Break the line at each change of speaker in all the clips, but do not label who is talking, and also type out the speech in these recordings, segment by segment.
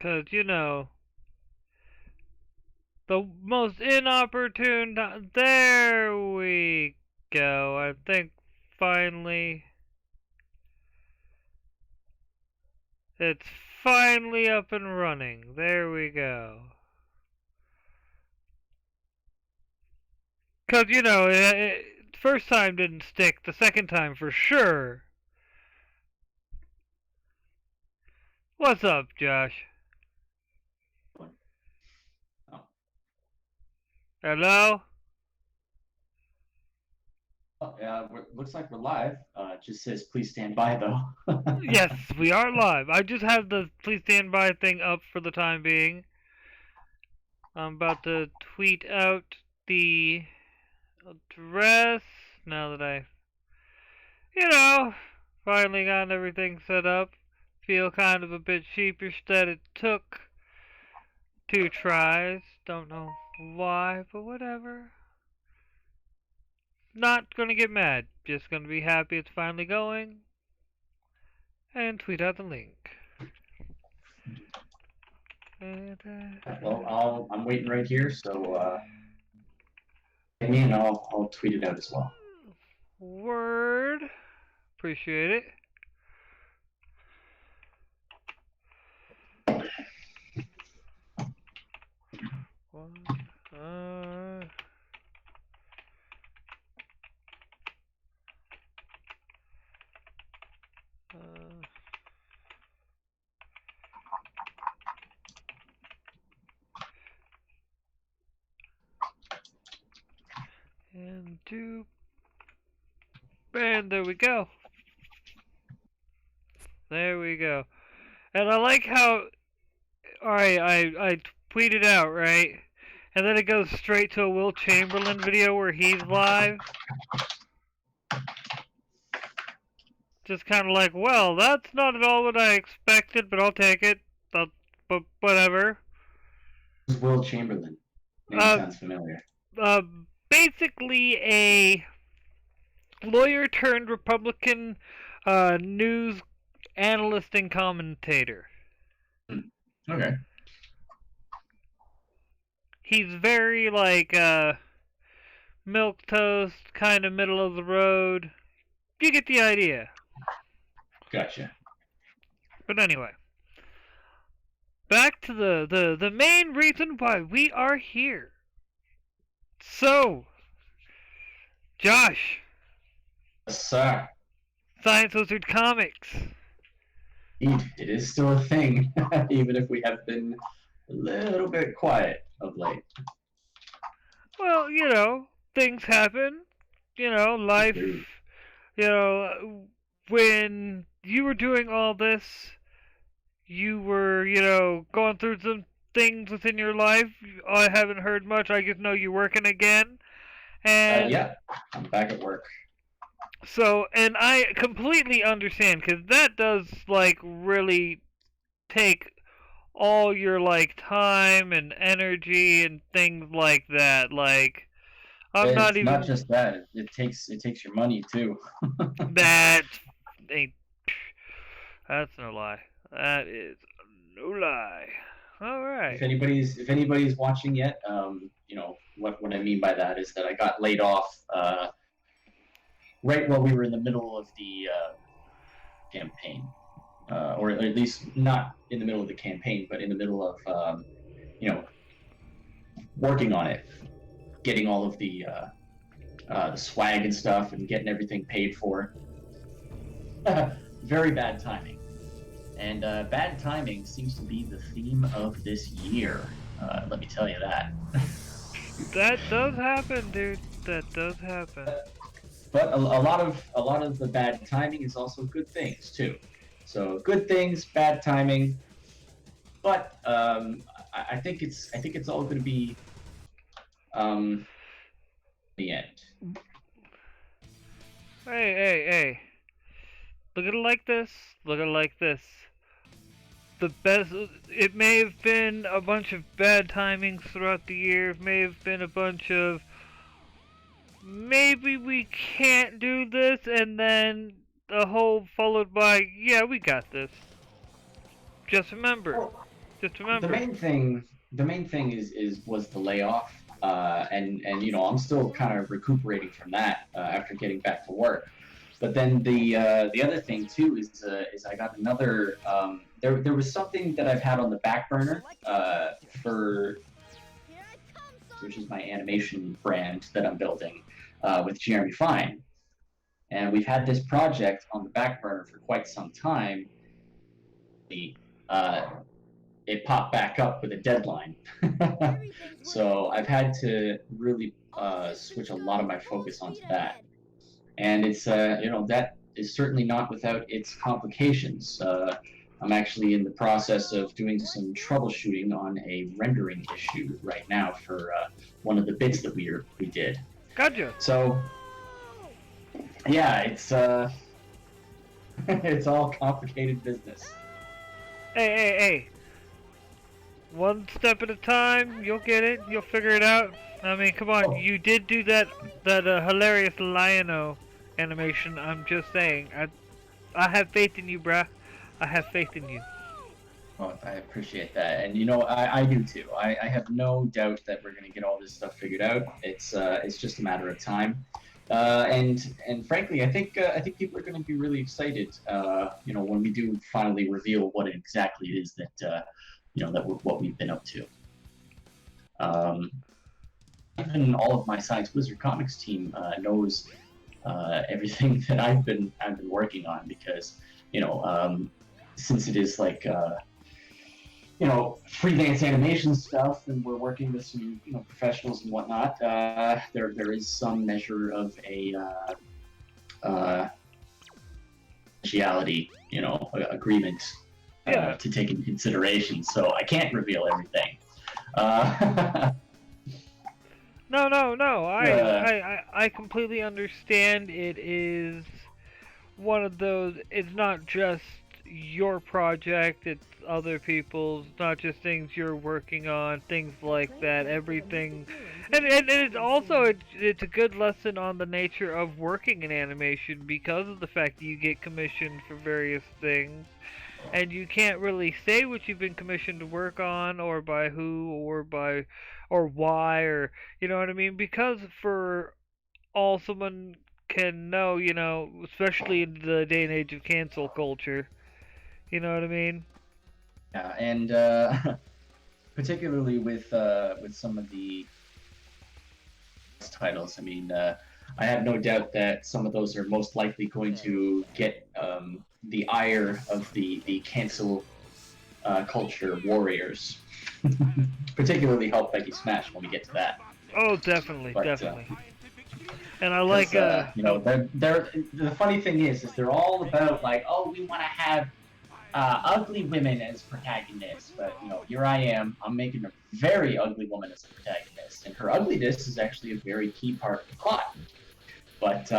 'Cause, you know, the most inopportune there we go. I think finally it's finally up and running. There we go. 'Cause, you know, first time didn't stick, the second time for sure. What's up, Josh?
Oh,
Hello?
yeah, looks like we're live. It just says please stand by though.
Yes, we are live. I just have the please stand by thing up for the time being. I'm about to tweet out the address now that I finally got everything set up. Feel kind of a bit sheepish that it took 2 tries. Don't know why, but whatever. Not gonna get mad. Just gonna be happy it's finally going. And tweet out the link.
Well, I'm waiting right here, so me and I'll tweet it out as well.
Word. Appreciate it. One, uh, uh, and two, and there we go. There we go. And I like how, alright, I tweeted out, right? And then it goes straight to a Will Chamberlain video where he's live. Just kind of like, well, that's not at all what I expected, but I'll take it. But whatever.
Will Chamberlain. Name
Uh,
sounds familiar.
uh, Basically a lawyer turned Republican news analyst and commentator.
Okay.
He's very like milk toast, kind of middle of the road. You get the idea.
Gotcha.
But anyway, back to the main reason why we are here. So, Josh,
Yes, sir.
Science Wizard Comics.
Indeed, it is still a thing, even if we have been a little bit quiet of late.
Well, things happen. Life.
True.
When you were doing all this, you were, going through some things within your life. I haven't heard much. I just know you're working again. And
Yeah, I'm back at work.
so, and I completely understand because that does, like, really take all your, like, time and energy and things like that. Like, I'm not
It's not
even.
just that; it takes your money too.
That ain't. That's no lie. That is no lie. All right.
If anybody's watching yet, what I mean by that is that I got laid off right while we were in the middle of the campaign, or at least not in the middle of the campaign, but in the middle of you know working on it, getting all of the swag and stuff, and getting everything paid for. Very bad timing. And bad timing seems to be the theme of this year. Let me tell you that.
That does happen, dude. That does happen.
But a lot of the bad timing is also good things too. So good things, bad timing. But I think it's all going to be um, the end.
Hey, hey, hey. Look at it like this. Look at it like this. The best. It may have been a bunch of bad timings throughout the year. It may have been a bunch of maybe we can't do this, and then the whole followed by yeah, we got this. Just remember, Just
The
remember.
main thing was the layoff, and I'm still kind of recuperating from that after getting back to work. But then the other thing too is I got another there was something that I've had on the back burner for which is my animation brand that I'm building with Jeremy Fine, and we've had this project on the back burner for quite some time. Uh, it popped back up with a deadline. So I've had to really switch a lot of my focus onto that. And it's, that is certainly not without its complications. I'm actually in the process of doing some troubleshooting on a rendering issue right now for one of the bits that we did.
Gotcha.
So, yeah, it's it's all complicated business.
Hey. One step at a time, you'll get it, you'll figure it out. I mean, come on, you did do that hilarious Lion-O animation, I'm just saying. I have faith in you, bruh. I have faith in you.
Well, I appreciate that, and I do too. I have no doubt that we're going to get all this stuff figured out. It's just a matter of time, and frankly, I think people are going to be really excited. When we do finally reveal what exactly it is that what we've been up to. Even all of my Science Wizard Comics team knows everything that I've been working on because since it is like freelance animation stuff, and we're working with some professionals and whatnot. There is some measure of a confidentiality, agreement to take into consideration. So I can't reveal everything.
No. I completely understand. It is one of those. It's not just your project. It's other people's. Not just things you're working on. Things like that. Everything, and it's also it's a good lesson on the nature of working in animation because of the fact that you get commissioned for various things. And you can't really say what you've been commissioned to work on, or by who, or why, or you know what I mean? Because for all someone can know, especially in the day and age of cancel culture, you know what I mean?
Yeah, and particularly with some of the titles, I mean, I have no doubt that some of those are most likely going to get the ire of the cancel culture warriors, particularly helped Becky Smash when we get to that.
Oh, definitely. And I like
they're the funny thing is they're all about like, oh, we want to have ugly women as protagonists, but here I am, I'm making a very ugly woman as a protagonist, and her ugliness is actually a very key part of the plot. But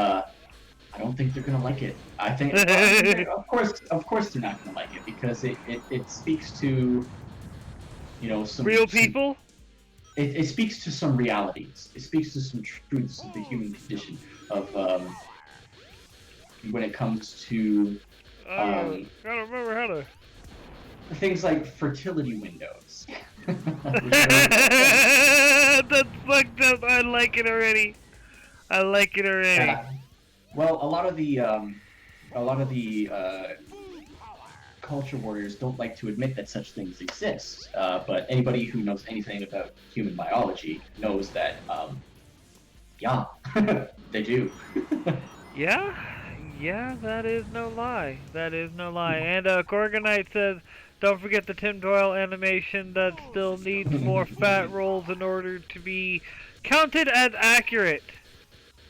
I don't think they're gonna like it. I think, of course, they're not gonna like it because it speaks to, some
real people.
It speaks to some realities. It speaks to some truths of the human condition of when it comes to.
Gotta remember how to.
Things like fertility windows.
That's fucked up. I like it already.
Well, a lot of the culture warriors don't like to admit that such things exist. But anybody who knows anything about human biology knows that, yeah, they do.
Yeah, that is no lie. And Gorgonite says, don't forget the Tim Doyle animation that still needs more fat rolls in order to be counted as accurate.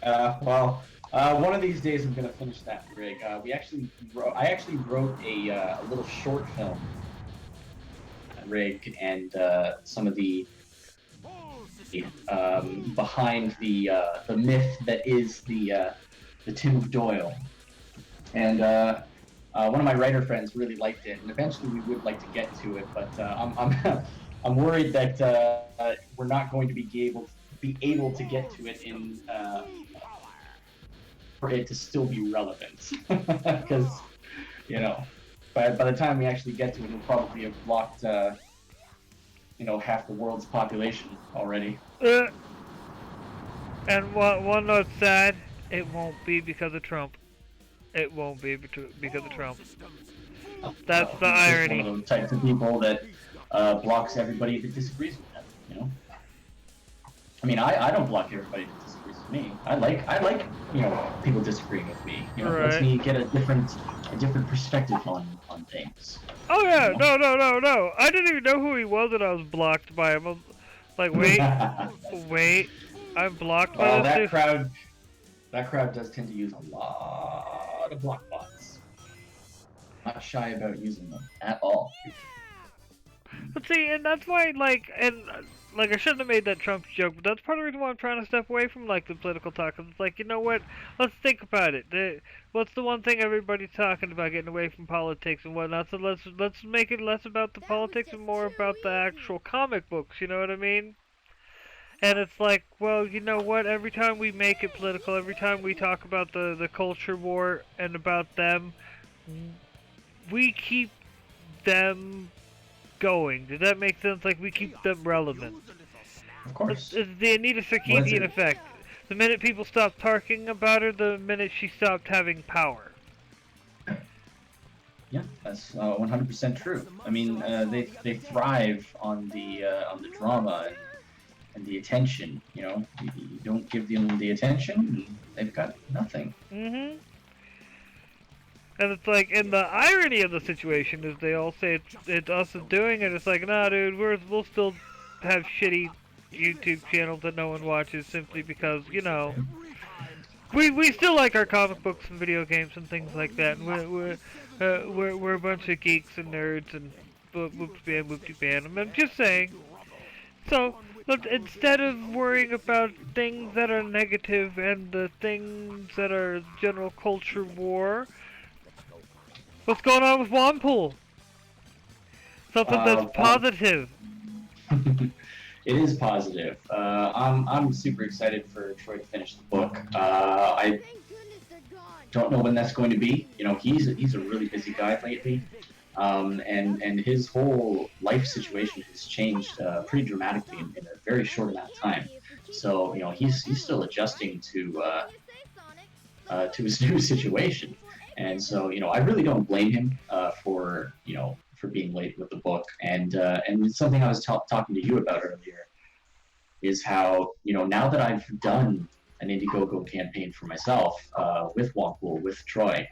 One of these days I'm gonna finish that rig. I actually wrote a little short film rig and some of the behind the myth that is the Tim of Doyle, and one of my writer friends really liked it, and eventually we would like to get to it, but I'm worried that we're not going to be able to get to it in for it to still be relevant, because by the time we actually get to it, we'll probably have blocked half the world's population already.
And one note sad, it won't be because of Trump. It won't be because of Trump. That's the
He's just one
irony.
of those types of people that blocks everybody that disagrees with them. I mean, I don't block everybody that disagrees with me. I like people disagreeing with me. It lets
Right.
me get a different perspective on things.
Oh yeah, no. I didn't even know who he was when I was blocked by him. I was like, wait, I'm blocked by
Well,
this dude.
that crowd does tend to use a lot of block bots. Not shy about using them at all.
But see, and that's why, like, I shouldn't have made that Trump joke, but that's part of the reason why I'm trying to step away from, like, the political talk. 'Cause it's like, you know what? Let's think about it. What's the one thing everybody's talking about, getting away from politics and whatnot? So let's make it less about the politics and more about the actual comic books. You know what I mean? And it's like, well, you know what? Every time we make it political, every time we talk about the culture war and about them, we keep them going. Does that make sense? Like, we keep them relevant.
Of course.
It's the Anita Sarkeesian effect. The minute people stopped talking about her, the minute she stopped having power.
Yeah, that's 100% true. I mean, they thrive on the drama and the attention. You don't give them the attention, they've got nothing.
Mm-hmm. And it's like, and the irony of the situation is they all say it's us doing it. It's like, nah, dude, we'll still have shitty YouTube channels that no one watches simply because, we still like our comic books and video games and things like that. And we're a bunch of geeks and nerds and whoop-de band. I'm just saying. So, look, instead of worrying about things that are negative and the things that are general culture war, what's going on with Wanpool? Something that's positive.
It is positive. I'm super excited for Troy to finish the book. I don't know when that's going to be. He's a really busy guy lately, and his whole life situation has changed pretty dramatically in a very short amount of time. So he's still adjusting to his new situation. And so, I really don't blame him for being late with the book. And something I was talking to you about earlier is how, now that I've done an Indiegogo campaign for myself with Wanpool, with Troy,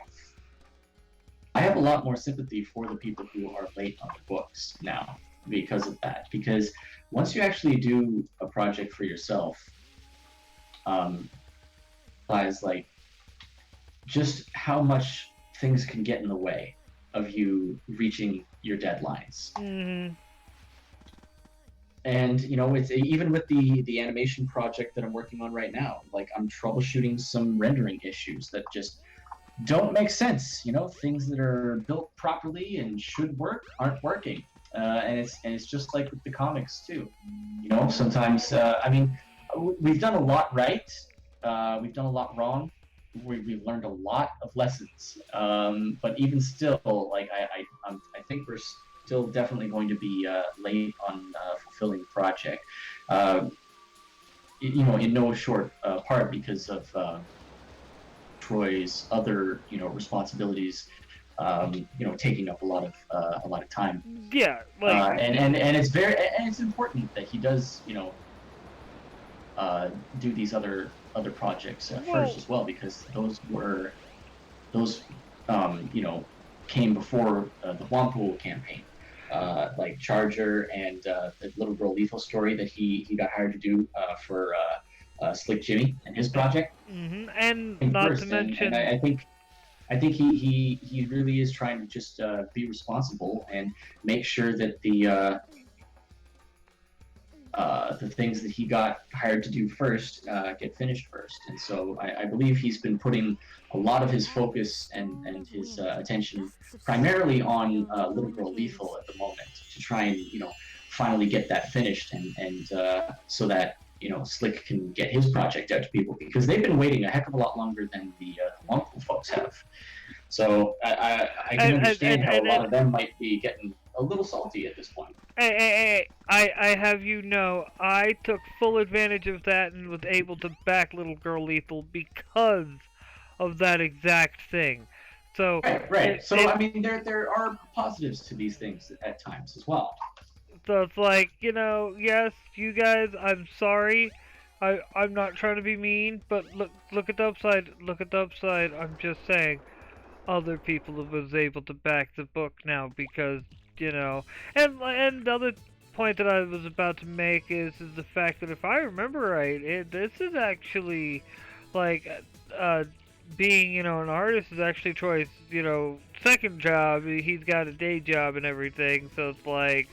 I have a lot more sympathy for the people who are late on the books now because of that. Because once you actually do a project for yourself, realize like just how much things can get in the way of you reaching your deadlines.
Mm-hmm.
And it's even with the animation project that I'm working on right now. Like, I'm troubleshooting some rendering issues that just don't make sense. Things that are built properly and should work aren't working. And it's just like with the comics too. Sometimes I mean, we've done a lot right. We've done a lot wrong. We've learned a lot of lessons, but even still, like I think we're still definitely going to be late on fulfilling the project. In no short part because of Troy's other responsibilities, taking up a lot of time.
Yeah, like
and it's important that he does do these other projects first as well, because those came before the Wanpool campaign, like Charger and the Little Girl Lethal story that he got hired to do for Slick Jimmy and his project.
Mm-hmm. And not to mention,
and I think he really is trying to just be responsible and make sure that the things that he got hired to do first get finished first. And so I believe he's been putting a lot of his focus and his attention primarily on Little Girl Lethal at the moment to try and finally get that finished and so that Slick can get his project out to people, because they've been waiting a heck of a lot longer than the Wanpool folks have. So I can understand how a lot of them might be getting a little salty at this point.
I have you know, I took full advantage of that and was able to back Little Girl Lethal because of that exact thing. So,
Right, right. So
it
I mean, there are positives to these things at times as well.
so it's like, yes, you guys, I'm sorry. I'm not trying to be mean, but look at the upside. Look at the upside. I'm just saying, other people was able to back the book now because and the other point that I was about to make is the fact that if I remember right, this is actually like uh being an artist is actually Troy's second job. He's got a day job and everything, so it's like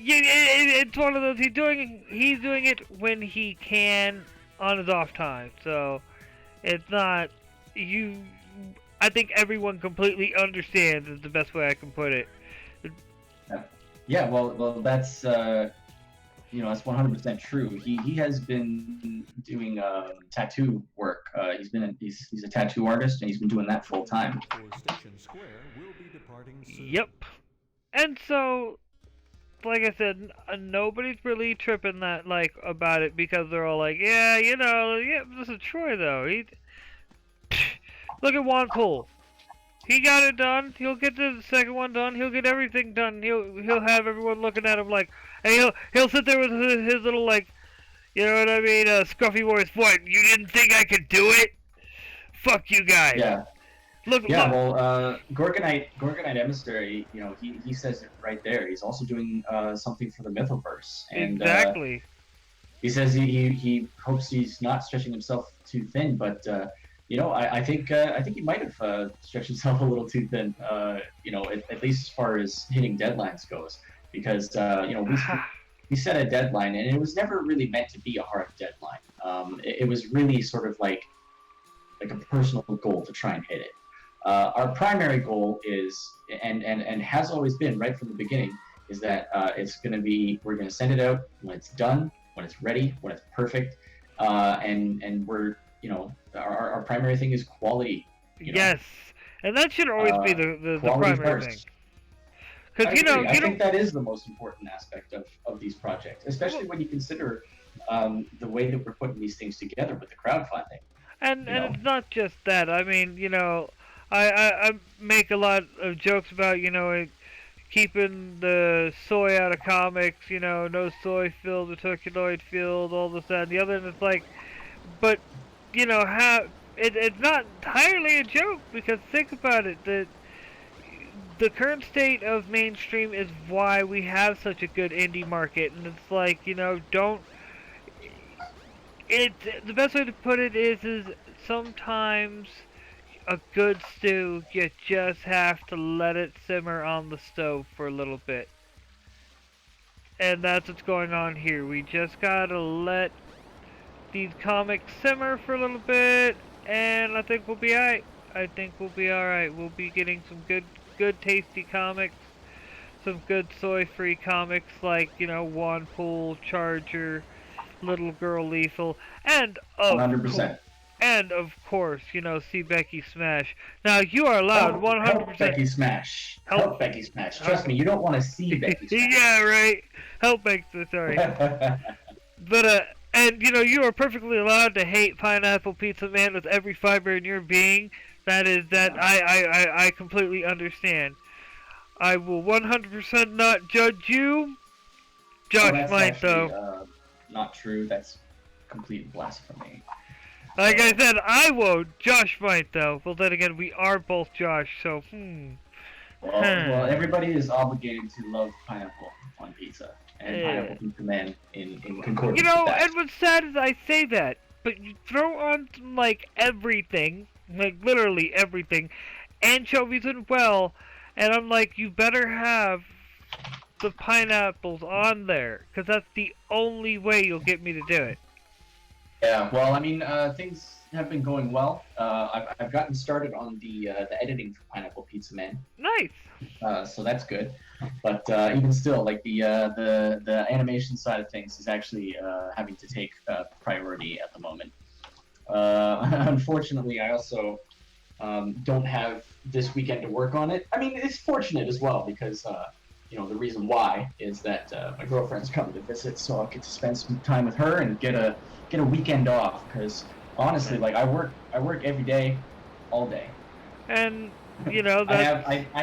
it's one of those he's doing it when he can on his off time. So it's not you. I think everyone completely understands is the best way I can put it.
Yeah, well, that's that's 100% true. He has been doing tattoo work. He's a tattoo artist, and he's been doing that full time.
Yep. And so, like I said, nobody's really tripping that about it because they're all like, yeah, this is Troy though. Look at Juan Poole. He got it done. He'll get the second one done. He'll get everything done. He'll have everyone looking at him like, and he'll sit there with his little you know what I mean, scruffy voice. What? You didn't think I could do it? Fuck you guys.
Yeah.
Look.
Well, Gorgonite Emissary, he says it right there. He's also doing something for the Mythoverse, and
exactly.
He says he hopes he's not stretching himself too thin, but I think he might have stretched himself a little too thin. At least as far as hitting deadlines goes, because we set a deadline, and it was never really meant to be a hard deadline. It was really sort of like a personal goal to try and hit it. Our primary goal is, and has always been right from the beginning, is that we're going to send it out when it's done, when it's ready, when it's perfect, and we're, our primary thing is quality.
Yes, and that should always be the primary
first.
thing. Because
I think that is the most important aspect of these projects, especially when you consider the way that we're putting these things together with the crowdfunding.
And it's not just that. I mean, I make a lot of jokes about, keeping the soy out of comics, no soy filled, the turculoid filled, all this, that, and the other, and it's like, but, it's not entirely a joke, because think about it, the current state of mainstream is why we have such a good indie market, and it's like, the best way to put it is sometimes a good stew, you just have to let it simmer on the stove for a little bit. And that's what's going on here. We just gotta let these comics simmer for a little bit, and I think we'll be alright. We'll be getting some good tasty comics, some good soy-free comics like, Juan Poole, Charger, Little Girl Lethal, and
100%.
And of course, see Becky Smash. Now you are allowed 100%.
Help Becky Smash. Help Becky Smash. Trust me, you don't want to see Becky Smash.
Yeah, right. Help Becky. Sorry. But and you are perfectly allowed to hate Pineapple Pizza Man with every fiber in your being. I completely understand. I will 100% not judge you. Josh might though.
Not true. That's complete blasphemy.
Like I said, I won't. Josh might, though. Well, then again, we are both Josh, so,
Well, everybody is obligated to love pineapple on pizza. And Pineapple Pizza Man in concordance with that.
And what's sad is I say that, but you throw on, everything, literally everything, anchovies as well, and I'm like, you better have the pineapples on there, because that's the only way you'll get me to do it.
Yeah, well, I mean, things have been going well. I've gotten started on the editing for Pineapple Pizza Man.
Nice.
So that's good. But even still, the animation side of things is actually having to take priority at the moment. Unfortunately, I also don't have this weekend to work on it. I mean, it's fortunate as well because the reason why is that my girlfriend's coming to visit, so I'll get to spend some time with her and get a weekend off. Because honestly, like I work every day, all day.
And
I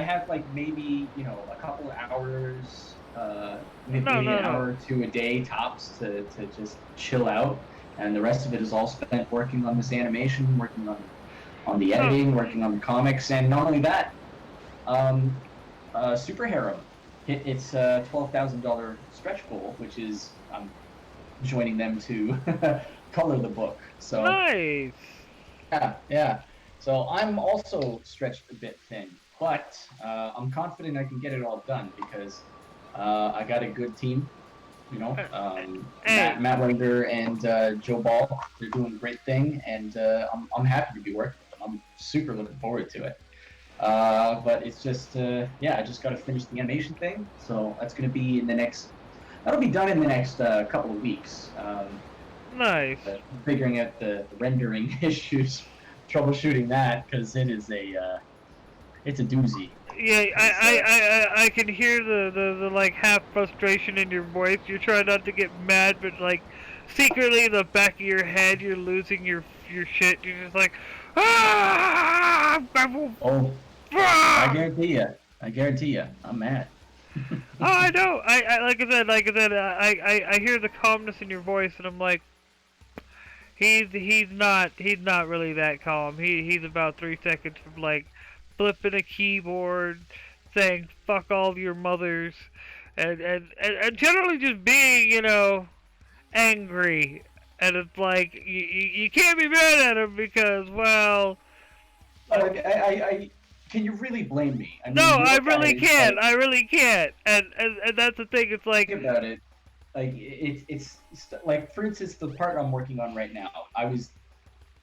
have like maybe a couple of hours, maybe
No,
an
no,
hour
no.
or two a day tops to just chill out, and the rest of it is all spent working on this animation, working on the
No.
editing, working on the comics, and not only that, Super Harem hit its $12,000 stretch goal, which is I'm joining them to color the book. So
Nice.
yeah. So I'm also stretched a bit thin, but I'm confident I can get it all done because I got a good team.
Uh, Hey,
Matt Winger and Joe Ball, they're doing a great thing, and I'm happy to be working with them. I'm super looking forward to it. But it's just, I just got to finish the animation thing. So that's going to be that'll be done in the next couple of weeks.
nice.
Figuring out the rendering issues, troubleshooting that, because it's a doozy.
Yeah, I can hear the like half frustration in your voice. You're trying not to get mad, but like secretly in the back of your head, you're losing your shit. You're just like, ah!
Oh,
Ah!
I guarantee you, I'm mad.
Oh, I know. I like I said, I hear the calmness in your voice, and I'm like, he's not really that calm. He's about 3 seconds from like flipping a keyboard, saying fuck all your mothers, and generally just being angry. And it's like you can't be mad at him because well.
I can you really blame me? I
No,
mean, you
I
look at
really
it, it's
can't.
like,
I really can't. And that's the thing. It's like,
think about it. Like it's like, for instance, the part I'm working on right now. I was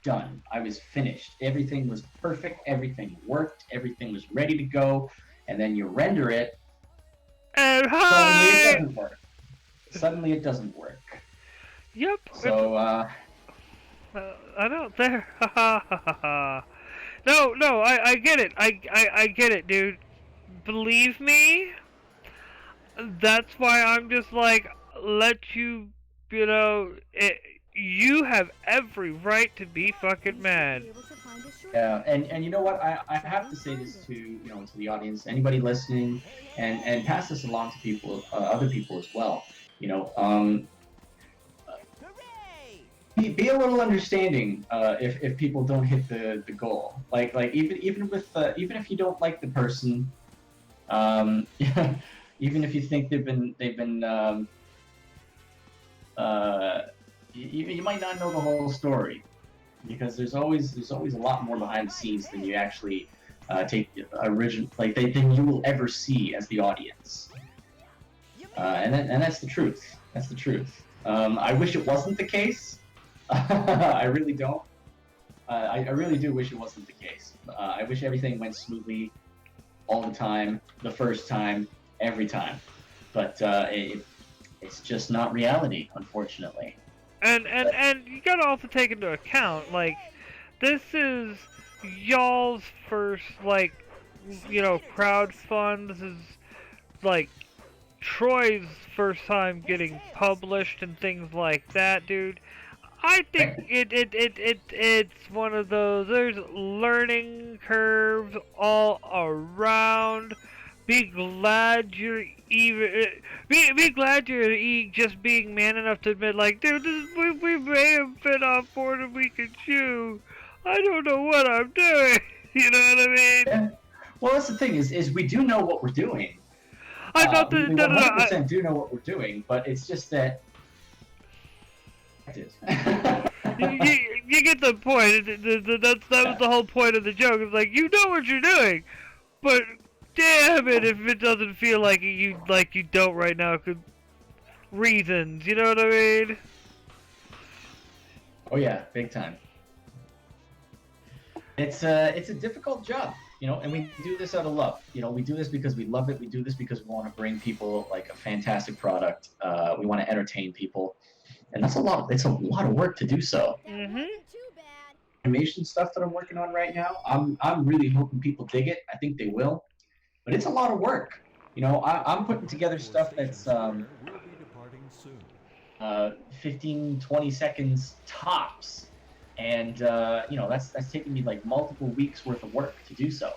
done. I was finished. Everything was perfect. Everything worked. Everything was ready to go. And then you render it.
and
Suddenly it
hi.
doesn't work. Suddenly it doesn't work.
Yep.
So
I don't there. Ha ha ha ha. No, no. I get it. I get it, dude. Believe me. That's why I'm just like let you. You have every right to be fucking mad.
yeah, and you know what? I have to say this to to the audience, anybody listening, and pass this along to people, other people as well. You know, be a little understanding if people don't hit the goal. Like even with even if you don't like the person, um, even if you think they've been you might not know the whole story because there's always a lot more behind the scenes than you actually take original than you will ever see as the audience. And that's the truth. That's the truth. I wish it wasn't the case. I really don't. I really do wish it wasn't the case. I wish everything went smoothly all the time, the first time, every time. But it's just not reality, unfortunately.
And you gotta also take into account like this is y'all's first like crowd fund. This is like Troy's first time getting published and things like that, dude. I think it's one of those. There's learning curves all around. Be glad you're even. Be glad you're just being man enough to admit, like, dude, we may have been off more than we can chew. I don't know what I'm doing. You know what I mean?
Yeah. Well, that's the thing is we do know what we're doing.
I'm not
We
the no, no, no,
100% do know what we're doing, but it's just that.
you get the point. That was the whole point of the joke. It's like you know what you're doing, but damn it if it doesn't feel like you don't right now. Cause reasons, you know what I mean?
Oh yeah, big time. It's a difficult job, and we do this out of love. We do this because we love it. We do this because we want to bring people like a fantastic product. We want to entertain people, and that's a lot. It's a lot of work to do so.
Mhm.
animation stuff that I'm working on right now. I'm really hoping people dig it. I think they will, but it's a lot of work. I'm putting together stuff that's 15, 20 seconds tops, and that's taking me like multiple weeks worth of work to do so.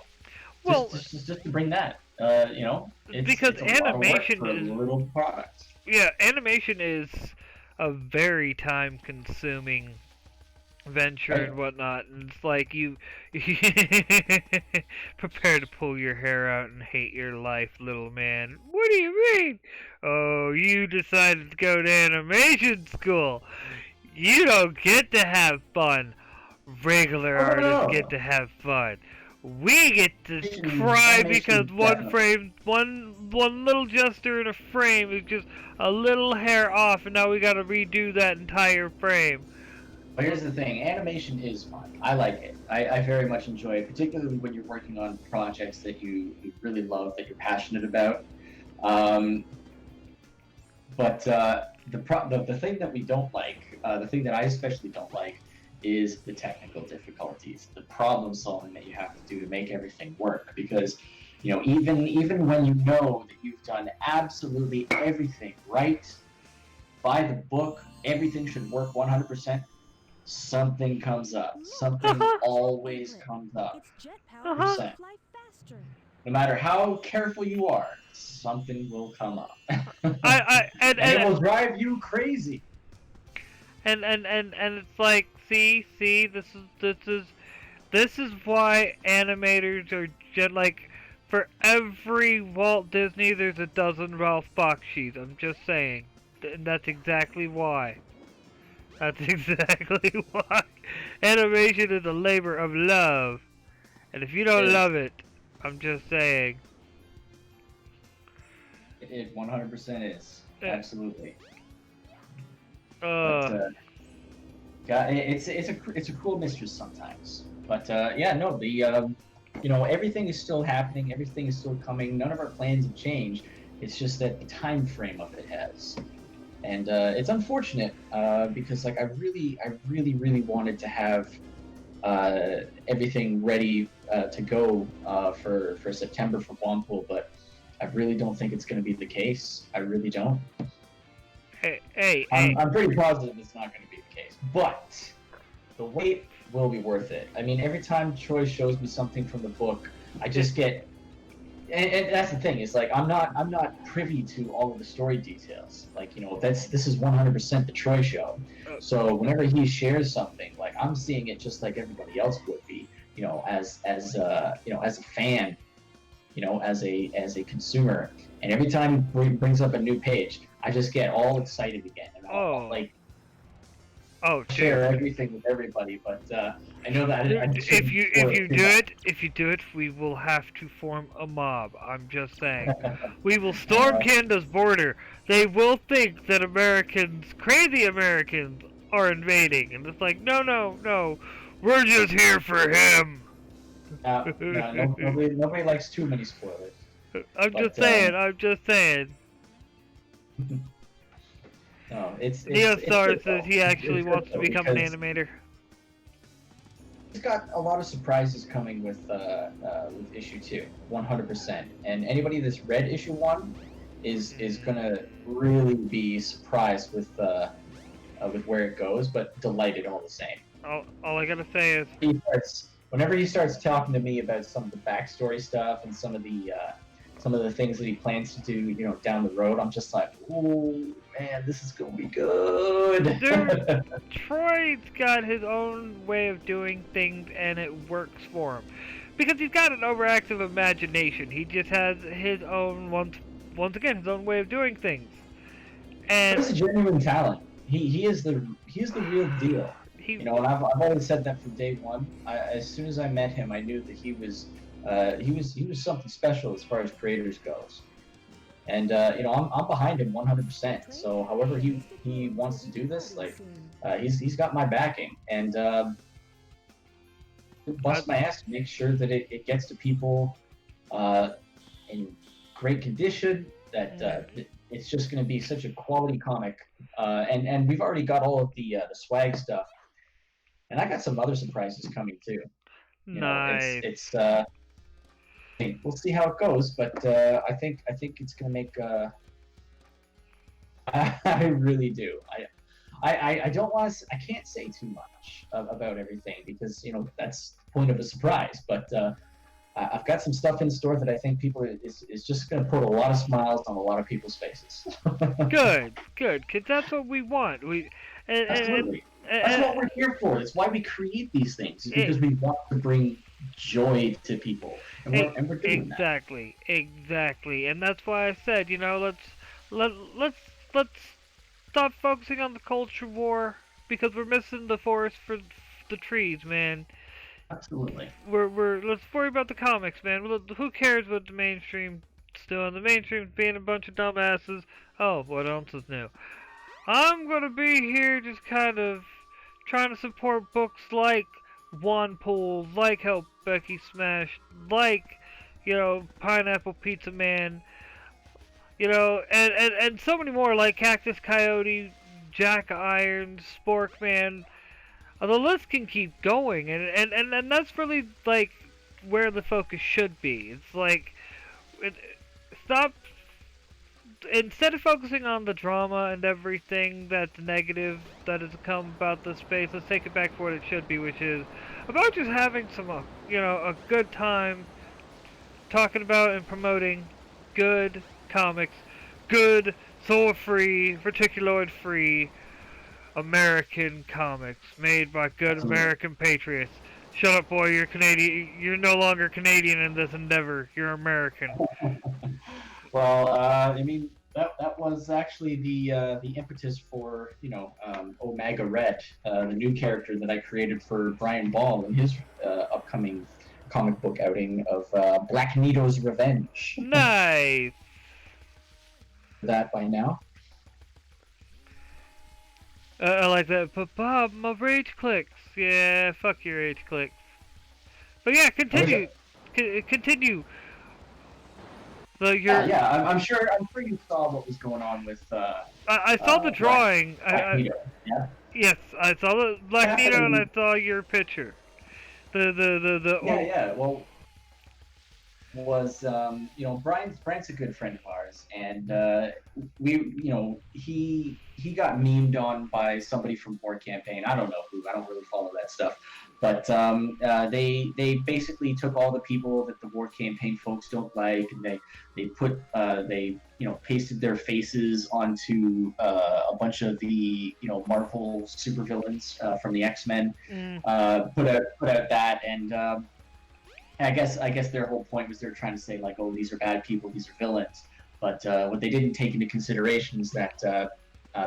Well,
Just to bring that,
because
it's a lot of work
animation
for a
is
little product.
yeah, animation is a very time-consuming venture
Right.
and whatnot, and it's like you prepare to pull your hair out and hate your life, little man. What do you mean? Oh, you decided to go to animation school. You don't get to have fun. Regular
Oh, no,
artists get
no.
to have fun. We get to cry because
Animation,
one
definitely.
frame, one little gesture in a frame is just a little hair off, and now we got to redo that entire frame.
But here's the thing: animation is fun. I like it. I very much enjoy it, particularly when you're working on projects that you really love, that you're passionate about. Um, but the thing that we don't like, the thing that I especially don't like, is the technical difficulties, the problem solving that you have to do to make everything work. Because even when you know that you've done absolutely everything right by the book, everything should work 100%. Something comes up. Something always comes up.
Uh-huh.
Percent. No matter how careful you are, something will come up,
I
and it will drive you crazy.
and it's like, see, this is why animators are like, for every Walt Disney there's a dozen Ralph Bakshi's. I'm just saying. And that's exactly why. That's exactly why. Animation is a labor of love. And if you don't
It
love it, I'm just saying.
it 100% is
Uh,
absolutely. But
uh,
God, it's a cruel mistress sometimes. But yeah, no, everything is still happening. Everything is still coming. None of our plans have changed. It's just that the time frame of it has. And it's unfortunate because like I really wanted to have everything ready to go for September for Wampool, but I really don't think it's going to be the case. I really don't.
hey.
I'm pretty positive it's not going to be the case, but the wait will be worth it. I mean, every time Troy shows me something from the book, I just get and that's the thing is like I'm not privy to all of the story details. Like this is 100% the Troy show. So whenever he shares something, like I'm seeing it just like everybody else would be. As a fan, as a consumer, and every time he brings up a new page, I just get all excited again, and I'll like
Oh,
share
dude.
everything with everybody. But I know that I
Dude,
shouldn't spoil it too much.
if you do it, we will have to form a mob. I'm just saying. We will storm
Uh,
Canada's border. They will think that Americans, crazy Americans, are invading, and it's like, no. We're just here for him.
no, nobody likes too many spoilers.
I'm just
But
saying. I'm just saying.
no, it's
Neostar
good
says
though.
he actually
It's good
wants to
though
become an
because
animator.
he's got a lot of surprises coming with issue 2, 100%. And anybody that's read issue 1 is gonna really be surprised with where it goes, but delighted all the same.
All I gotta say is,
Whenever he starts talking to me about some of the backstory stuff and some of the things that he plans to do, down the road, I'm just like, oh man, this is gonna be good.
dude, Troy's got his own way of doing things, and it works for him because he's got an overactive imagination. He just has his own once again his own way of doing things, and
He's a genuine talent. He is the real deal.
he
And I've always said that from day one. As soon as I met him, I knew that he was something special as far as creators goes. And I'm behind him 100%. So however he wants to do this, like he's got my backing, and bust my ass to make sure that it gets to people in great condition. That it's just going to be such a quality comic, and we've already got all of the swag stuff And I got some other surprises coming too. You know,
Nice.
we'll see how it goes, but I think it's gonna make. I really do. I don't want to. I can't say too much about everything because that's the point of a surprise. But I've got some stuff in store that I think people is just going to put a lot of smiles on a lot of people's faces.
Good, good, because that's what we want. We
Absolutely. That's
and
what we're here for. That's why we create these things. Is
it,
because we want to bring joy to people, and we're doing that.
exactly, exactly, and that's why I said, let's let's stop focusing on the culture war because we're missing the forest for the trees, man.
Absolutely.
We're let's worry about the comics, man. Who cares what the mainstream's doing? The mainstream's being a bunch of dumbasses. Oh, what else is new? I'm gonna be here just kind of trying to support books like Wanpool, like Help Becky Smash, like, Pineapple Pizza Man, and so many more like Cactus Coyote, Jack Irons, Spork Man. The list can keep going, and that's really like where the focus should be. It's like, it, stop instead of focusing on the drama and everything that's negative that has come about the space, let's take it back for what it should be, which is about just having some, a good time talking about and promoting good comics, good soul-free, reticuloid-free American comics made by good
Absolutely.
American patriots. Shut up, boy. You're Canadian. You're no longer Canadian in this endeavor. You're American.
Well, I mean that was actually the impetus for Omega Red, the new character that I created for Brian Ball in his upcoming comic book outing of Black Nito's Revenge.
Nice.
That by now.
I like that. But Bob, my rage clicks. Yeah, fuck your rage clicks. But yeah, continue. Continue. So
Yeah,
you're.
yeah. I'm sure. I'm sure you saw what was going on with
I saw the drawing.
Black Nito. Yeah.
Yes, I saw the Black
Yeah.
Nito and I saw your picture. The
Yeah. Yeah. Well, was Brian's a good friend of ours, and he got memed on by somebody from War Campaign. I don't know who. I don't really follow that stuff, but they basically took all the people that the War Campaign folks don't like, and they put pasted their faces onto a bunch of the Marvel supervillains from the X-Men. Put out that and. I guess their whole point was they're trying to say like, oh, these are bad people, these are villains. But what they didn't take into consideration is that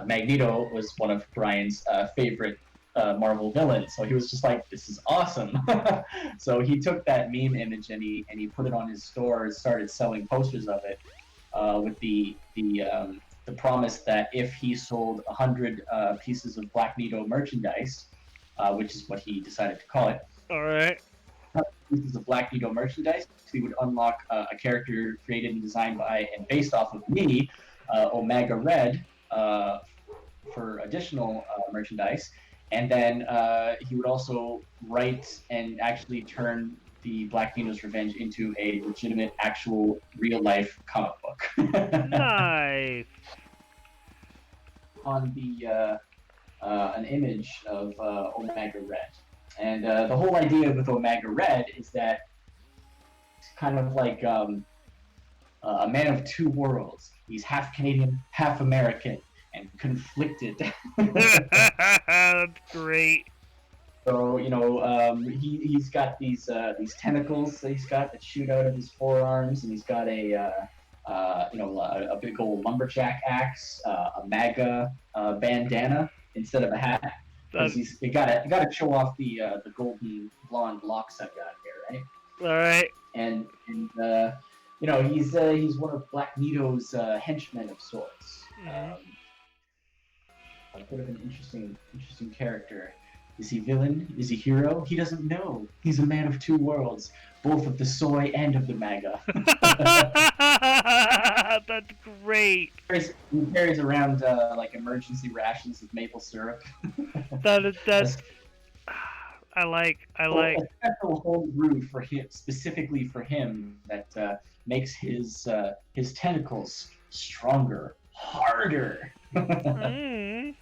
Magneto was one of Brian's favorite Marvel villains. So he was just like, this is awesome. So he took that meme image and he put it on his store and started selling posters of it with the promise that if he sold 100 pieces of Black Nito merchandise, which is what he decided to call it.
All right.
Pieces of Black Nito merchandise, he would unlock a character created and designed by and based off of me, Omega Red, for additional merchandise. And then he would also write and actually turn the Black Nito's Revenge into a legitimate, actual, real-life comic book.
Nice.
On the an image of Omega Red. And the whole idea with Omega Red is that it's kind of like a man of two worlds. He's half Canadian, half American, and conflicted.
That's great.
So he's got these tentacles that he's got that shoot out of his forearms, and he's got a big old lumberjack axe, a MAGA bandana instead of a hat. You gotta show off the golden blonde locks I've got here, right?
All right.
And he's one of Black Nito's henchmen of sorts. A bit of an interesting character. Is he villain? Is he hero? He doesn't know. He's a man of two worlds, both of the soy and of the MAGA.
That's great.
He carries around like emergency rations of maple syrup.
That's I
So
like.
a special home brew for him, specifically for him, that makes his tentacles stronger, harder.
Mm,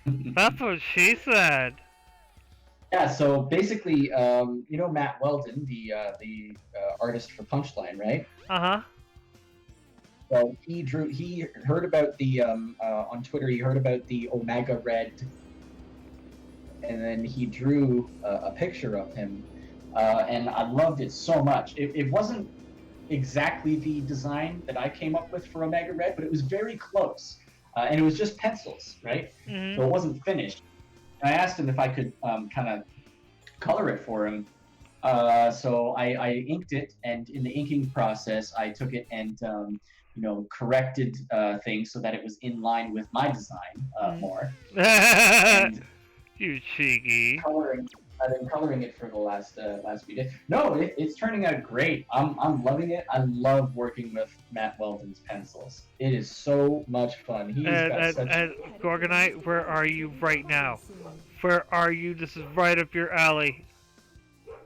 that's what she said.
Yeah, so basically, you know Matt Weldon, the artist for Punchline, right?
Uh huh.
Well, he heard about the on Twitter. He heard about the Omega Red, and then he drew a picture of him, and I loved it so much. It wasn't exactly the design that I came up with for Omega Red, but it was very close, and it was just pencils, right? So
Mhm.
it wasn't finished. And I asked him if I could kind of color it for him. So I inked it, and in the inking process, I took it and corrected things so that it was in line with my design more.
Mm.
And
You cheeky.
coloring, I've been coloring it for the last few days. No, it's turning out great. I'm loving it. I love working with Matt Weldon's pencils. It is so much fun. He's got such.
And Gorgonite, where are you right now? Where are you? This is right up your alley.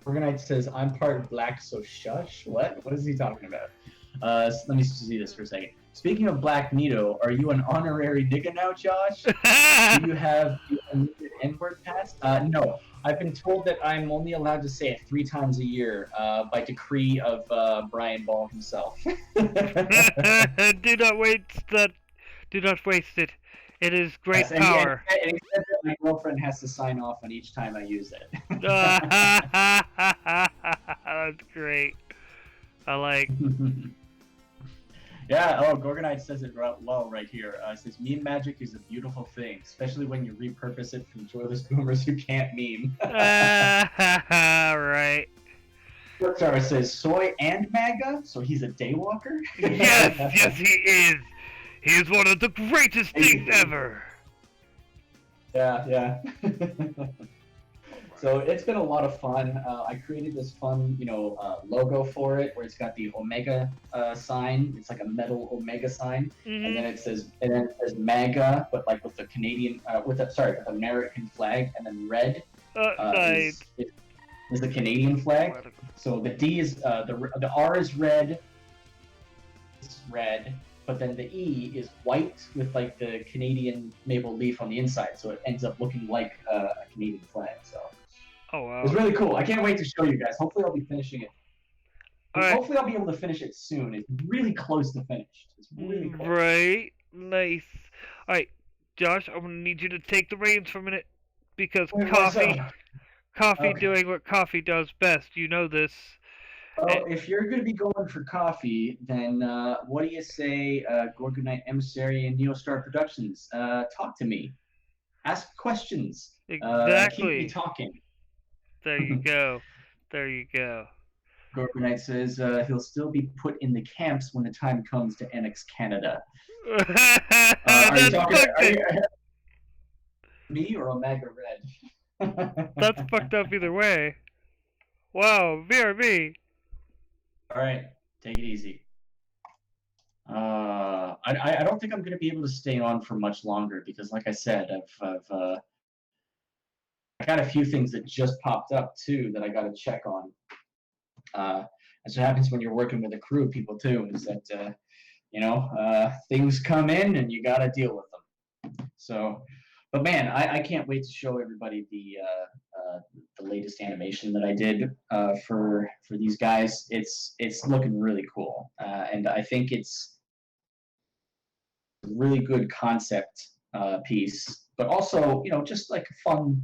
Organite says, I'm part of Black, so shush. What? What is he talking about? Let me see this for a second. Speaking of Black Nito, are you an honorary nigga now, Josh? Do you have the unlimited N-word pass? No. I've been told that I'm only allowed to say it 3 times a year by decree of Brian Ball himself.
Do not waste that. Do not waste it. It is great
Yes,
power.
and he said that my girlfriend has to sign off on each time I use it.
That's great. I like.
Yeah, oh, Gorgonite says it well right here. It says, meme magic is a beautiful thing, especially when you repurpose it from joyless boomers who can't meme.
Right.
Star says, soy and MAGA? So he's a daywalker?
Yes, yes, he is. He is one of the greatest things ever.
Yeah. So it's been a lot of fun. I created this fun, logo for it where it's got the Omega sign. It's like a metal Omega sign, and then it says MAGA, but like with the Canadian, with the American flag, and then red
Nice.
is the Canadian flag. So the D is the R is red. It's red. But then the E is white with like the Canadian maple leaf on the inside, so it ends up looking like a Canadian flag. So
Oh wow.
it's really cool. I can't wait to show you guys. Hopefully, I'll be finishing it.
Right.
Hopefully, I'll be able to finish it soon. It's really close to finished. It's really close.
Right. Nice. All right, Josh, I'm gonna need you to take the reins for a minute because coffee
Okay.
doing what coffee does best. You know this.
Well, if you're going to be going for coffee, then what do you say, Gorgonite Emissary and Neostar Productions? Talk to me. Ask questions.
Exactly.
Keep me talking.
There you go. There you go.
Gorgonite says he'll still be put in the camps when the time comes to annex Canada. Are you talking me or Omega Red?
That's fucked up either way. Wow, BRB.
All right, take it easy. I don't think I'm going to be able to stay on for much longer because, like I said, I got a few things that just popped up too that I got to check on. That's what happens when you're working with a crew of people too. Is that things come in and you got to deal with them. So, but man, I can't wait to show everybody the latest animation that I did for these guys. It's looking really cool, and I think it's a really good concept piece, but also just like a fun.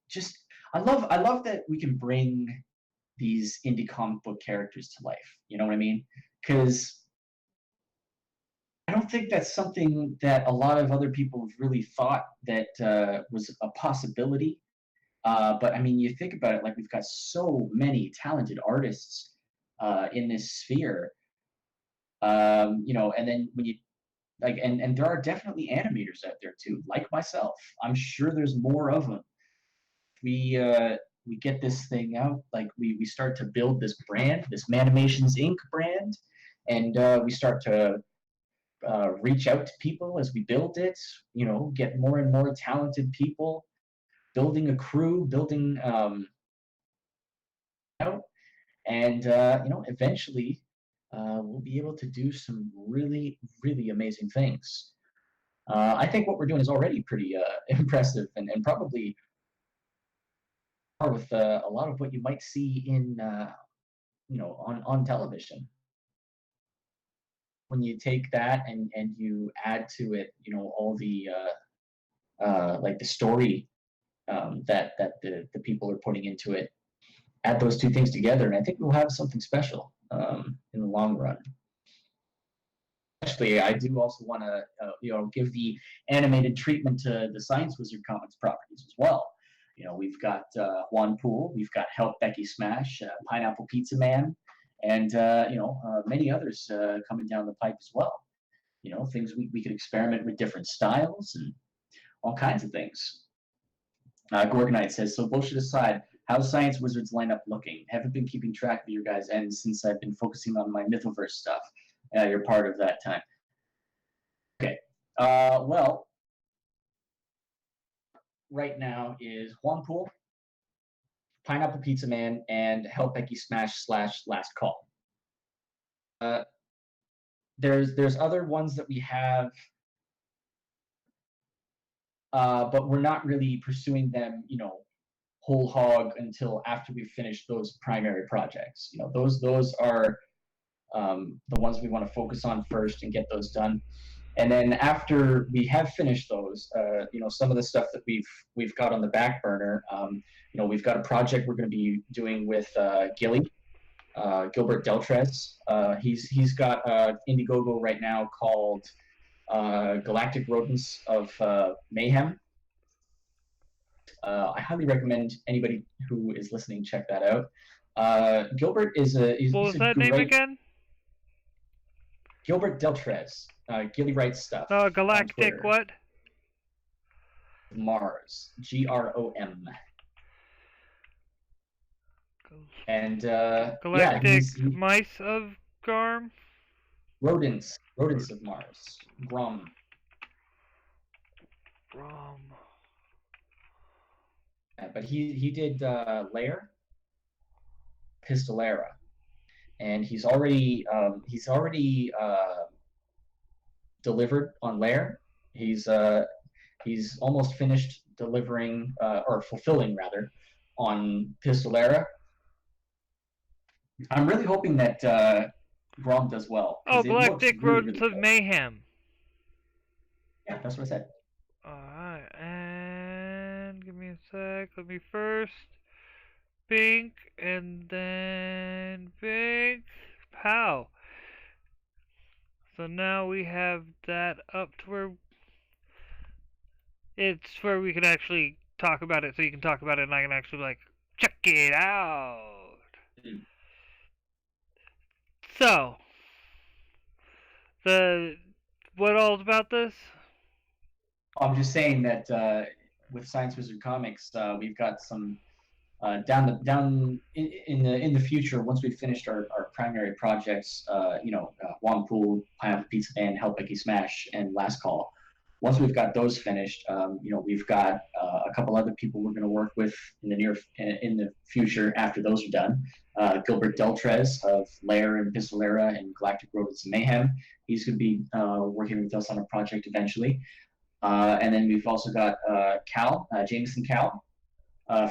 Just I love that we can bring these indie comic book characters to life. You know what I mean? Because I don't think that's something that a lot of other people have really thought that was a possibility. But I mean, you think about it, like we've got so many talented artists in this sphere, and then when you and there are definitely animators out there too, like myself. I'm sure there's more of them. We get this thing out, like we start to build this brand, this Manimations Inc. brand, and we start to reach out to people as we build it. Get more and more talented people building a crew, building out, and eventually we'll be able to do some really, really amazing things. I think what we're doing is already pretty impressive, and probably with a lot of what you might see in on television. When you take that and you add to it, all the like the story that the people are putting into it, add those two things together, and I think we'll have something special in the long run. Actually, I do also want to give the animated treatment to the Science Wizard Comics properties as well. We've got Juan Poole, we've got Help Becky Smash, Pineapple Pizza Man, and many others coming down the pipe as well. Things we could experiment with different styles and all kinds of things. Gorgonite says, so bullshit aside, how's Science Wizards lineup looking? Haven't been keeping track of your guys' ends since I've been focusing on my Mythoverse stuff. You're part of that time. Okay. Well, right now is Juan Poole, Pineapple Pizza Man, and Help Becky Smash / Last Call. There's other ones that we have, but we're not really pursuing them, whole hog until after we finish those primary projects. Those are the ones we want to focus on first and get those done. And then after we have finished those, some of the stuff that we've got on the back burner, we've got a project we're going to be doing with Gilbert Deltrez. He's got Indiegogo right now called Galactic Rodents of Mayhem. I highly recommend anybody who is listening check that out. Gilbert is
what was that name again?
Gilbert Deltrez. Gilly writes stuff.
Galactic what?
Mars. GROM. And
Galactic Mice of Garm?
Rodents of Mars. Grom. But he did Lair, Pistolera, and he's already delivered on Lair. He's almost finished delivering or fulfilling rather on Pistolera. I'm really hoping that Grom does well.
Oh, Galactic Rodents of Mayhem.
Yeah, that's what I said.
Alright, and give me a sec. Let me first Bink, and then Bink. Pow. So now we have that up to where it's where we can actually talk about it, so you can talk about it and I can actually check it out. So, what all's about this?
I'm just saying that with Science Wizard Comics, we've got some down in the future, once we've finished our primary projects, Juan Poole, Pineapple Pizza Man, Help Becky Smash, and Last Call. Once we've got those finished, we've got a couple other people we're going to work with in the future after those are done. Gilbert Deltrez of Lair and Pistolera and Galactic Rodents of Mayhem. He's going to be working with us on a project eventually. And then we've also got Jameson Cal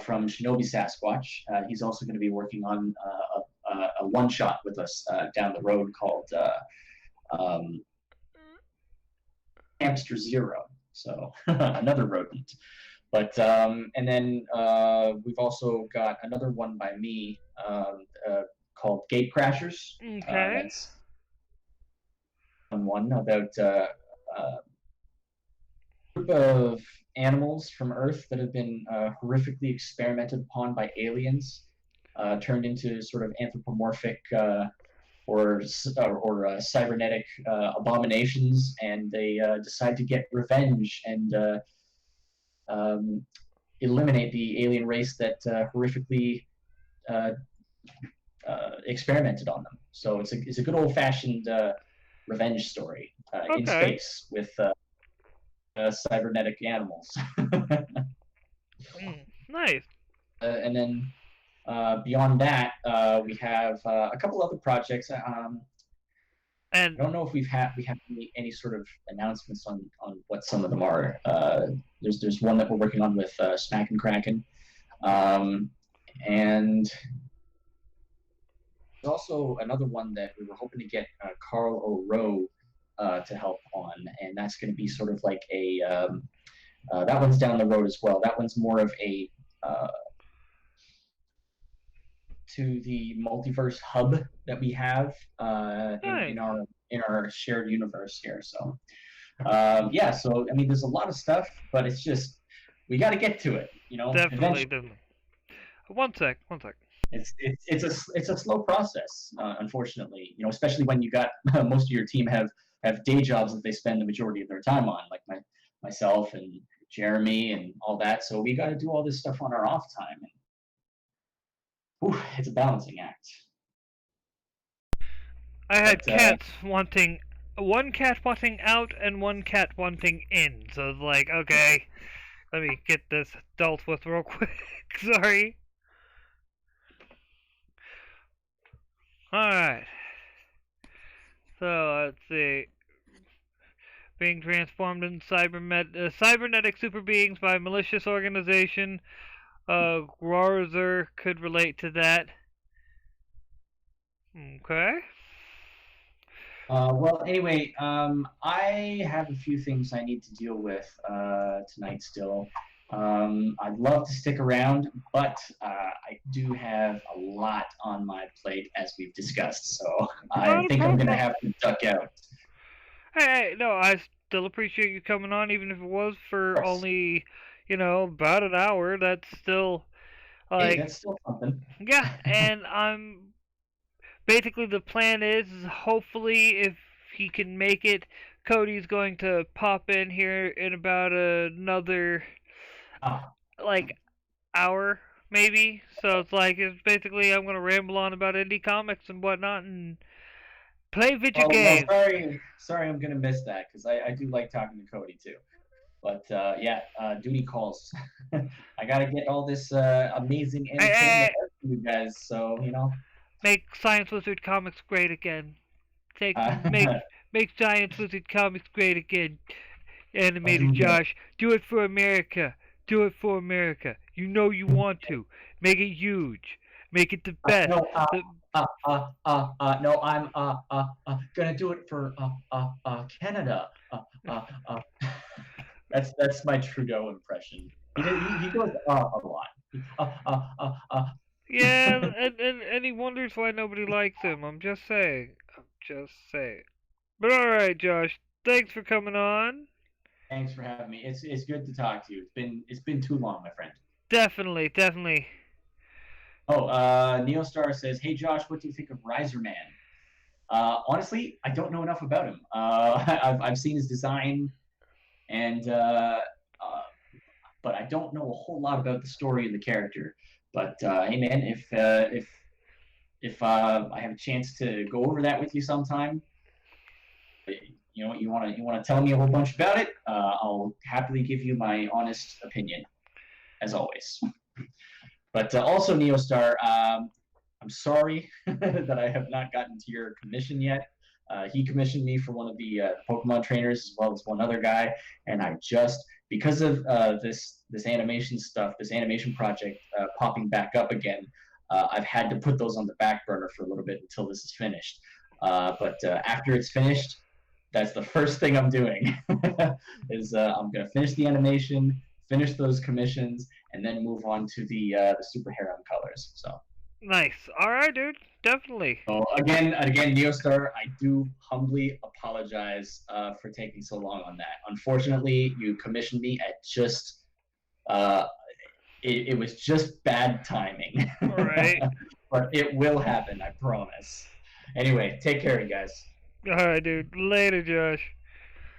from Shinobi Sasquatch. He's also going to be working on a one-shot with us down the road called Hamster Zero. So another rodent. But and then we've also got another one by me called Gate Crashers.
Okay.
That's one about group of animals from Earth that have been horrifically experimented upon by aliens, turned into sort of anthropomorphic or cybernetic abominations, and they decide to get revenge and eliminate the alien race that horrifically experimented on them. So it's a good old-fashioned revenge story in space with cybernetic animals.
Nice.
And then beyond that, we have a couple other projects.
And
I don't know if we have any sort of announcements on what some of them are. There's one that we're working on with Smack and Kraken, and there's also another one that we were hoping to get Carl O'Rowe to help on, and that's going to be sort of like a that one's down the road as well. That one's more of a to the multiverse hub that we have
nice.
in our shared universe here. So yeah, so I mean, there's a lot of stuff, but it's just we got to get to it. You know,
Definitely,
eventually.
definitely. One sec, one sec.
It's a slow process, unfortunately. You know, especially when you got most of your team have day jobs that they spend the majority of their time on, like myself and Jeremy and all that. So we got to do all this stuff on our off time, and whew, it's a balancing act.
I had
But
cats wanting one cat wanting out and one cat wanting in. So it's like, okay, let me get this dealt with real quick. Sorry. Alright. So let's see. Being transformed in cybernetic super beings by a malicious organization. Grorzer could relate to that. Okay.
well, anyway, I have a few things I need to deal with tonight still. I'd love to stick around, but I do have a lot on my plate as we've discussed, so I
Not a
think I'm gonna
problem.
have to duck out.
Hey, no, I still appreciate you coming on, even if it was for
Of course.
only, about an hour. That's still,
Hey,
like,
that's still something.
yeah, and I'm basically the plan is hopefully if he can make it, Cody's going to pop in here in about another
Ah,
like hour maybe. So it's basically I'm gonna ramble on about indie comics and whatnot and play video
well,
games.
sorry, I'm gonna miss that because I do like talking to Cody too. But yeah, duty calls. I gotta get all this amazing
Hey, hey,
entertainment
hey,
out to you guys, so you know.
make Science Wizard Comics great again. Take
Uh,
make Science Wizard Comics great again.
I'll
Animator
do that.
Josh, do it for America. Do it for America. You know you want to. Make it huge. Make it the best.
No,
The,
no, I'm gonna do it for Canada. That's my Trudeau impression. He goes a lot.
yeah, and he wonders why nobody likes him. I'm just saying. I'm just saying. But alright, Josh. Thanks for coming on.
Thanks for having me. It's good to talk to you. It's been too long, my friend.
Definitely, definitely.
Oh, Neostar says, "Hey Josh, what do you think of Riser Man?" Honestly, I don't know enough about him. I've seen his design, and but I don't know a whole lot about the story and the character. But hey, man, if I have a chance to go over that with you sometime, you know, you want to tell me a whole bunch about it, I'll happily give you my honest opinion, as always. But also, Neostar, I'm sorry that I have not gotten to your commission yet. He commissioned me for one of the Pokemon trainers as well as one other guy, and I just because of this animation stuff, this animation project popping back up again, I've had to put those on the back burner for a little bit until this is finished. But after it's finished, that's the first thing I'm doing. Is I'm gonna finish the animation, finish those commissions, and then move on to the Super Harem colors. So
Nice. Alright, dude. Definitely.
so again, Neostar, I do humbly apologize for taking so long on that. Unfortunately, you commissioned me at just uh, it was just bad timing,
Alright.
but it will happen, I promise. Anyway, take care, you guys.
Alright, dude. Later, Josh.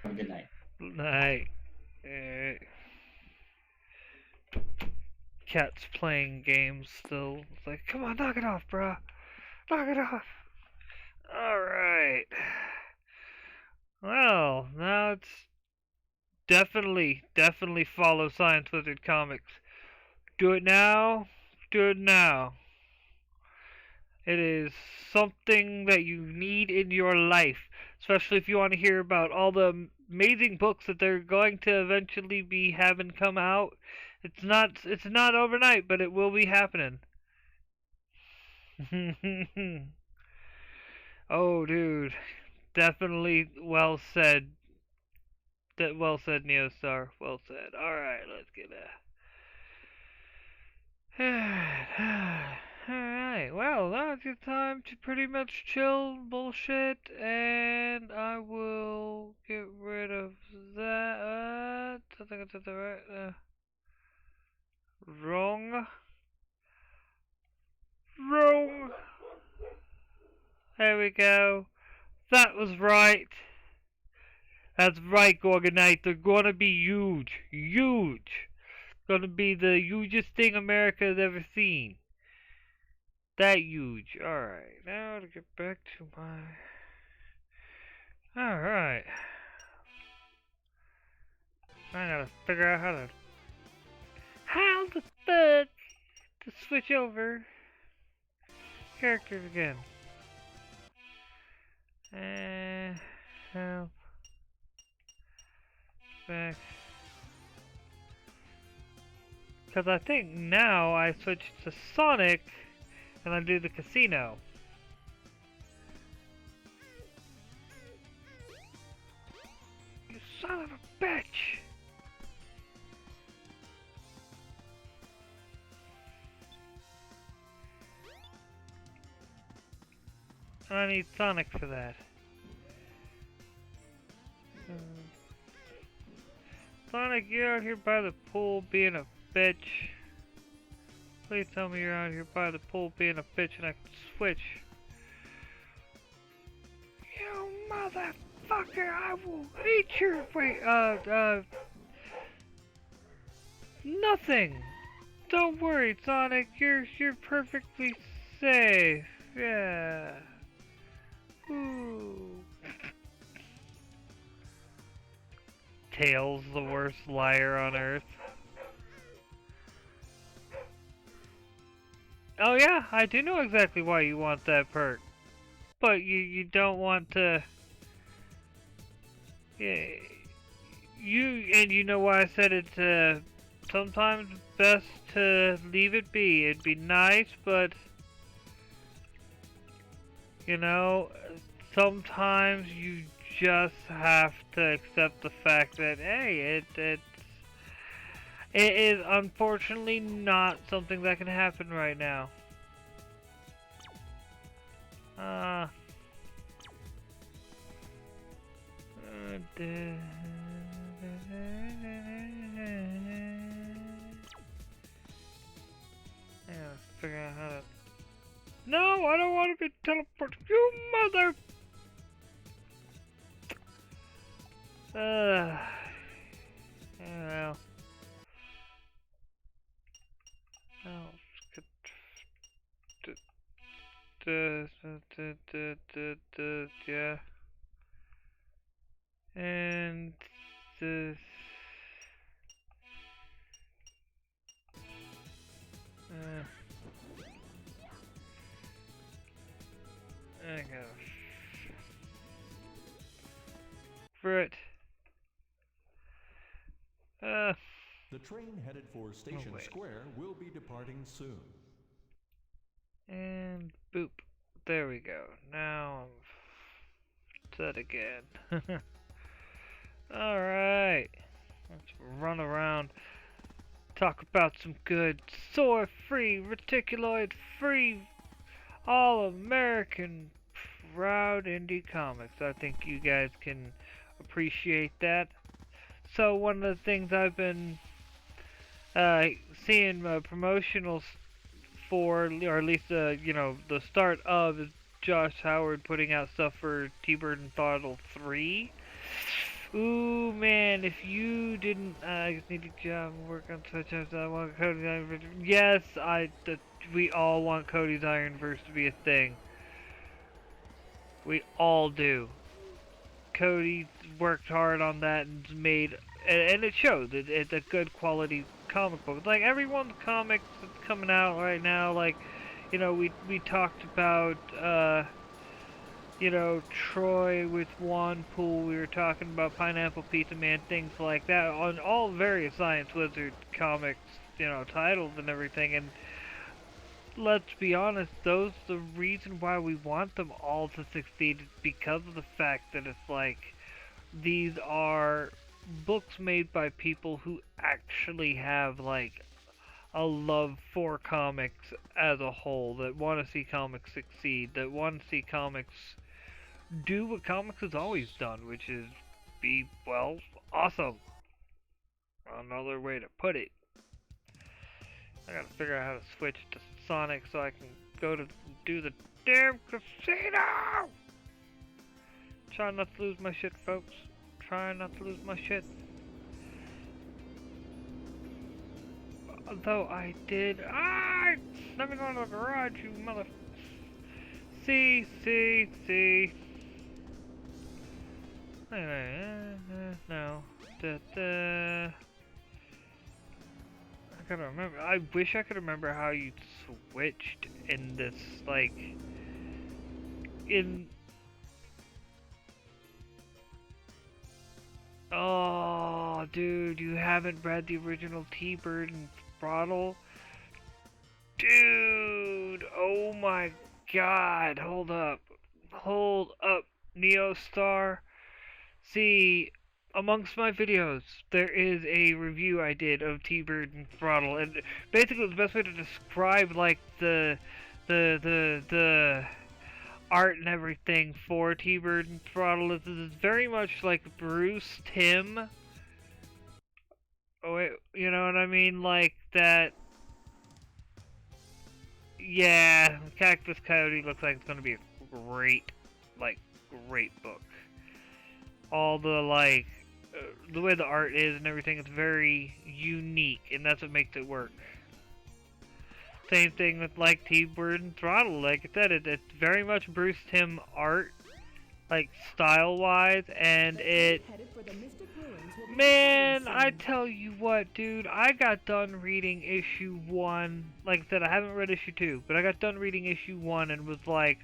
Have a good night.
Night. Cat's playing games still. It's like, come on, knock it off, bruh. Knock it off. Alright. Well, now it's definitely follow Science Wizard Comics. Do it now. Do it now. It is something that you need in your life, especially if you want to hear about all the amazing books that they're going to eventually be having come out. It's not overnight, but it will be happening. Oh, dude, definitely well said. That well said, Neostar. Well said. All right, let's get Alright, well, now it's your time to pretty much chill bullshit, and I will get rid of that. I think I did the right. Wrong. Wrong. There we go. That was right. That's right, Gorgonite. They're gonna be huge. Huge. Gonna be the hugest thing America has ever seen. That huge. Alright, now to get back to my... Alright. I gotta figure out how the fuck to switch over characters again. Help. Back. Because I think now I switch to Sonic and I do the casino. You son of a bitch! I need Sonic for that. Sonic, you're out here by the pool being a bitch. Please tell me you're out here by the pool being a bitch and I can switch. You motherfucker, I will eat your... Wait, nothing! Don't worry, Sonic, you're perfectly safe. Yeah. Ooh. Tails, the worst liar on earth. Oh yeah, I do know exactly why you want that perk. But you don't want to... Yeah, you know why I said it's sometimes best to leave it be. It'd be nice, but... You know, sometimes you just have to accept the fact that, hey, it is unfortunately not something that can happen right now. Yeah, figure out how to... No, I don't want to be teleported. You mother... well. Yeah. And this... I go. For it.
The train headed for Station Square will be departing soon.
And boop. There we go. Now I'm set again. Alright. Let's run around. Talk about some good Sora-free, Reticuloid-free, all-American, proud indie comics. I think you guys can appreciate that. So one of the things I've been seeing promotionals for, or at least you know, the start of, is Josh Howard putting out stuff for T-Bird and Throttle 3. Ooh man, if you didn't, I just need to job and work on such as I want Cody's Ironverse. Yes, we all want Cody's Ironverse to be a thing. We all do. Cody worked hard on that and made, and it shows. It's a good quality comic books. Like everyone's comics that's coming out right now. Like, you know, we talked about you know, Troy with Wanpool. We were talking about Pineapple Pizza Man, things like that on all various Science Wizard comics, you know, titles and everything. And let's be honest, those the reason why we want them all to succeed is because of the fact that it's like these are books made by people who actually have like a love for comics as a whole, that want to see comics succeed, that want to see comics do what comics has always done, which is be, well, awesome. Another way to put it. I gotta figure out how to switch to Sonic so I can go to do the damn casino! Try not to lose my shit, folks. Try not to lose my shit. Although I did. Let me go into the garage, you mother. See. No. I gotta remember. I wish I could remember how you switched in this, like, in. Oh, dude, you haven't read the original T-Bird and Throttle? Dude, oh my god, hold up, Neostar. See, amongst my videos, there is a review I did of T-Bird and Throttle, and basically the best way to describe, like, the art and everything for T-Bird and Throttle is it's very much like Bruce Timm. Oh wait, you know what I mean? Like that. Yeah, Cactus Coyote looks like it's gonna be a great book. All the the way the art is and everything is very unique, and that's what makes it work. Same thing with like T-Bird and Throttle. Like I said, it's very much Bruce Timm art, like style-wise, and it. Man, I tell you what, dude, I got done reading issue 1. Like I said, I haven't read issue 2, but I got done reading issue 1 and was like,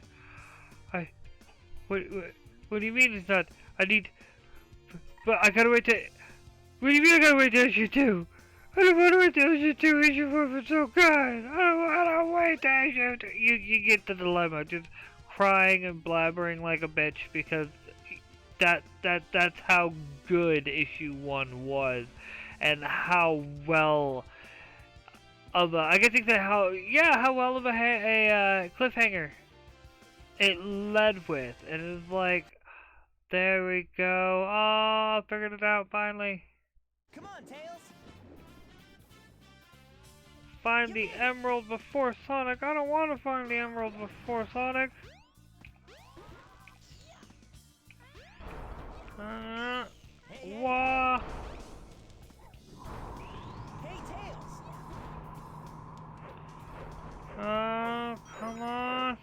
what do you mean it's not? I need, but I gotta wait to. What do you mean I gotta wait to issue 2? I don't want to wait till issue 2, issue 4 was so good. I don't wait till issue 2. You get the dilemma, just crying and blabbering like a bitch because that's how good issue 1 was, and how well of a, I guess you could say how well of a cliffhanger it led with, and it was like, there we go. Oh, I figured it out finally.
Come on, Tails.
Find the emerald before Sonic. I don't want to find the emerald before Sonic. Wah.
Hey, Tails.
Oh, come on.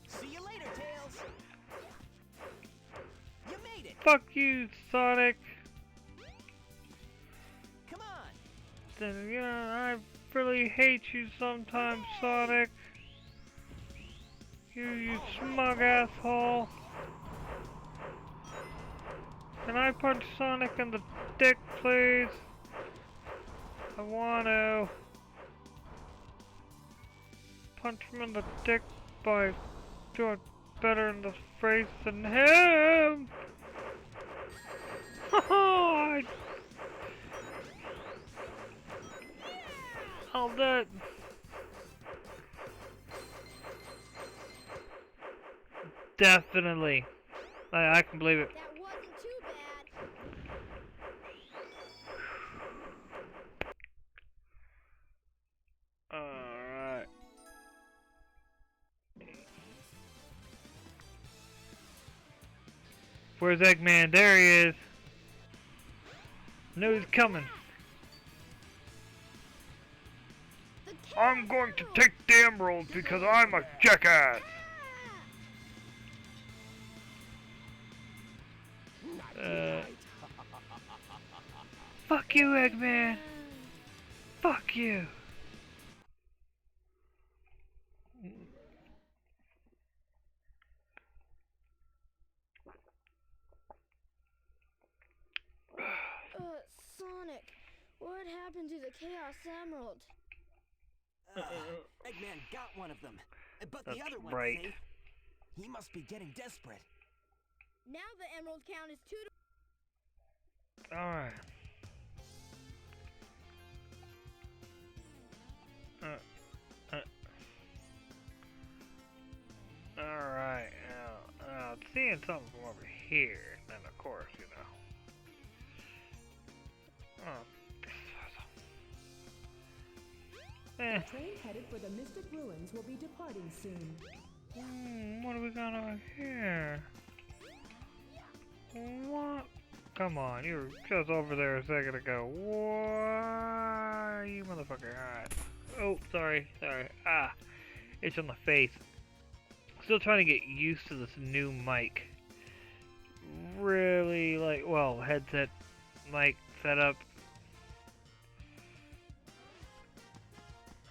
See you later, Tails. You made it.
Fuck you, Sonic.
Come on.
Then, you know, I really hate you sometimes, Sonic. You smug asshole. Can I punch Sonic in the dick, please? I want to. Punch him in the dick by doing better in the face than him. All that. Definitely. I can believe it.
That wasn't too bad.
Alright. Where's Eggman? There he is. Knew he's coming. I'm going to take the emerald because I'm a jackass. Fuck you, Eggman! Fuck you!
Sonic, what happened to the Chaos Emerald?
Eggman got one of them, but
That's
the other one's
right.
safe. He must be getting desperate.
Now the emerald count is 2 to...
Alright. Alright, now, I'm seeing something from over here, and of course, you know. Oh,
The train headed for the Mystic Ruins will be departing soon.
what do we got over here? What? Come on, you were just over there a second ago. Why, you motherfucker? Alright. Oh, sorry. Ah, itch on the face. Still trying to get used to this new mic. Really, like, well, headset mic setup.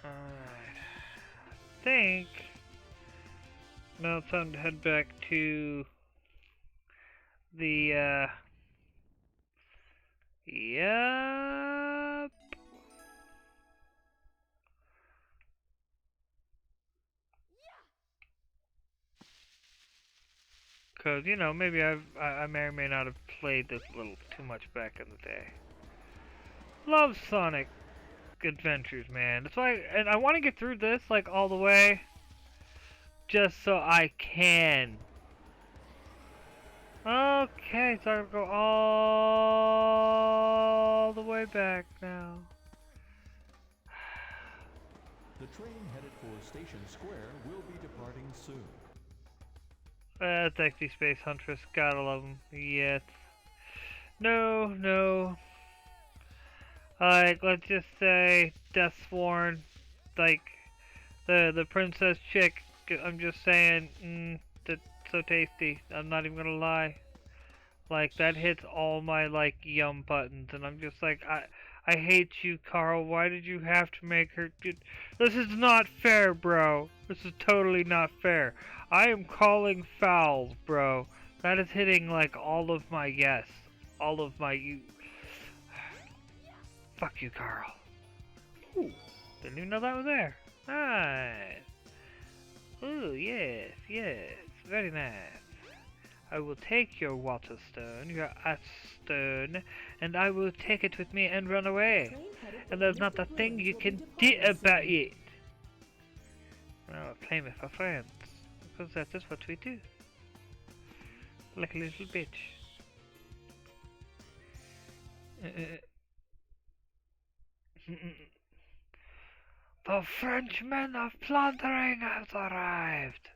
Alright. I think now it's time to head back to the, yep. Cause, you know, maybe I may or may not have played this a little too much back in the day. Love Sonic Adventures, man. That's why, and I want to get through this, like, all the way. Just so I can. Okay, so I have to go all the way back now.
The train headed for Station Square will be departing soon.
That's actually Space Huntress. Gotta love them. Yes. No. Like, let's just say Deathsworn, like the princess chick. I'm just saying, that's so tasty. I'm not even gonna lie. Like, that hits all my like yum buttons, and I'm just like, I hate you, Carl. Why did you have to make her? This is not fair, bro. This is totally not fair. I am calling fouls, bro. That is hitting like all of my yes, all of my you. Fuck you, Carl. Ooh, didn't even know that was there. Nice. Ooh, yes, very nice. I will take your water stone, your ice stone, and I will take it with me and run away. And there's not a thing you can do about it. I'll claim it for friends, because that is what we do. Like a little bitch. The Frenchmen of plundering has arrived.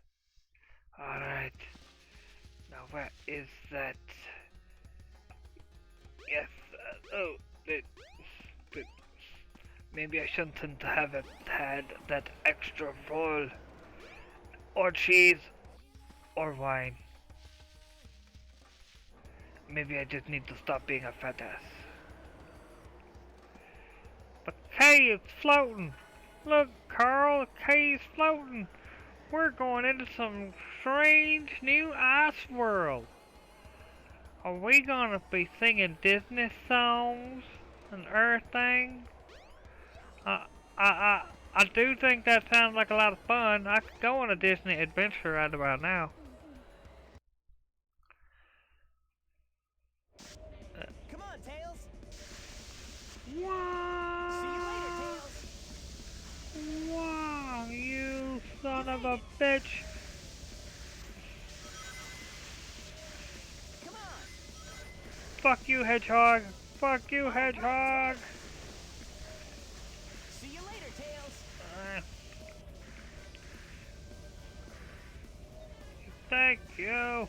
Alright. Now where is that? Yes, but maybe I shouldn't have had that extra roll. Or cheese. Or wine. Maybe I just need to stop being a fat ass. The K is floating! Look, Carl, the K is floating! We're going into some strange new ice world. Are we gonna be singing Disney songs and everything? I do think that sounds like a lot of fun. I could go on a Disney adventure right about now.
Come on, Tails.
Wow!
See you later, Tails.
Wow, you son of a bitch!
Come on.
Fuck you, Hedgehog! Fuck you, Hedgehog!
See you later, Tails.
Thank you!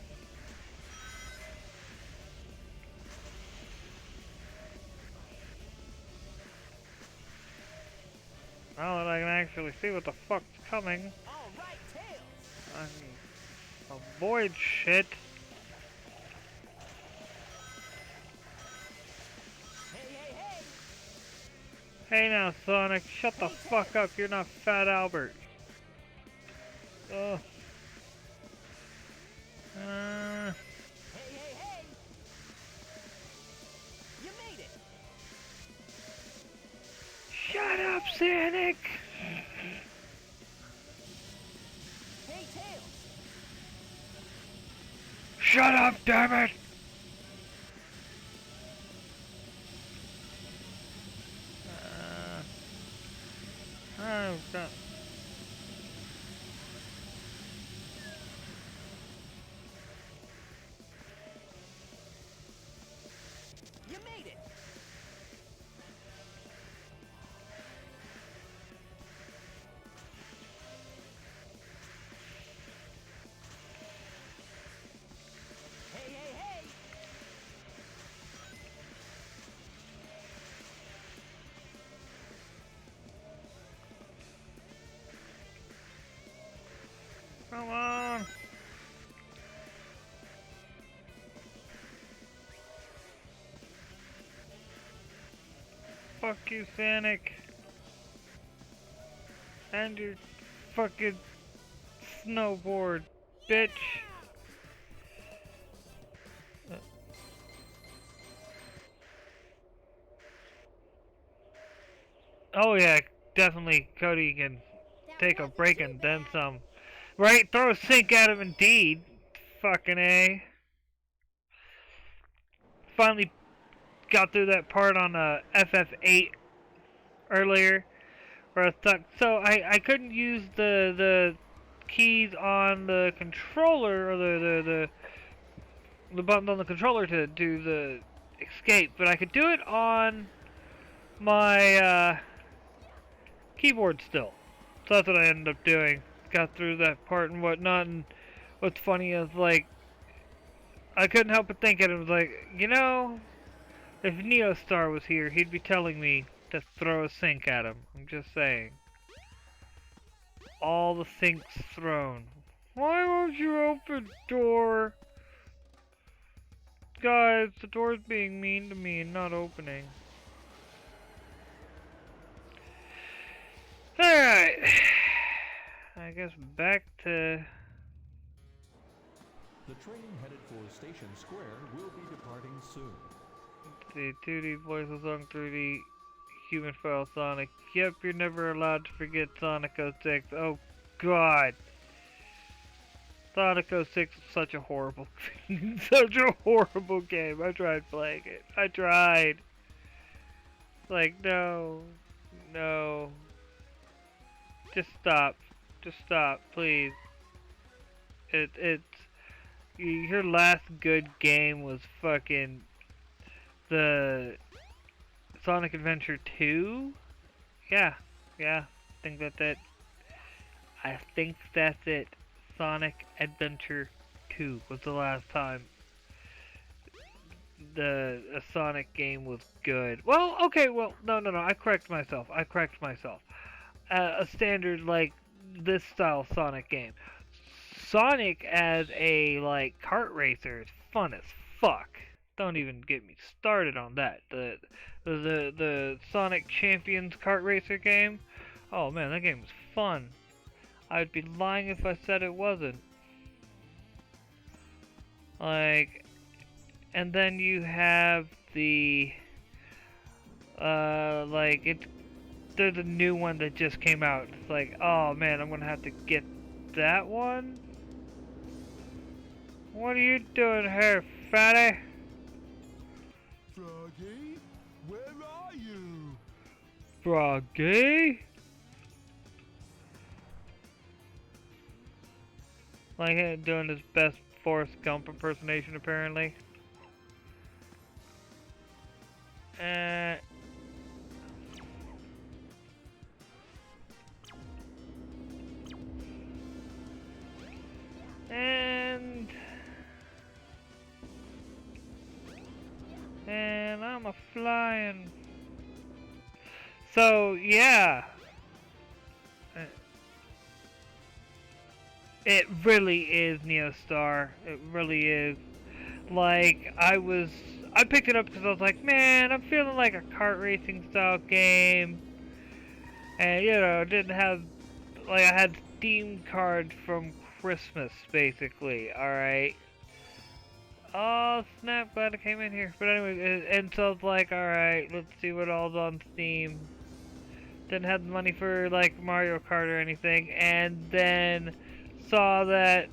Now that I can actually see what the fuck's coming,
All right, Tails.
I can avoid shit.
Hey, hey, hey.
Hey now, Sonic, shut the fuck up. You're not Fat Albert. Ugh.
Hey, hey, hey! You made it!
Shut up, Sonic!
Hey, Tails!
Shut up, damn it! Oh, God.
You made it! Hey, hey, hey!
Come on! Fuck you, Sonic. And your fucking snowboard, bitch. Oh yeah, definitely Cody can
That
take a
wasn't
break
too
and then
bad.
some. Right? Throw a sink at him indeed. Fucking A. Finally got through that part on FF8 earlier. Where I thought, so I couldn't use the keys on the controller, or the buttons on the controller to do the escape, but I could do it on my keyboard still. So that's what I ended up doing. Got through that part and whatnot, and what's funny is, like, I couldn't help but think it was like, you know, if Neostar was here, he'd be telling me to throw a sink at him. I'm just saying. All the sinks thrown. Why won't you open the door? Guys, the door's being mean to me and not opening. Alright. I guess back to...
The train headed for Station Square will be departing soon.
the 2D voices on 3D human file Sonic. Yep, you're never allowed to forget Sonic 06. Oh, God. Sonic 06 is such a horrible, such a horrible game. I tried playing it. I tried. Like, no. No. Just stop. Just stop, please. It's... Your last good game was fucking... the... Sonic Adventure 2? Yeah. Yeah. I think that's it. I think that's it. Sonic Adventure 2 was the last time a Sonic game was good. Well, okay, well, no, I correct myself. A standard, like, this style Sonic game. Sonic as a, like, kart racer is fun as fuck. Don't even get me started on that. The Sonic Champions kart racer game. Oh man, that game was fun. I'd be lying if I said it wasn't. Like, and then you have the, there's a new one that just came out. It's like, oh man, I'm gonna have to get that one? What are you doing here, fatty?
Froggy, where are you?
Froggy? Like him doing his best Forrest Gump impersonation, apparently. And I'm a flying. So yeah, it really is Neostar. It really is. Like, I was I picked it up because I was like, man, I'm feeling like a kart racing style game. And, you know, didn't have, like, I had Steam cards from Christmas, basically, alright? Oh, snap, glad I came in here. But anyway, and so it's like, alright, let's see what all's on Steam. Didn't have the money for, like, Mario Kart or anything. And then saw that,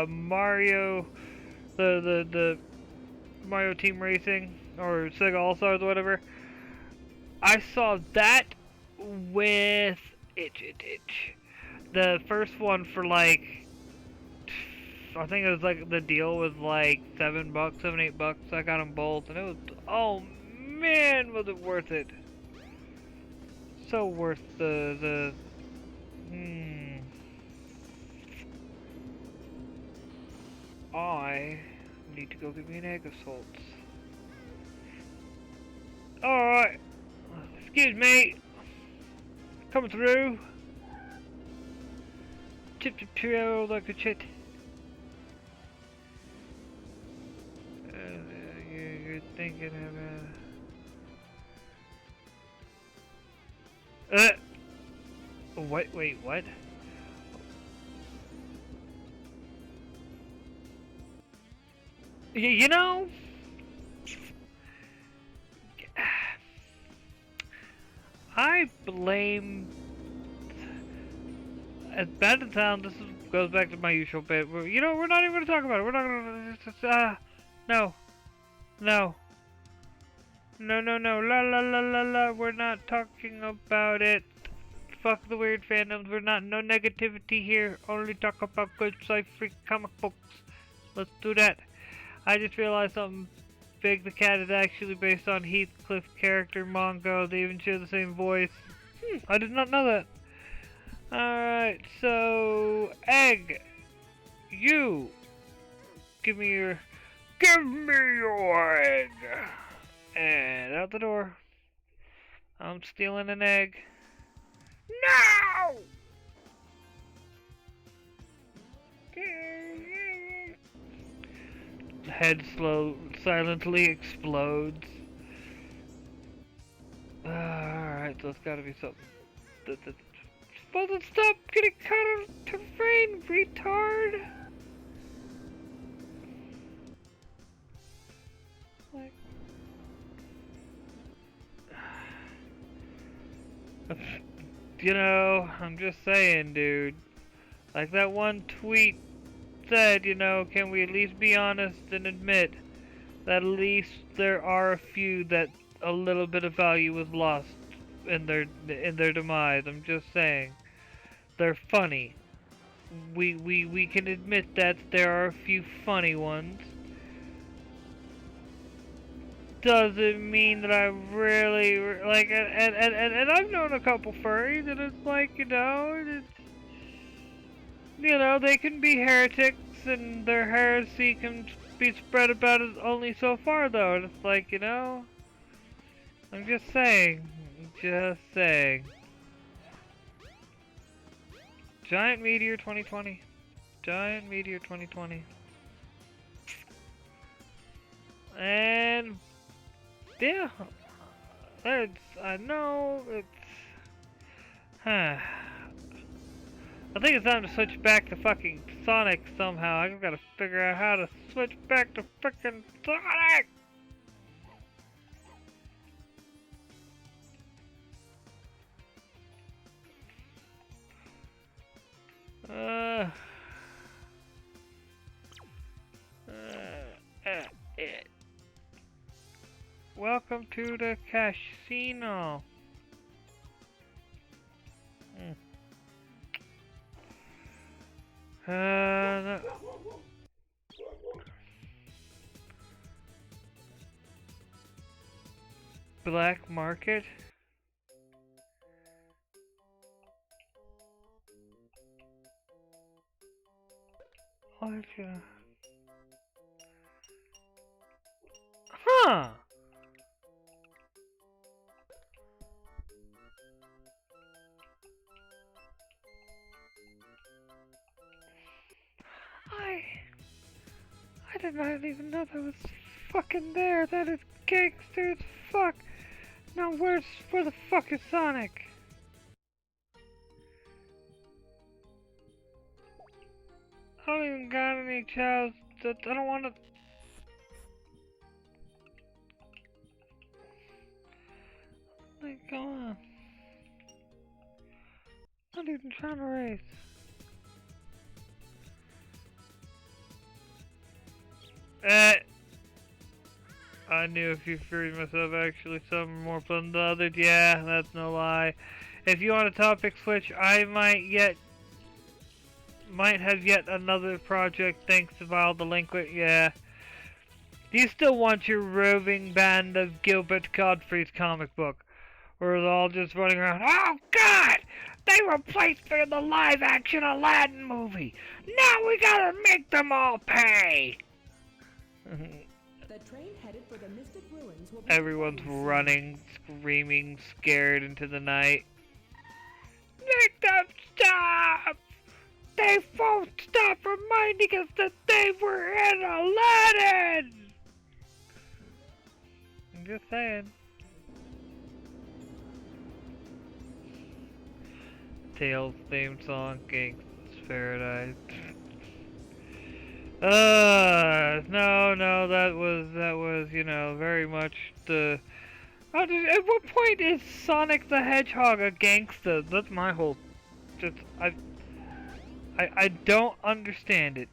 Mario, the Mario Team Racing, or Sega All-Stars, whatever. I saw that with Itch. The first one for like, I think it was like the deal was like $7, $8. I got them both, and it was, oh man, was it worth it? So worth the. I need to go get me an egg assault. Alright. Excuse me. Coming through. Chip trio like a shit. You're thinking of wait, what? You know, I blame, as bad as it sounds, goes back to my usual bit. You know, we're not even going to talk about it. We're not going to, no. La, we're not talking about it. Fuck the weird fandoms. We're not, no negativity here. Only talk about good sci-fi comic books. Let's do that. I just realized something big. The cat is actually based on Heathcliff character Mongo. They even share the same voice. I did not know that. Alright, so Egg, you give me your egg. And out the door. I'm stealing an egg. No! The head silently explodes. Alright, so it's gotta be something. Supposed to stop getting caught on terrain, retard! Like... You know, I'm just saying, dude. Like that one tweet said, you know, can we at least be honest and admit that at least there are a few that a little bit of value was lost in their demise. I'm just saying. They're funny. We can admit that there are a few funny ones. Doesn't mean that I really like, and I've known a couple furries, and it's like, you know, they can be heretics, and their heresy can be spread about it only so far, though. And it's like, you know, I'm just saying. Giant Meteor 2020. And yeah, I know it's. I think it's time to switch back to fucking Sonic somehow. I just gotta figure out how to switch back to frickin' Sonic! Welcome to the casino. Black market. What? Huh. I did not even know that was fucking there. That is gangster as fuck. Now where the fuck is Sonic? I don't even got any chows. I don't want to. Like, come on. I'm not even trying to race. I knew a few Furies myself, actually. Some are more fun than others. Yeah, that's no lie. If you want a topic switch, I might have yet another project thanks to Vile Delinquent. Yeah. Do you still want your roving band of Gilbert Godfrey's comic book? Where it's all just running around, oh God! They replaced me in the live-action Aladdin movie! Now we gotta make them all pay!
The train headed for the Mystic Ruins will be
Everyone's
departing soon.
running, screaming, scared into the night. Make them stop! They won't stop reminding us that they were in Aladdin! I'm just saying. Tails theme song, Gangsta's Paradise. No, that was, you know, very much the... At what point is Sonic the Hedgehog a gangster? That's my whole... I don't understand it.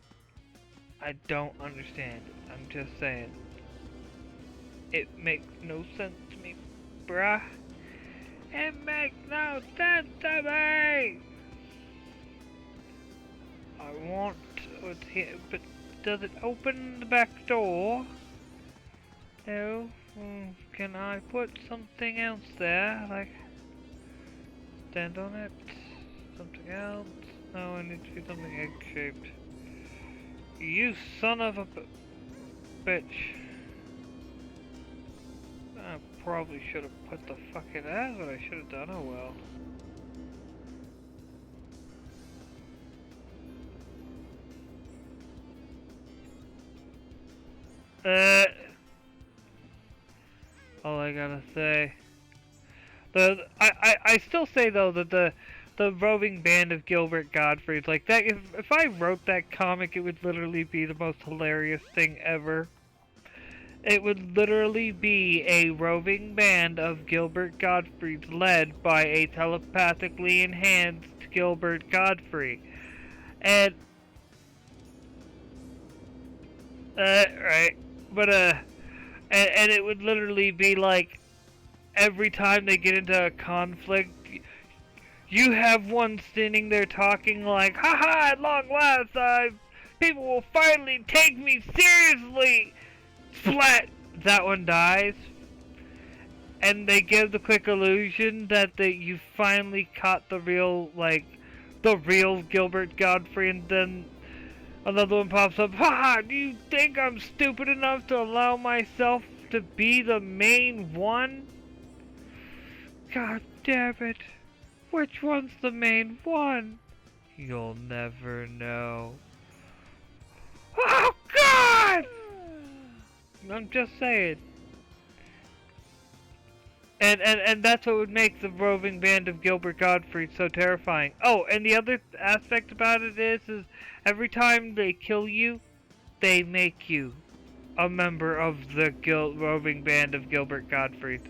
I don't understand it. I'm just saying. It makes no sense to me, bruh. It makes no sense to me! I want it here, but does it open the back door? No. Can I put something else there? Like, stand on it? Something else? No, it needs to be something egg-shaped. You son of a bitch. I probably should have put the fucking... That's what I should have done. Oh well. All I gotta say. I still say though that the roving band of Gilbert Godfrey, like that, if I wrote that comic, it would literally be the most hilarious thing ever. It would literally be a roving band of Gilbert Godfrey led by a telepathically enhanced Gilbert Godfrey. And right. But and it would literally be like every time they get into a conflict, you have one standing there talking like, haha, at long last, people will finally take me seriously! Splat! That one dies. And they give the quick illusion that you finally caught the real Gilbert Godfrey, and then another one pops up, haha, do you think I'm stupid enough to allow myself to be the main one? God damn it. Which one's the main one? You'll never know. Oh God! I'm just saying. And that's what would make the roving band of Gilbert Godfrey so terrifying. Oh, and the other aspect about it is every time they kill you, they make you a member of the roving band of Gilbert Godfrey.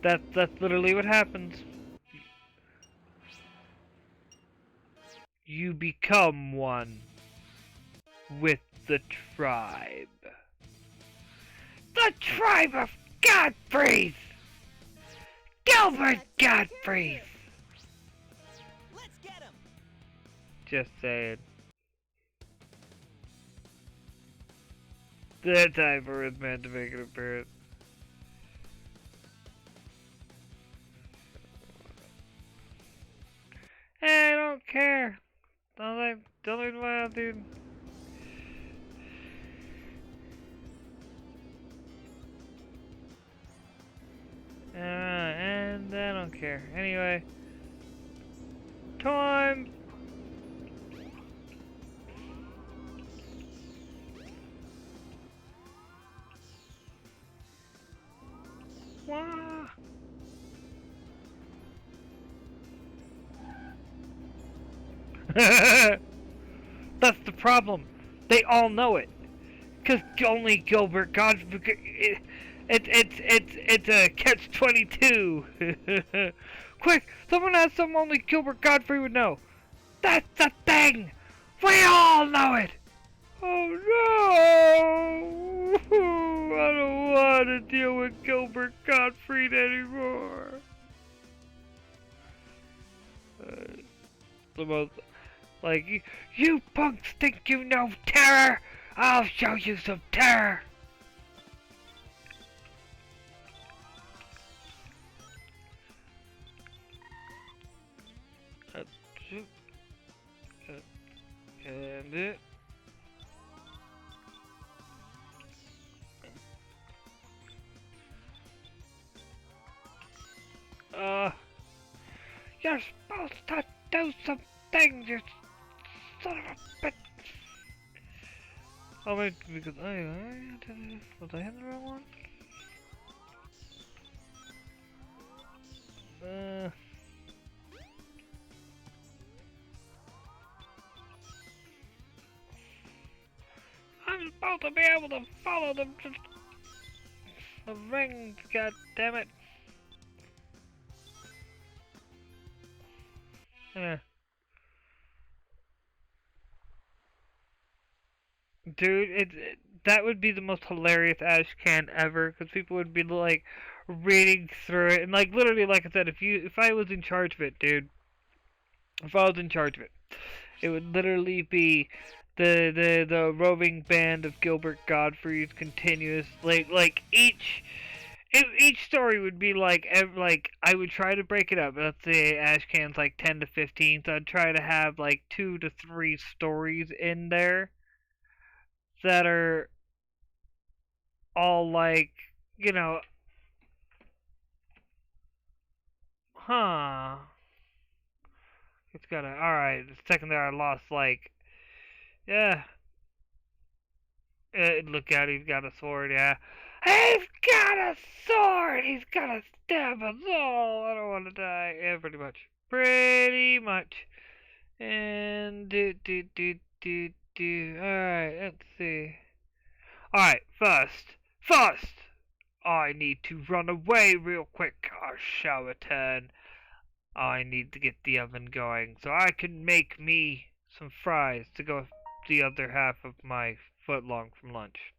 That's literally what happens. You become one with the tribe. The tribe of Godfreys! Gilbert Godfreys!
Let's get him!
Just saying. The time for Rhythman to make an appearance. Hey, I don't care. Don't leave my out, dude. And I don't care. Anyway. Time! That's the problem. They all know it. Cause only Gilbert Godfrey. It's a catch-22. Quick! Someone has some only Gilbert Godfrey would know. That's the thing. We all know it. Oh no! I don't want to deal with Gilbert Gottfried anymore. The most, like, you punks think you know terror? I'll show you some terror. And it. You're supposed to do something, you son of a bitch. Oh wait, because was I in the wrong one? I'm supposed to be able to follow them to the rings, god damn it. Yeah. Dude, that would be the most hilarious Ashcan ever, because people would be like reading through it, and like literally, like I said, if I was in charge of it, dude, if I was in charge of it, it would literally be the roving band of Gilbert Godfrey's continuous, like each story would be like I would try to break it up. Let's say Ashcan's like 10 to 15, so I'd try to have like 2 to 3 stories in there that are all like, you know, huh. It's gotta, alright, the second there I lost, like, yeah. Look out, he's got a sword, yeah. He's got a sword! He's gonna stab us all! I don't want to die. Yeah, pretty much. Pretty much. And Alright, let's see. Alright, first! I need to run away real quick. I shall return. I need to get the oven going so I can make me some fries to go with the other half of my footlong from lunch.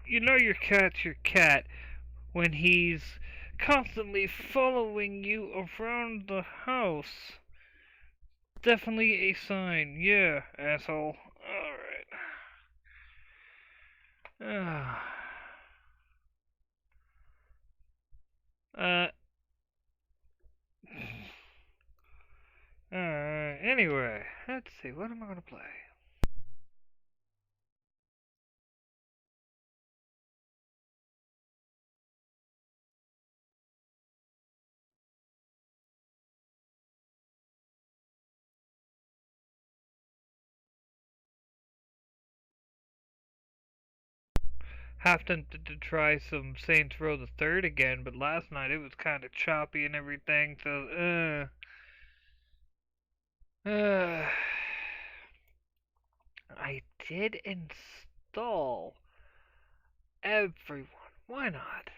You know your cat's your cat when he's constantly following you around the house. Definitely a sign. Yeah, asshole. Alright. Anyway, let's see, what am I gonna play? Half tempted to try some Saints Row the Third again, but last night it was kind of choppy and everything, so, I did install everyone. Why not?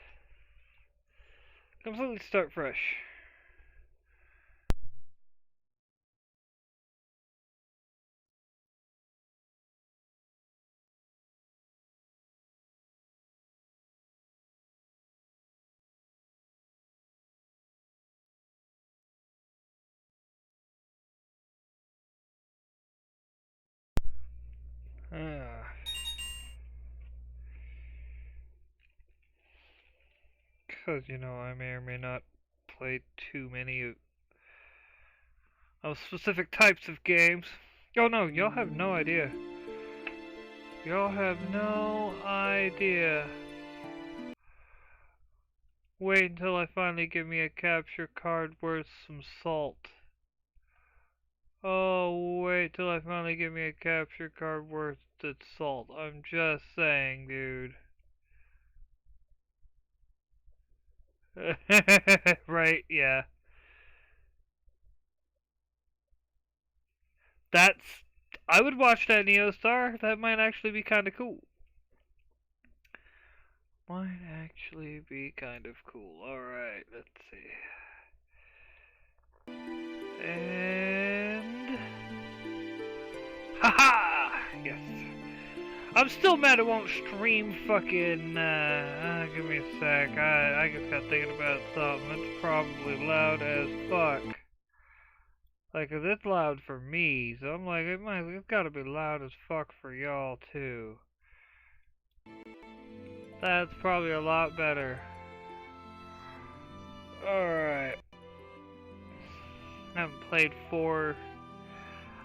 Completely start fresh. Because, you know, I may or may not play too many of specific types of games. Oh no, y'all have no idea. Y'all have no idea. Wait until I finally get me a capture card worth some salt. Oh, wait till I finally get me a capture card worth its salt. I'm just saying, dude. Right, yeah. I would watch that Neostar. That might actually be kind of cool. Might actually be kind of cool. Alright, let's see. And... Haha! Yes. I'm still mad it won't stream fucking, give me a sec. I just got thinking about something. It's probably loud as fuck. Like, 'cause it's loud for me, so I'm like, it's gotta be loud as fuck for y'all, too. That's probably a lot better. Alright. I haven't played 4.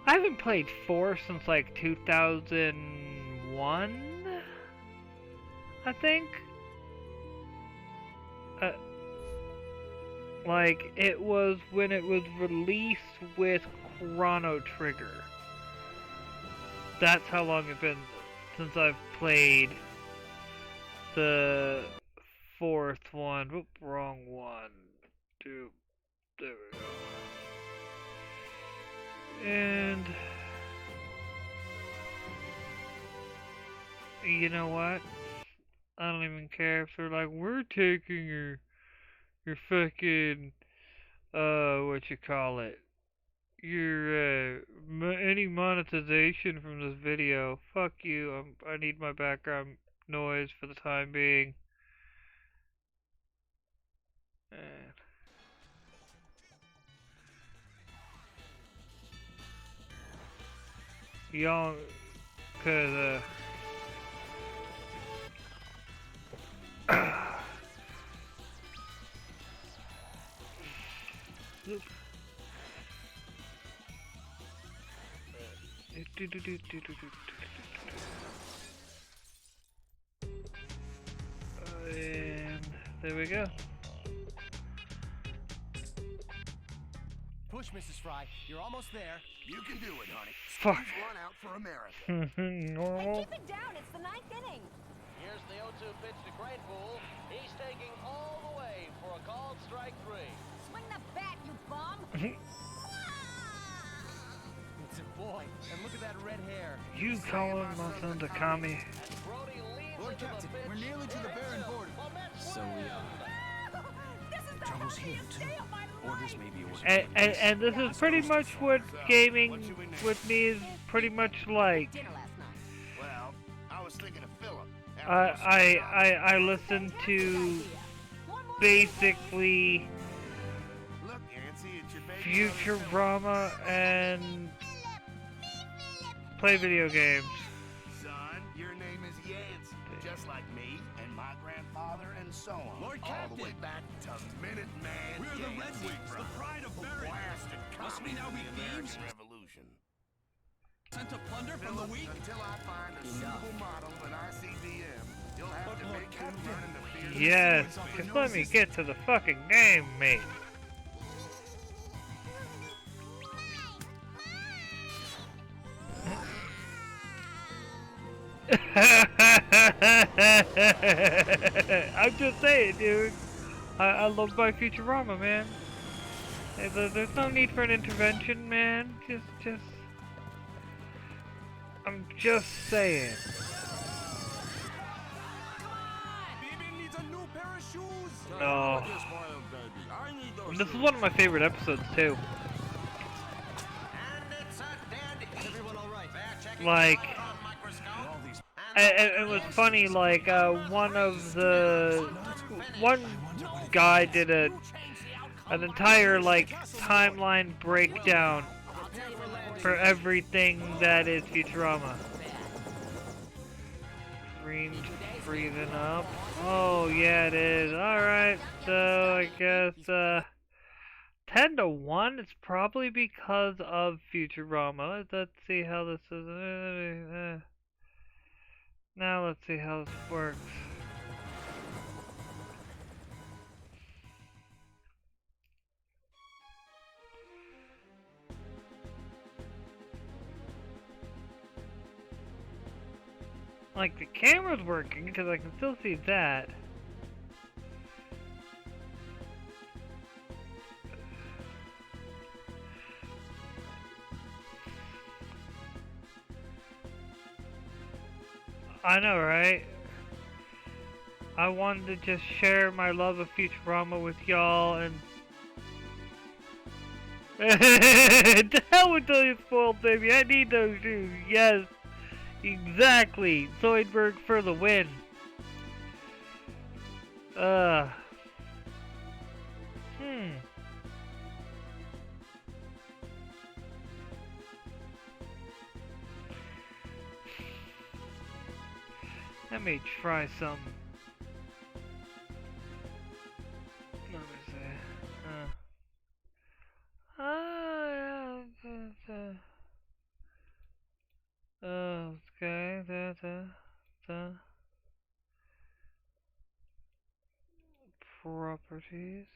I haven't played 4 since like 2001, I think. Like, it was when it was released with Chrono Trigger. That's how long it's been since I've played the 4th one. Oop, wrong one. Dude, there we go. And you know what? I don't even care if they're like, we're taking your fucking what you call it, your any monetization from this video. Fuck you. I need my background noise for the time being. And y'all, cause and there we go.
Push, Mrs. Fry. You're almost there.
You can do it, honey.
Fuck.
Run out for America.
No.
Keep it down. It's the 9th inning.
Here's the 0-2 pitch to Cranepool. He's taking all the way for a called strike 3.
Swing the bat, you bum.
It's a boy. And look at that red hair.
You calling my son Takami?
And Brody leans
Lord
into
Captain,
the pitch.
we're nearly to the barren border.
So we are.
This is the
Trouble's here,
happiest
too.
day of my
Orders
life.
may be orders.
And this is pretty much what gaming with me is pretty much like.
Dinner last night.
Well, I was thinking of Philip.
I listen to basically
Look, Yancy, it's your baby.
Futurama and play video games.
Son, your name is Yancy. and so on.
Lord
all the way
Captain.
back to Minuteman.
We're the Red
Yancey,
Wings, the
brother.
pride of
Who
Barron.
blasted
Must we
commies
now
in
be
the American
thieves?
Revolution.
Sent to plunder from the
Philip,
weak?
until I find a suitable model in ICBM, you'll have
But
to
Lord
make
Captain,
you learn to fear the
Yes,
offer
just
no
let me get to the fucking game, mate. I'm just saying, dude. I love my Futurama, man. There's no need for an intervention, man. Just. I'm just saying.
BB needs a new pair of shoes.
No. This is one of my favorite episodes, too.
And it's a dead heat.
Everyone all right?
They're checking
Like,
it out on microscope.
All these
it was funny, like, one guy did an entire, like, timeline breakdown for everything that is Futurama. Green's freezing up. Oh, yeah, it is. Alright, so I guess, 10-1, it's probably because of Futurama. Let's see how this is. Now let's see how this works. Like, the camera's working, because I can still see that. I know, right? I wanted to just share my love of Futurama with y'all, and... To hell with those spoiled, baby! I need those shoes, yes! Exactly! Zoidberg for the win! Let me try some. Let me see. Okay, the properties.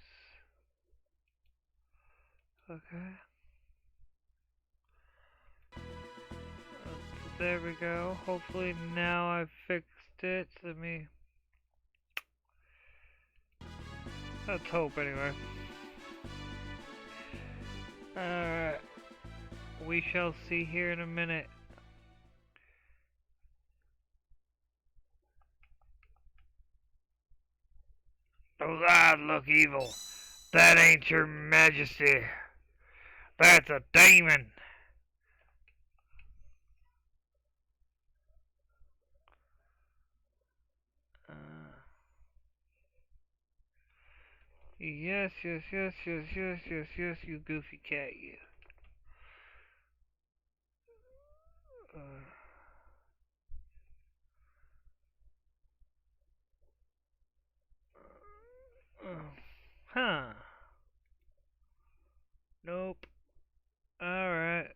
Okay. There we go. Hopefully now I've fixed it. Let me... Let's hope anyway. Alright. We shall see here in a minute. Those eyes look evil. That ain't your majesty. That's a demon. Yes, you goofy cat, you. Huh. Nope. Alright.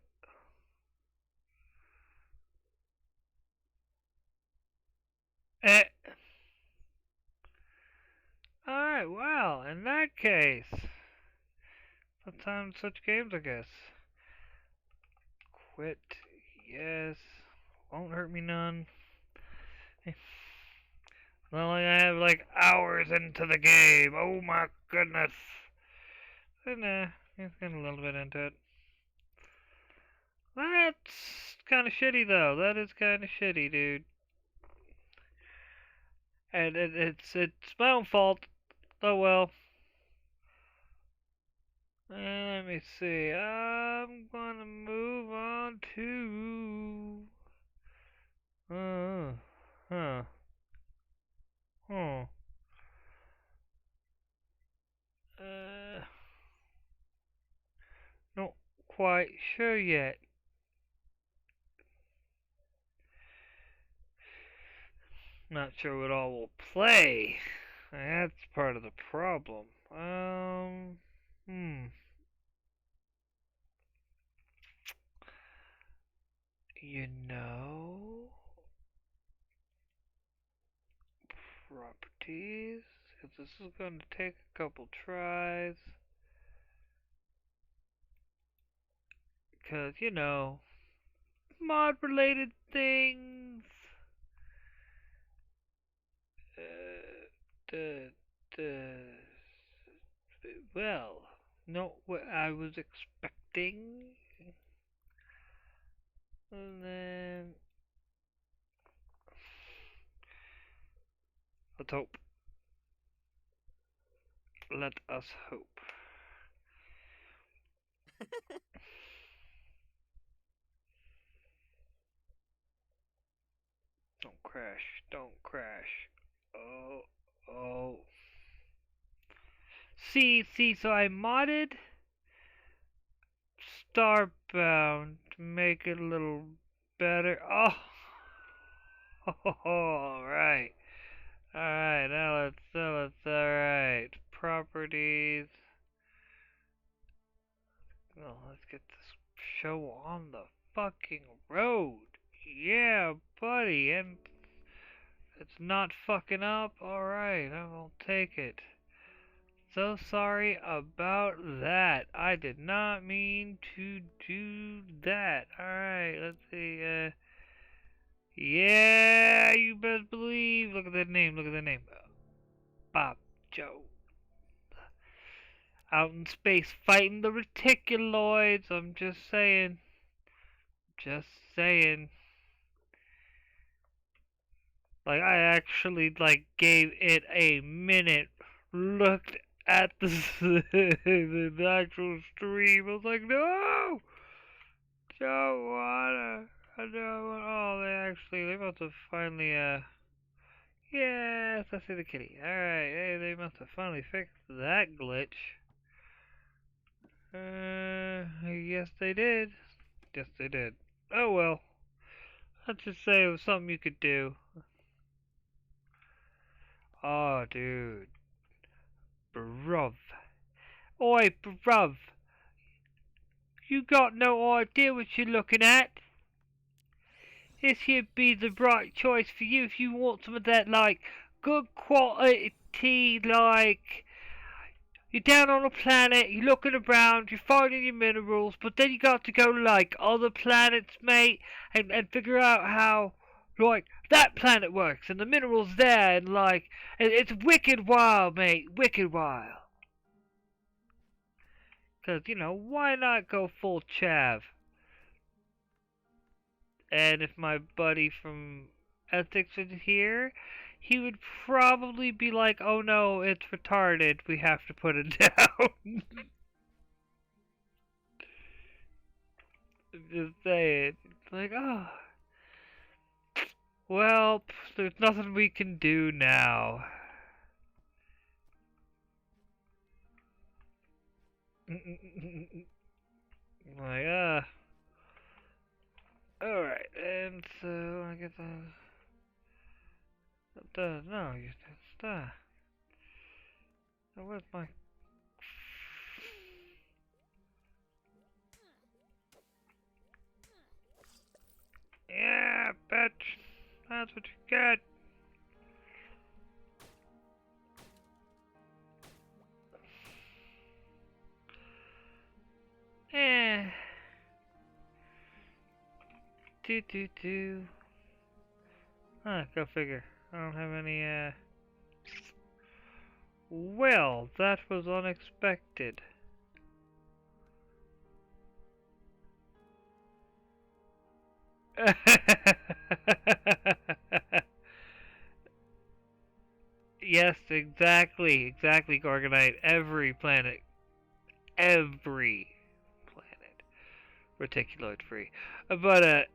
Alright, well, in that case. Sometimes such games, I guess. Quit. Yes. Won't hurt me none. Not like I have like hours into the game. Oh my goodness. But nah, it's getting a little bit into it. That's kind of shitty though. That is kind of shitty, dude. And it's my own fault. Oh well. Let me see. I'm gonna move on to. Huh. Not quite sure yet. Not sure what all will play. That's part of the problem. You know, properties. 'Cause this is going to take a couple tries. Because, you know, mod-related things. The, well, not what I was expecting. And then, let's hope. Let us hope. Don't crash. Don't crash. Oh. See, so I modded Starbound to make it a little better. Oh. Alright. Alright, now let's, alright. Properties. Oh, let's get this show on the fucking road. Yeah, buddy, and it's not fucking up. Alright, I will take it. So sorry about that. I did not mean to do that. Alright, let's see. Yeah, you best believe. Look at that name. Bob Joe. Out in space fighting the reticuloids. I'm just saying. Like, I actually, like, gave it a minute, looked at the, the actual stream. I was like, no! I don't want, oh, they must have finally, yes, I see the kitty. Alright, hey, they must have finally fixed that glitch. Yes they did. Oh well. Let's just say it was something you could do. Oh, dude. Bruv. Oi, bruv. You got no idea what you're looking at. This here be the right choice for you if you want some of that, like, good quality, like, you're down on a planet, you're looking around, you're finding your minerals, but then you got to go, like, other planets, mate, and figure out how, like, that planet works, and the minerals there, and, like, it's wicked wild, mate, wicked wild. Because, you know, why not go full chav? And if my buddy from Ethics was here, he would probably be like, oh no, it's retarded, we have to put it down. Just saying. It's like, oh. Well, there's nothing we can do now. Like, alright, and so I get no, it's that. Where's my... Yeah, bitch. That's what you get. Eh. Do. Go figure. I don't have any, Well, that was unexpected. Yes, exactly, Gorgonite. Every planet. Reticuloid free. But,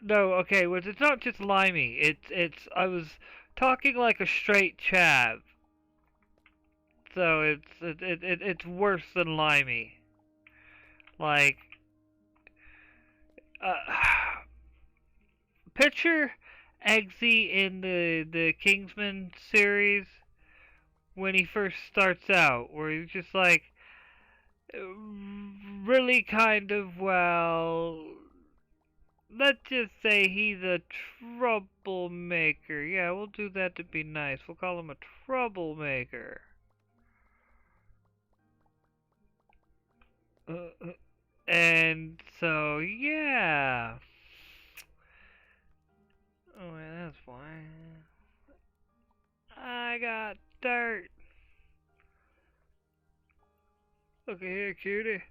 no, okay, well, it's not just limey. I was talking like a straight chav. So it's worse than limey. Like, picture Eggsy in the Kingsman series when he first starts out, where he's just like really kind of, well, let's just say he's a troublemaker. Yeah, we'll do that to be nice. We'll call him a troublemaker. And so, yeah. Oh, yeah, that's fine. I got dirt. Look here, cutie.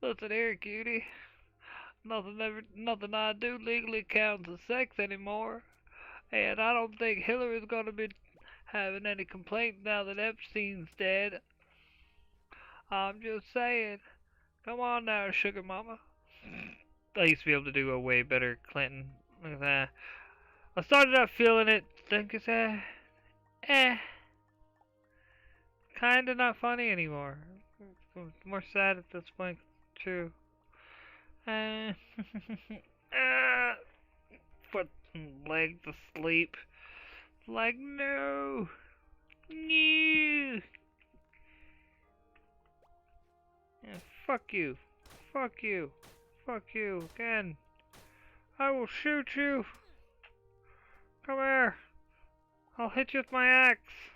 Listen here, cutie. Nothing I do legally counts as sex anymore. And I don't think Hillary's gonna be having any complaints now that Epstein's dead. I'm just saying. Come on now, sugar mama. I used to be able to do a way better Clinton. Look at that. I started out feeling it, think it's kinda not funny anymore. It's more sad at this point. True. Put leg to sleep. Like no. No. Yeah, fuck you. Fuck you. Fuck you again. I will shoot you. Come here. I'll hit you with my axe.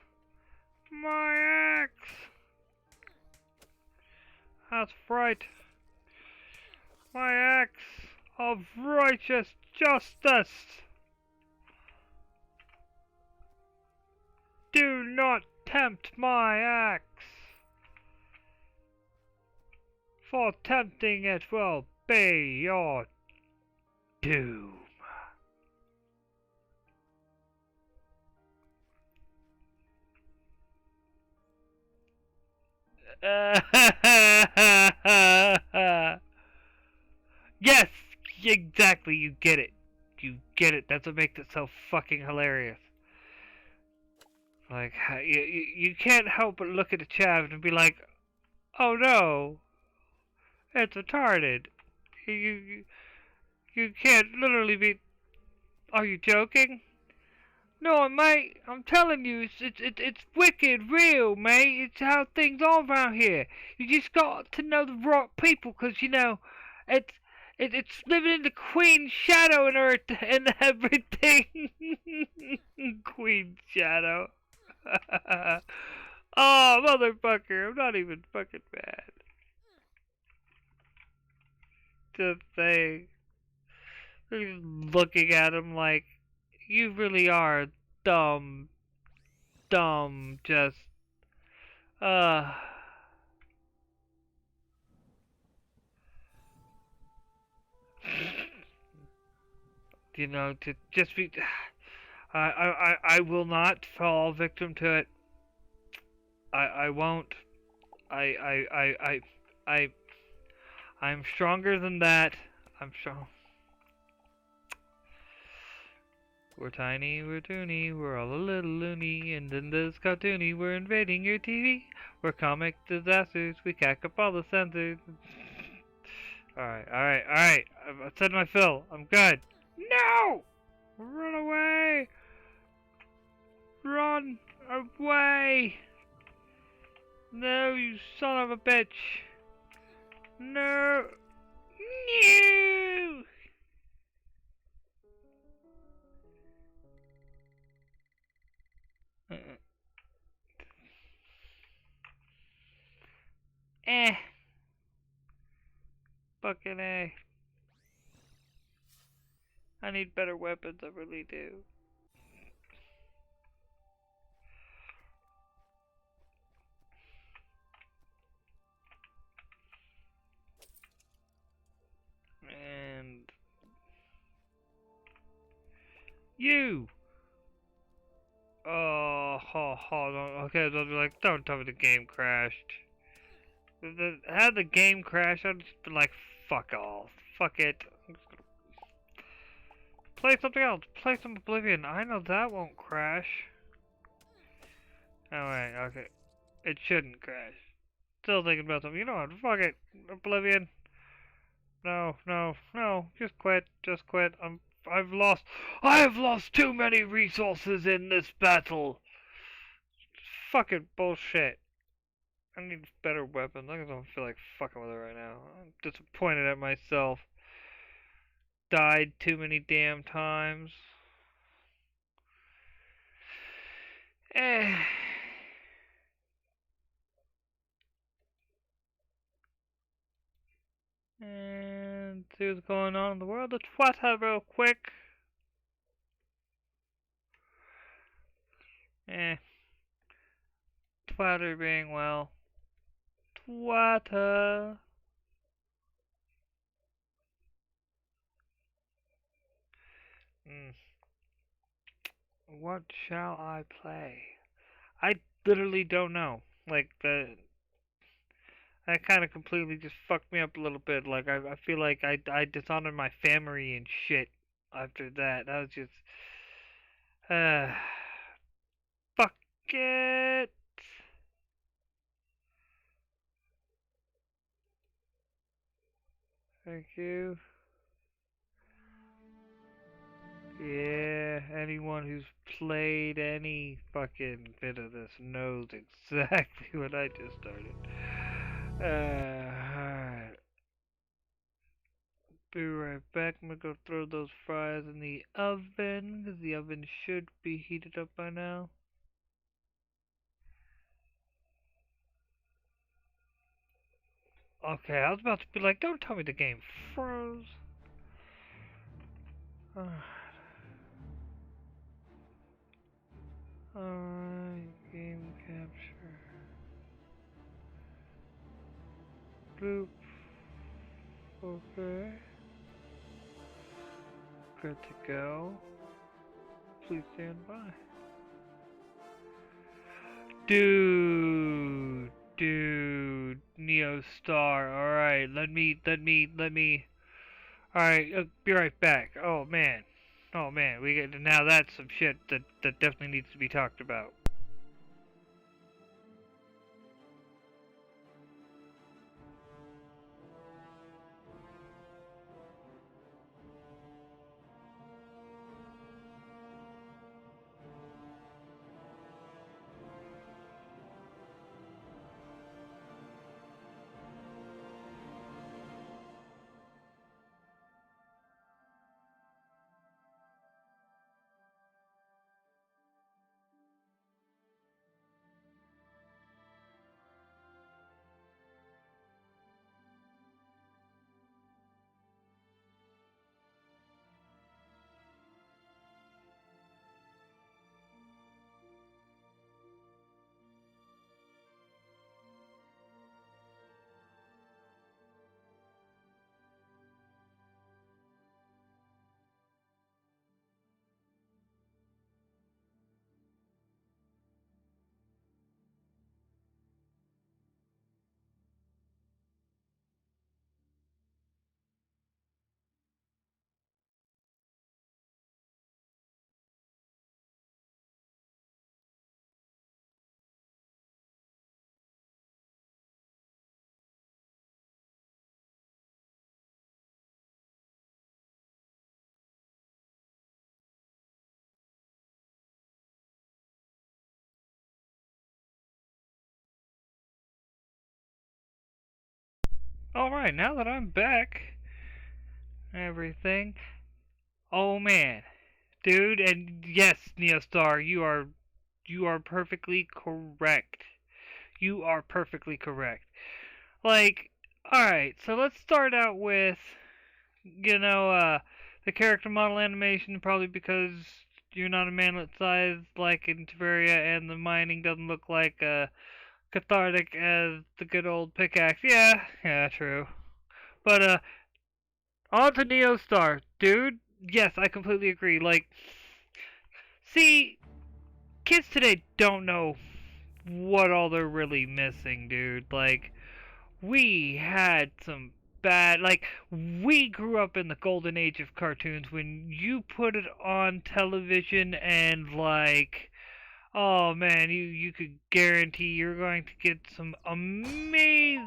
My axe. That's right. My axe of righteous justice. Do not tempt my axe. For tempting it will be your doom. Yes, exactly, you get it. You get it. That's what makes it so fucking hilarious. Like, you can't help but look at a chav and be like, oh no, it's retarded. You can't literally be, are you joking? No, mate, I'm telling you, it's wicked real, mate. It's how things are around here. You just got to know the right people, 'cause, you know, it's living in the Queen's shadow and earth and everything. Queen's shadow. Oh, motherfucker, I'm not even fucking mad. Just saying. Just looking at him like, you really are dumb, just, you know, to just be, I will not fall victim to it. I won't. I'm stronger than that. I'm strong. We're tiny, we're toony, we're all a little loony, and in this cartoony, we're invading your TV. We're comic disasters, we cack up all the censors. Alright. I've said my fill. I'm good. No! Run away! Run away! No, you son of a bitch! No! No! Fucking A. I need better weapons, I really do. And you! Oh, okay, they'll be like, don't tell me the game crashed. Had the game crashed, I'd just be like, fuck off. Fuck it. I'm just gonna play something else. Play some Oblivion. I know that won't crash. Oh wait, okay. It shouldn't crash. Still thinking about something. You know what? Fuck it. Oblivion. No, no, no. Just quit. Just quit. I've lost too many resources in this battle. Fucking bullshit. I need better weapons. I don't feel like fucking with it right now. I'm disappointed at myself. Died too many damn times. Eh. And see what's going on in the world of Twitter real quick. Twitter being well. Twitter. What shall I play? I literally don't know. Like that kind of completely just fucked me up a little bit. Like I feel like I dishonored my family and shit after that. That was just fuck it. Thank you. Yeah, anyone who's played any fucking bit of this knows exactly what I just started. Alright. Be right back. I'm gonna go throw those fries in the oven, because the oven should be heated up by now. Okay, I was about to be like, don't tell me the game froze. Alright, game capture. Boop. Okay. Good to go. Please stand by. Dude, Neo Star. Alright, let me. Alright, be right back. Oh man, now that's some shit that definitely needs to be talked about. Alright, now that I'm back, everything. Oh man, dude, and yes, Neostar, you are perfectly correct. You are perfectly correct. Like, alright, so let's start out with, the character model animation, probably because you're not a manlet size like in Terraria, and the mining doesn't look like cathartic as the good old pickaxe. Yeah, true. But on to Neostar, dude. Yes, I completely agree. Like, see, kids today don't know what all they're really missing, dude. Like, we had some bad, like, we grew up in the golden age of cartoons when you put it on television and, like, oh man, you could guarantee you're going to get some amazing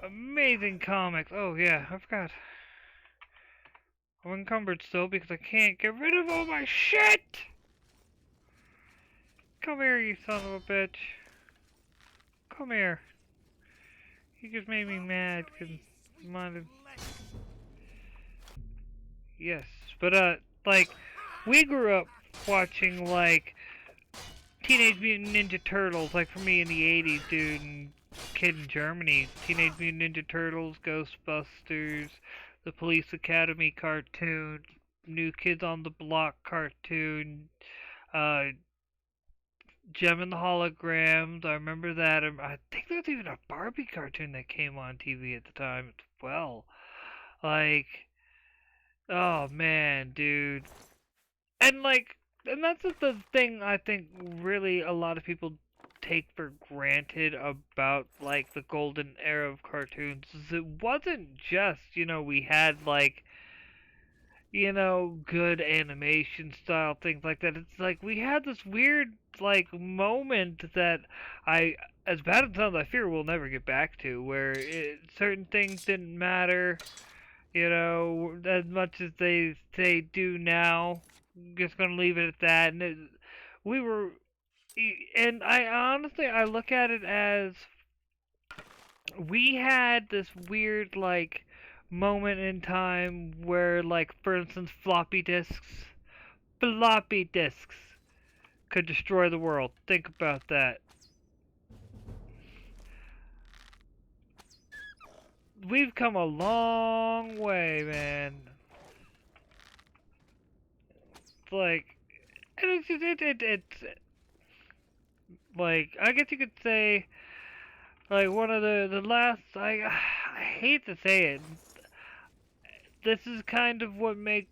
amazing comics. Oh yeah, I forgot. I'm encumbered still because I can't get rid of all my shit! Come here, you son of a bitch. Come here. You just made me mad because yes, but like, we grew up watching, like, Teenage Mutant Ninja Turtles, like for me in the 80s, dude, and kid in Germany. Teenage Mutant Ninja Turtles, Ghostbusters, the Police Academy cartoon, New Kids on the Block cartoon, uh, Gem and the Holograms, I remember that. I think there was even a Barbie cartoon that came on TV at the time as well. Like, oh man, dude. And like, and that's just the thing I think really a lot of people take for granted about like the golden era of cartoons. Is it wasn't just, we had like, good animation style things like that. It's like we had this weird like moment that as bad as it sounds, I fear we'll never get back to, where certain things didn't matter, as much as they do now. I'm just gonna leave it at that. And we were, and I honestly I look at it as we had this weird like moment in time where, like, for instance, floppy disks could destroy the world. Think about that. We've come a long way, man. It's like, and it's like, I guess you could say, like, one of the last, I hate to say it, this is kind of what makes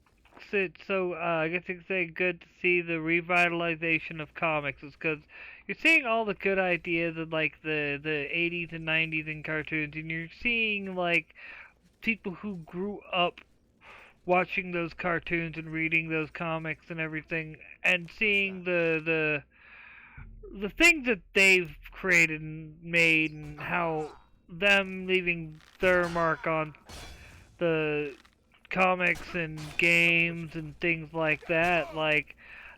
it so, I guess you could say, good to see the revitalization of comics, is because you're seeing all the good ideas of, like, the 80s and 90s in cartoons, and you're seeing, like, people who grew up watching those cartoons and reading those comics and everything, and seeing the things that they've created and made, and how them leaving their mark on the comics and games and things like that. Like,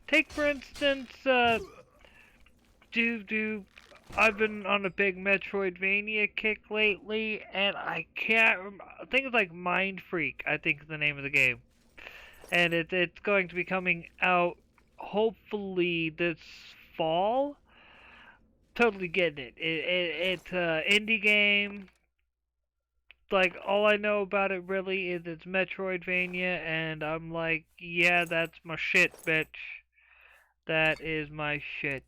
take for instance, I've been on a big Metroidvania kick lately, and I think it's like Mind Freak, I think is the name of the game. And it's going to be coming out hopefully this fall. Totally getting it. It's an indie game. Like, all I know about it really is it's Metroidvania, and I'm like, yeah, that's my shit, bitch. That is my shit.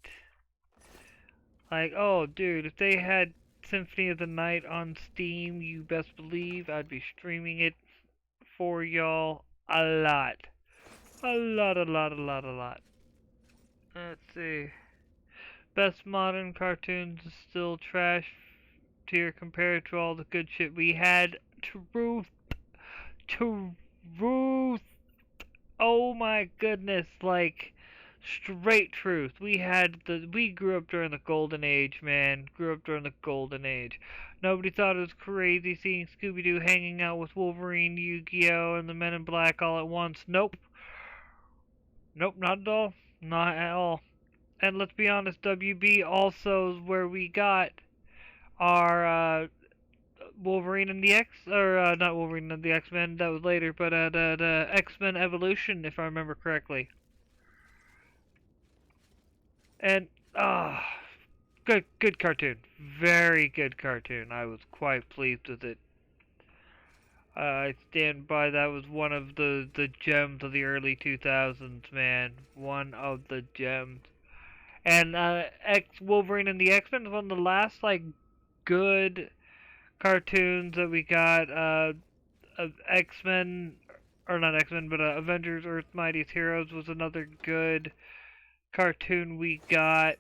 Like, oh, dude, if they had Symphony of the Night on Steam, you best believe I'd be streaming it for y'all a lot. A lot. Let's see. Best modern cartoons is still trash tier compared to all the good shit we had. Truth. Oh my goodness, like, straight truth. We grew up during the golden age, man. Grew up during the golden age. Nobody thought it was crazy seeing Scooby-Doo hanging out with Wolverine, Yu-Gi-Oh, and the Men in Black all at once. Nope. Nope, not at all. Not at all. And let's be honest, WB also is where we got our Wolverine and the not Wolverine and the X-Men, that was later, but the X-Men Evolution, if I remember correctly. And, good cartoon. Very good cartoon. I was quite pleased with it. I stand by, that was one of the gems of the early 2000s, man. One of the gems. And Wolverine and the X-Men was one of the last, like, good cartoons that we got. X-Men, or not X-Men, but Avengers Earth's Mightiest Heroes was another good cartoon we got.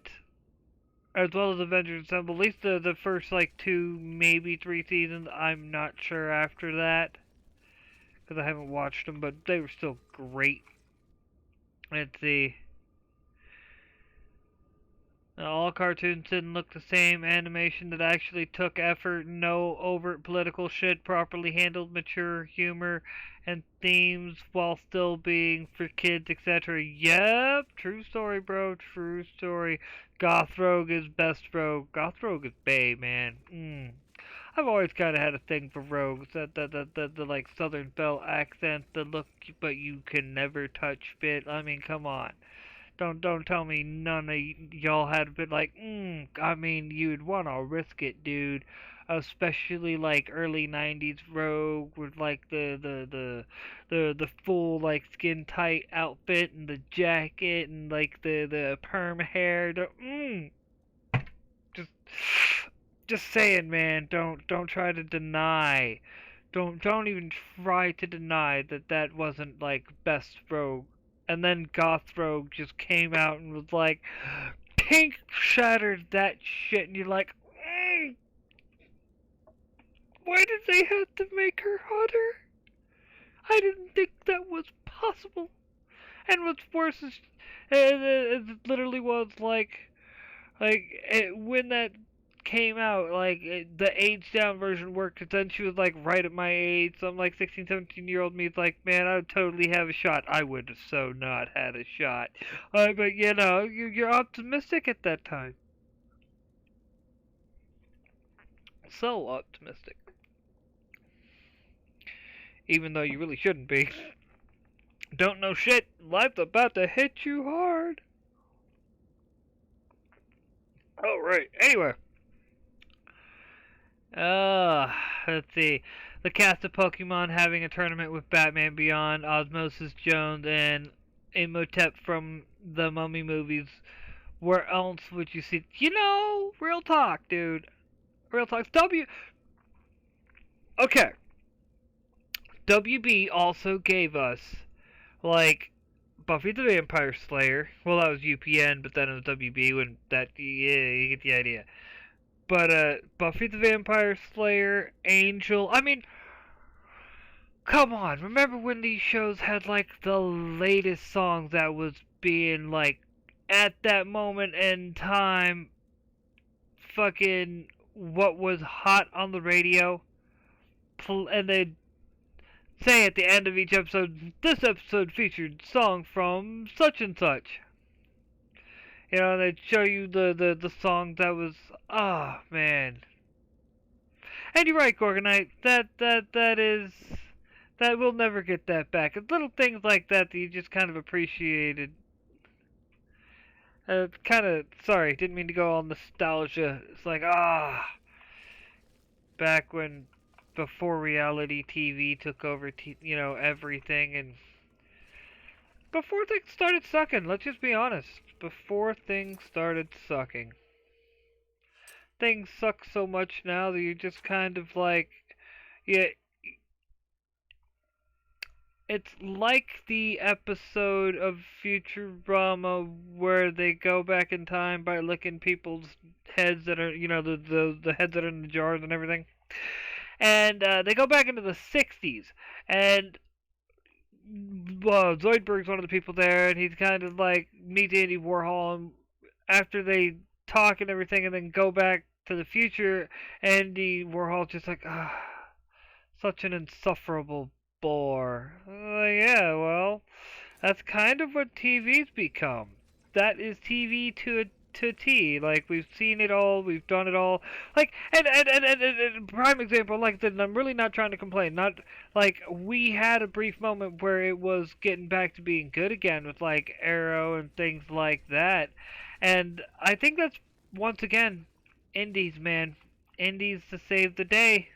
As well as Avengers Assemble. At least the first, like, 2, maybe 3 seasons. I'm not sure after that, because I haven't watched them, but they were still great. Let's see. All cartoons didn't look the same. Animation that actually took effort, no overt political shit, properly handled mature humor and themes while still being for kids, etc. Yep, true story, bro. True story. Gothrogue is best rogue. Gothrogue is bae, man. I've always kind of had a thing for rogues. The like Southern Belle accent, the look, but you can never touch bit. I mean, come on. Don't tell me none of y'all had been like, I mean, you'd wanna risk it, dude. Especially like early '90s Rogue with like the full like skin tight outfit and the jacket and like the perm hair. Just just saying, man. Don't try to deny. Don't even try to deny that that wasn't like best Rogue. And then Gothrogue just came out and was like, Pink shattered that shit, and you're like, why did they have to make her hotter? I didn't think that was possible. And what's worse is, it literally was when that came out, the age down version worked, because then she was like right at my age. Some like 16, 17-year-old me's like, man, I would totally have a shot. I would have so not had a shot. But you know, you're optimistic at that time. So optimistic. Even though you really shouldn't be. Don't know shit. Life's about to hit you hard. Alright, anyway. Let's see. The cast of Pokemon having a tournament with Batman Beyond, Osmosis Jones, and Imhotep from the Mummy movies. Where else would you see? You know, real talk, dude. Real talk. Okay. WB also gave us, like, Buffy the Vampire Slayer. Well, that was UPN, but then it was WB when that, yeah, you get the idea. But, Buffy the Vampire Slayer, Angel, I mean, come on, remember when these shows had, like, the latest songs that was being, like, at that moment in time, fucking, what was hot on the radio? And they'd say at the end of each episode, this episode featured song from such and such. You know, they'd show you the song that was, man. And you're right, Gorgonite, that we'll never get that back. It's little things like that you just kind of appreciated. Sorry, didn't mean to go all nostalgia. It's like, back when, before reality TV took over, everything, and before things started sucking, let's just be honest. Before things started sucking. Things suck so much now that you just kind of like, yeah, it's like the episode of Futurama where they go back in time by licking people's heads that are, the heads that are in the jars and everything. And they go back into the 60s, and Zoidberg's one of the people there, and he's kind of like meets Andy Warhol, and after they talk and everything, and then go back to the future, Andy Warhol's just like, such an insufferable bore. Yeah, well, that's kind of what TV's become. That is TV to a T. Like, we've seen it all, we've done it all. Like, and prime example, like, I'm really not trying to complain. Not, like, we had a brief moment where it was getting back to being good again with, like, Arrow and things like that. And I think that's, once again, indies, man. Indies to save the day.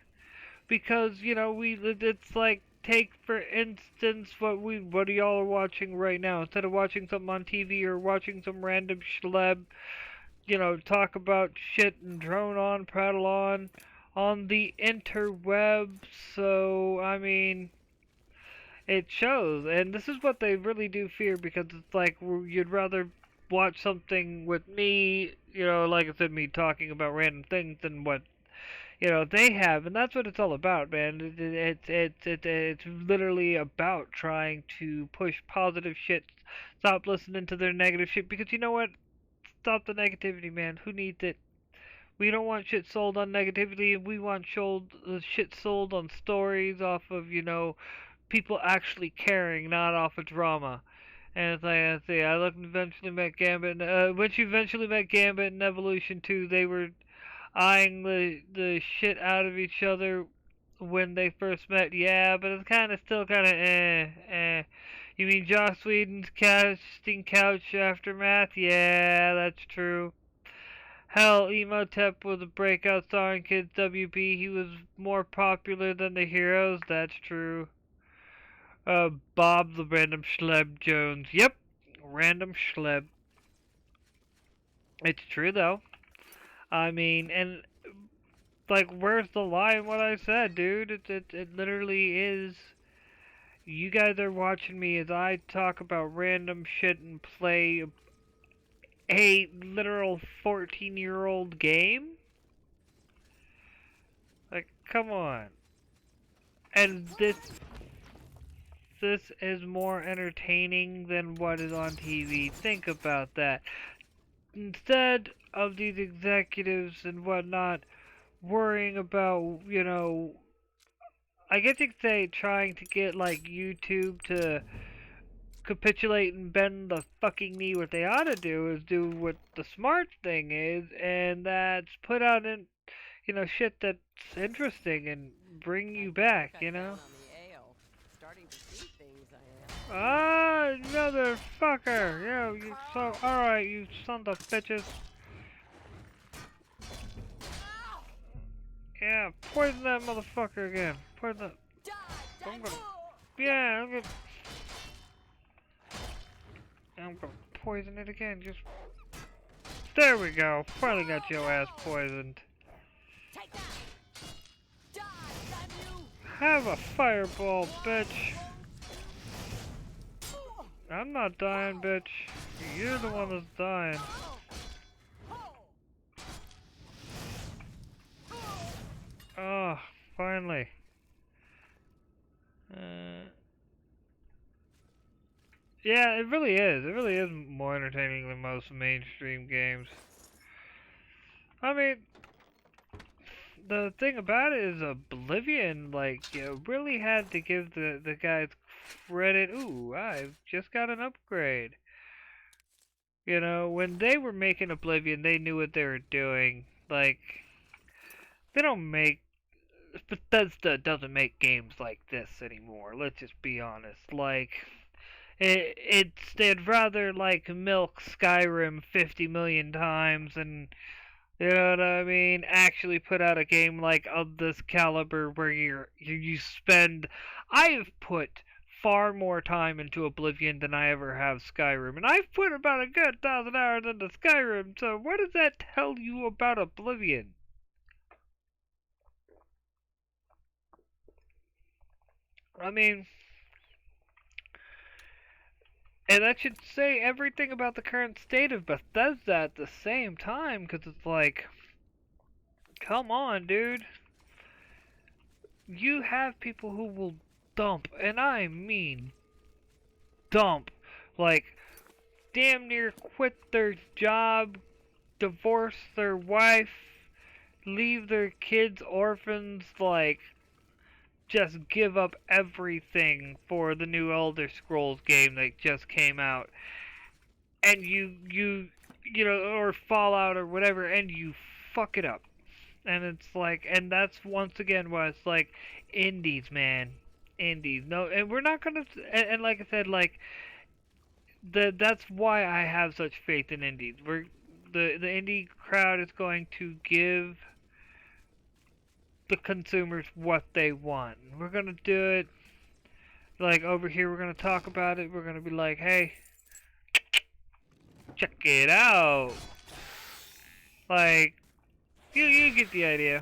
Because, it's like, take for instance what y'all are watching right now. Instead of watching something on TV or watching some random schleb, talk about shit and drone on, prattle on the interweb. So, I mean, it shows. And this is what they really do fear, because it's like, you'd rather watch something with me, like I said, me talking about random things than what they have, and that's what it's all about, man. It's literally about trying to push positive shit, stop listening to their negative shit, because you know what? stop the negativity, man. Who needs it? We don't want shit sold on negativity. We want shit sold on stories off of, you know, people actually caring, not off of drama. And it's like I say, I looked and eventually met Gambit. When she eventually met Gambit in Evolution 2, they were eyeing the shit out of each other when they first met. Yeah, but it's still kind of eh. You mean Joss Whedon's casting couch aftermath? Yeah, that's true. Hell, Emotep was a breakout star in Kids WB. He was more popular than the heroes. That's true. Bob the Random Schleb Jones. Yep, Random Schleb. It's true though. I mean, and like, where's the lie in what I said, dude? It literally is. You guys are watching me as I talk about random shit and play a literal 14-year-old game? Like, come on. And this is more entertaining than what is on TV. Think about that. Instead of these executives and whatnot worrying about, you know, I guess you could say trying to get like YouTube to capitulate and bend the fucking knee, what they ought to do is do what the smart thing is, and that's put out in, you know, shit that's interesting and bring you back, you know? Ah, motherfucker! Yeah, you so alright, you sons of bitches. Yeah, poison that motherfucker again. Poison that. I'm gonna poison it again. Just there we go. Finally got your ass poisoned. Have a fireball, bitch. I'm not dying, bitch. You're the one that's dying. Oh, finally. Yeah, it really is. It really is more entertaining than most mainstream games. I mean, the thing about it is Oblivion, like, you really had to give the guys credit. Ooh, I've just got an upgrade. You know, when they were making Oblivion, they knew what they were doing. Like, they don't make... Bethesda doesn't make games like this anymore. Let's just be honest. Like... They'd rather like milk Skyrim 50 million times and, you know what I mean, actually put out a game like of this caliber where you spend. I've put far more time into Oblivion than I ever have Skyrim, and I've put about a good 1,000 hours into Skyrim. So what does that tell you about Oblivion? I mean. And that should say everything about the current state of Bethesda at the same time, because it's like, come on, dude. You have people who will dump, and I mean dump. Like, damn near quit their job, divorce their wife, leave their kids orphans, like... just give up everything for the new Elder Scrolls game that just came out, and you know, or Fallout or whatever, and you fuck it up, and it's like, and that's once again why it's like, indies, man, indies. No, and we're not gonna, and like I said, like, that's why I have such faith in indies. The indie crowd is going to give the consumers what they want. We're gonna do it like over here. We're gonna talk about it. We're gonna be like, hey, check it out. Like, you get the idea.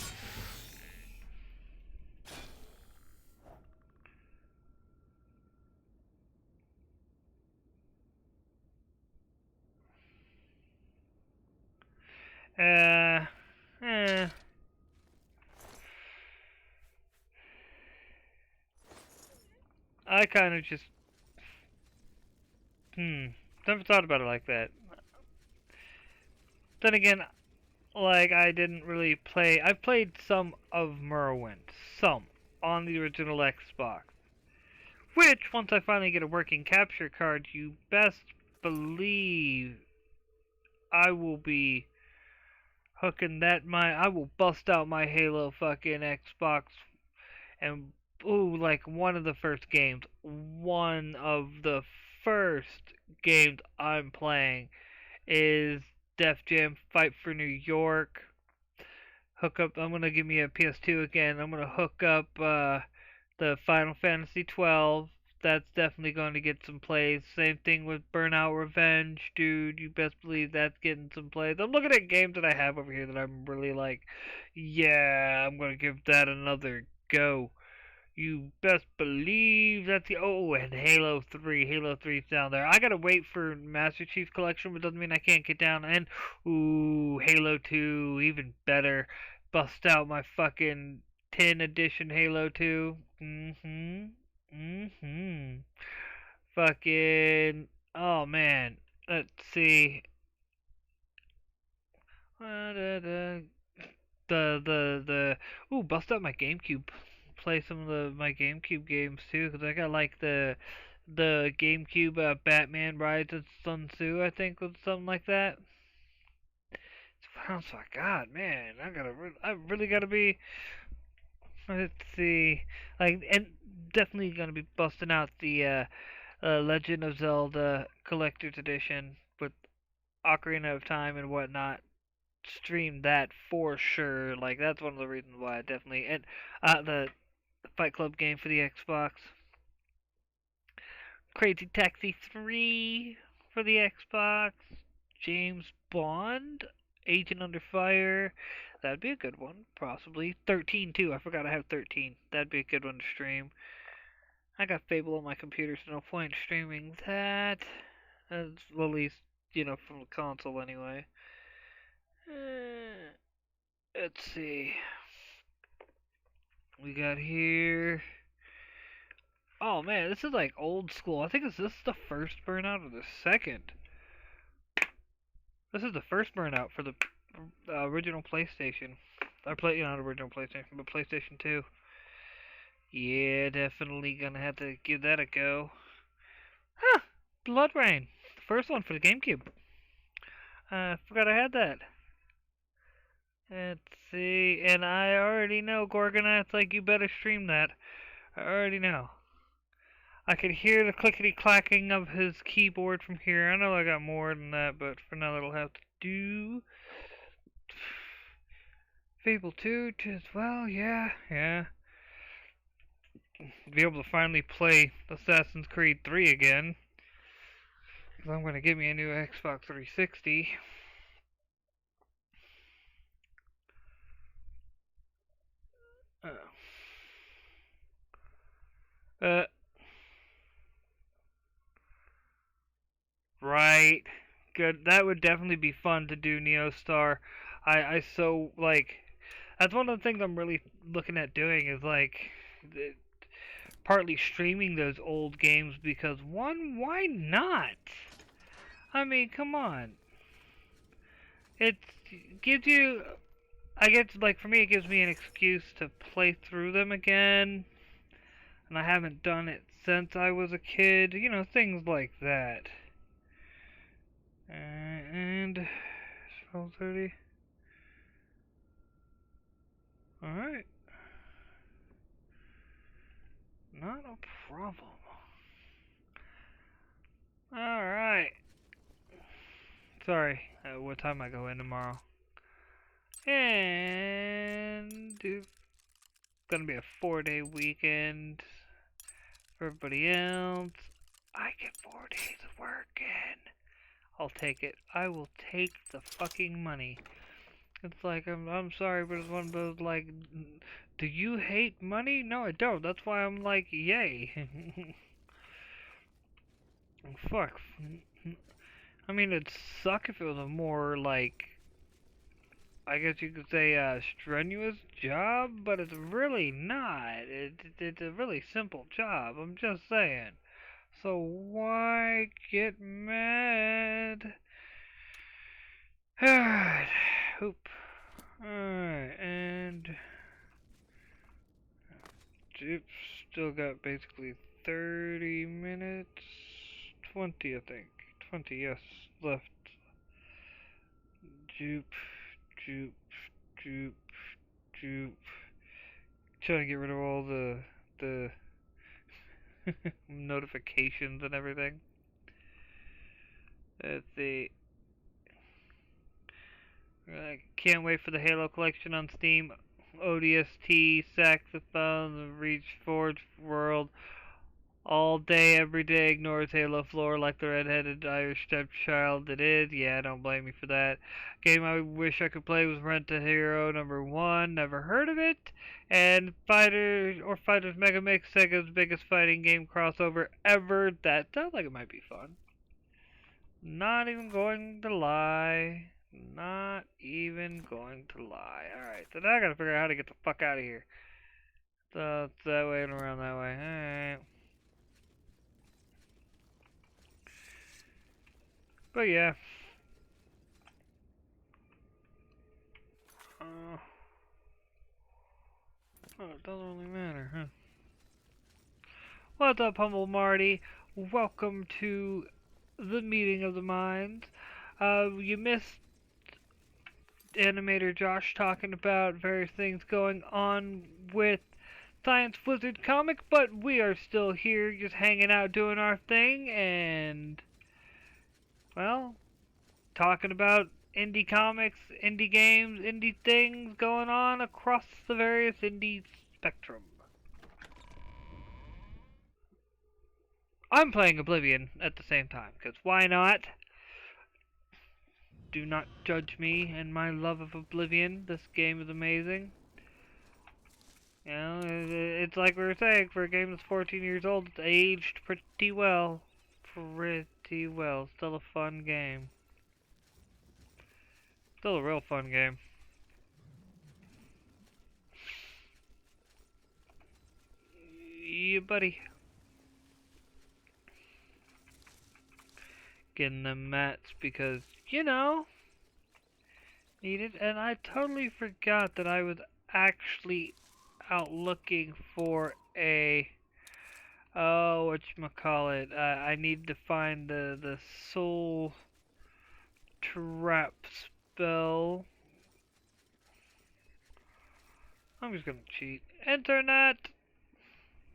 I kind of just, never thought about it like that. Then again, like, I didn't really play. I played some of Morrowind, some, on the original Xbox. Which, once I finally get a working capture card, you best believe I will be hooking I will bust out my Halo fucking Xbox and, ooh, like, one of the first games I'm playing is Def Jam Fight for New York. I'm gonna give me a PS2 again. I'm gonna hook up the Final Fantasy 12. That's definitely going to get some plays. Same thing with Burnout Revenge, dude. You best believe that's getting some plays. I'm looking at games that I have over here that I'm really like, yeah, I'm gonna give that another go. You best believe that's and Halo 3. Halo 3's down there. I gotta wait for Master Chief Collection, but doesn't mean I can't get down. And ooh, Halo 2, even better. Bust out my fucking 10 edition Halo 2. Fucking, oh man. Let's see. Ooh, bust out my GameCube. Play some of my GameCube games too, because I got like the GameCube Batman Rise of Sun Tzu, I think, was something like that. What else I got, man? I really gotta be. Let's see, like, and definitely gonna be busting out the Legend of Zelda Collector's Edition with Ocarina of Time and whatnot. Stream that for sure. Like, that's one of the reasons why I definitely, and the Fight Club game for the Xbox. Crazy Taxi 3 for the Xbox. James Bond, Agent Under Fire. That'd be a good one, possibly. 13 too. I forgot I have 13. That'd be a good one to stream. I got Fable on my computer, so no point in streaming that. At least, from the console anyway. Let's see. We got here. Oh man, this is like old school. I think this is the first Burnout or the second. This is the first Burnout for the original PlayStation. Not original PlayStation, but PlayStation 2. Yeah, definitely gonna have to give that a go. Huh! Blood Rain. The first one for the GameCube. Forgot I had that. Let's see, and I already know Gorgonite's like, you better stream that. I already know. I could hear the clickety clacking of his keyboard from here. I know I got more than that, but for now that'll have to do. Fable 2 as well, yeah. Be able to finally play Assassin's Creed 3 again. Because I'm going to give me a new Xbox 360. Right. Good. That would definitely be fun to do, Neostar. I so, like, that's one of the things I'm really looking at doing is, like, partly streaming those old games because, one, why not? I mean, come on. It gives you, I guess, like, for me, it gives me an excuse to play through them again. And I haven't done it since I was a kid. Things like that. And 12:30. Alright. Not a problem. Alright. Sorry, what time I go in tomorrow. And it's gonna be a 4-day weekend for everybody else. I get 4 days of working. I'll take it. I will take the fucking money. It's like, I'm sorry, but it's one of those, like, do you hate money? No, I don't. That's why I'm like, yay. Fuck. I mean, it'd suck if it was a more, like, I guess you could say, strenuous job, but it's really not. It's a really simple job. I'm just saying. So why get mad? Alright. Oop. Alright, and Jeep still got basically 30 minutes. 20, I think. 20, yes, left. Jupe, jupe, jupe, jupe. Trying to get rid of all the notifications and everything. Let's see. I can't wait for the Halo collection on Steam. ODST, Saxophone, Reach Forge World. All day, every day, ignores Halo Floor like the redheaded Irish stepchild it is. Yeah, don't blame me for that. Game I wish I could play was Rent a Hero #1. Never heard of it. And Fighters Mega Mix, Sega's biggest fighting game crossover ever. That sounds like it might be fun. Not even going to lie. Not even going to lie. Alright, so now I gotta figure out how to get the fuck out of here. So it's that way and around that way. Alright. But yeah. Oh, it doesn't really matter, huh? What's up, Humble Marty? Welcome to the meeting of the minds. You missed animator Josh talking about various things going on with Science Wizard Comic, but we are still here just hanging out doing our thing and, well, talking about indie comics, indie games, indie things going on across the various indie spectrum. I'm playing Oblivion at the same time, because why not? Do not judge me and my love of Oblivion. This game is amazing. You know, it's like we were saying, for a game that's 14 years old, it's aged pretty well. Pretty well. Still a fun game. Still a real fun game. Yeah, buddy. Getting the mats because, you know, needed. And I totally forgot that I was actually out looking for a, oh, whatchamacallit, I need to find the soul trap spell. I'm just gonna cheat. Internet!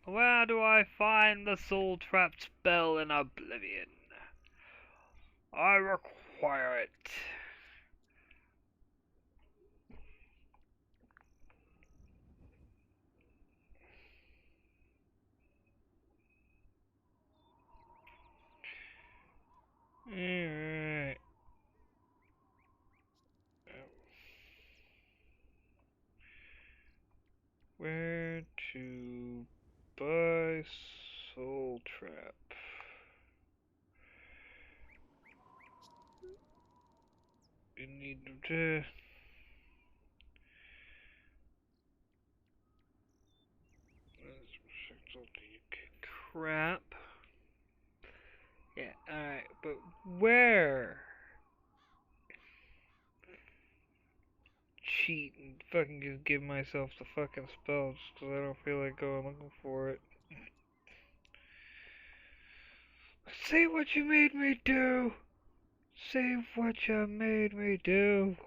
Where do I find the soul trap spell in Oblivion? I require it. Alright. Where to buy Soul Trap? You need to. Crap. Yeah, alright, but where? Cheat and fucking just give myself the fucking spell just 'cause I don't feel like going looking for it. See what you made me do! See what you made me do!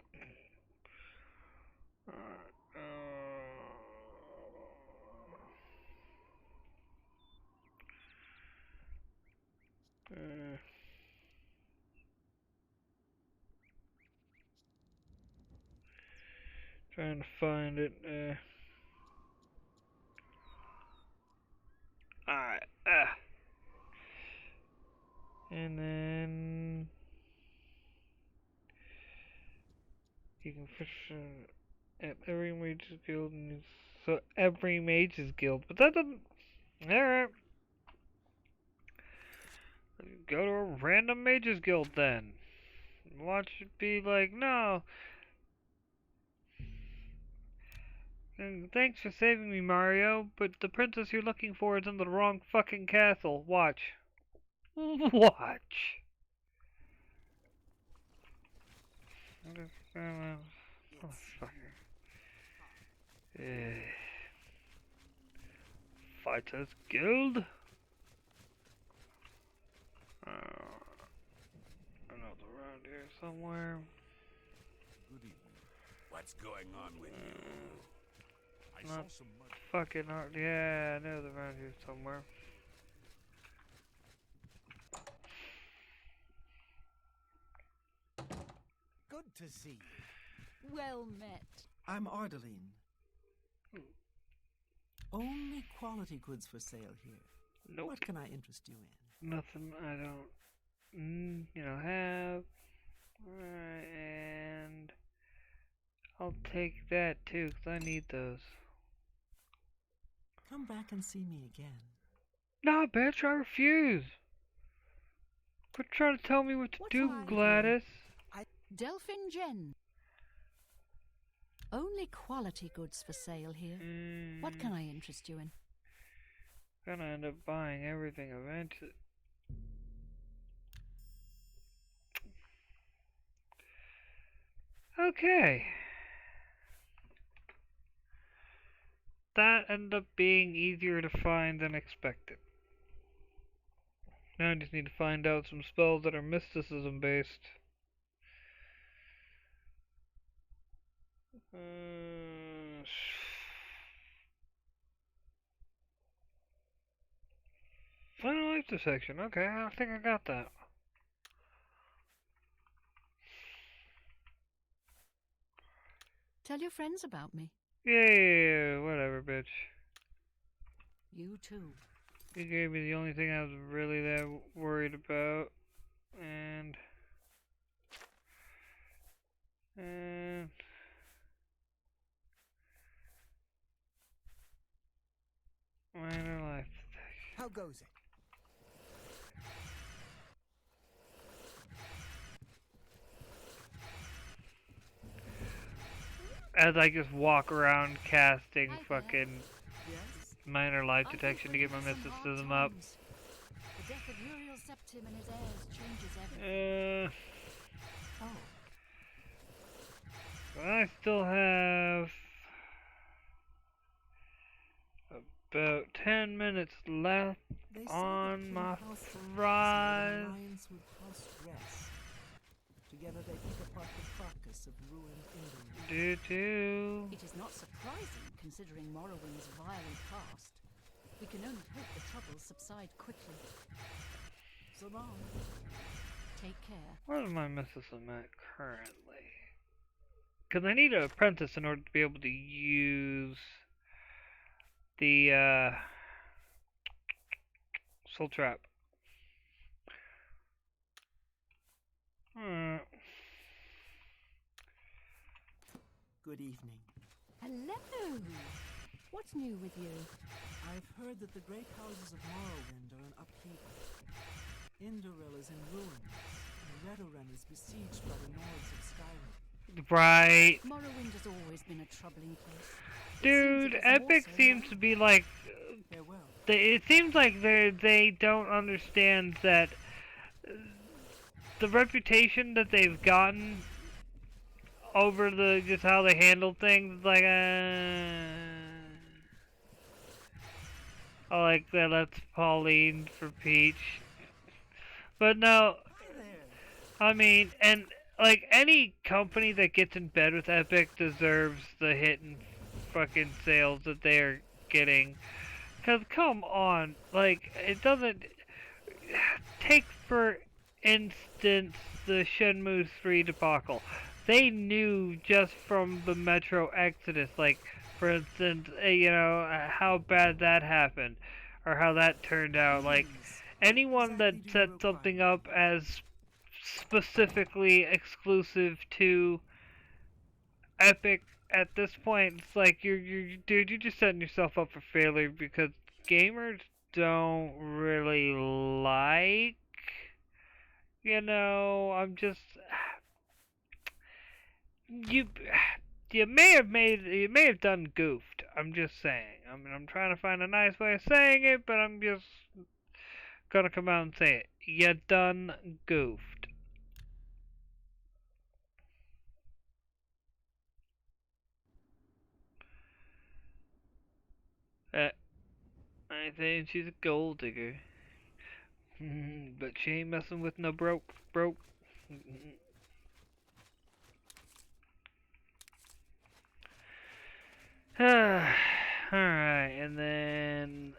Trying to find it. Alright. And then you can fish at every mage's guild. So every mage's guild, but that doesn't. Alright. Go to a random mage's guild then. Watch it be like, no. And thanks for saving me, Mario, but the princess you're looking for is in the wrong fucking castle. Watch. Watch. Motherfucker. Fighters Guild? Another around here somewhere.
Good evening. What's going on with you? I
Not
saw some mud.
fucking hard. Yeah, I know they're around here somewhere.
Good to see you.
Well met.
I'm Ardeline. Only quality goods for sale here.
Nope.
What can I interest you in?
Nothing I don't, have. And I'll take that too, 'cause I need those.
Come back and see me again.
Nah, bitch, I refuse. Quit trying to tell me what to
What's
do,
wrong?
Gladys.
Delphine Jen. Only quality goods for sale here. What can I interest you in?
Gonna end up buying everything eventually. Okay. That ended up being easier to find than expected. Now I just need to find out some spells that are mysticism based. Final life dissection. Okay, I think I got that.
Tell your friends about me.
Yeah, whatever, bitch.
You too.
You gave me the only thing I was really that worried about, and minor life.
How goes it?
As I just walk around casting
Hi there.
fucking
Yes?
minor life
I've been
detection to get my
putting in some hard
mysticism up.
times. The death of Muriel Septim and his heirs changes everything. Oh,
I still have about 10 minutes left
They say
on
that
my
King House has an
fries.
alliance with House Dress. Together they pick apart the carcass of ruined England.
Do.
it is not surprising considering Morrowind's violent past. We can only hope the troubles subside quickly.
So long.
Take care.
Where is my mysticism at currently? Because I need an apprentice in order to be able to use the soul trap.
Good evening.
Hello! What's new with you?
I've heard that the great houses of Morrowind are in upheaval. Indoril is in ruins, and Redoran is besieged by the Nords of Skyrim.
Right.
Morrowind has always been a troubling place.
Dude, Epic seems to be like
Farewell.
it seems like they don't understand that the reputation that they've gotten over the just how they handle things is like I like that. That's Pauline for Peach, but no,
Hi there.
I mean, and like any company that gets in bed with Epic deserves the hit and fucking sales that they are getting. Cause come on, like it doesn't take for instance the Shenmue 3 debacle. They knew just from the Metro Exodus, like for instance, how bad that happened, or how that turned out. Like
Please,
anyone that
exactly do you
set
require?
something up as specifically exclusive to Epic at this point, it's like dude, you're just setting yourself up for failure because gamers don't really like, I'm just you you may have done goofed. I'm just saying. I mean, I'm trying to find a nice way of saying it, but I'm just gonna come out and say it. You done goofed. saying she's a gold digger. But she ain't messing with no broke. Alright, and then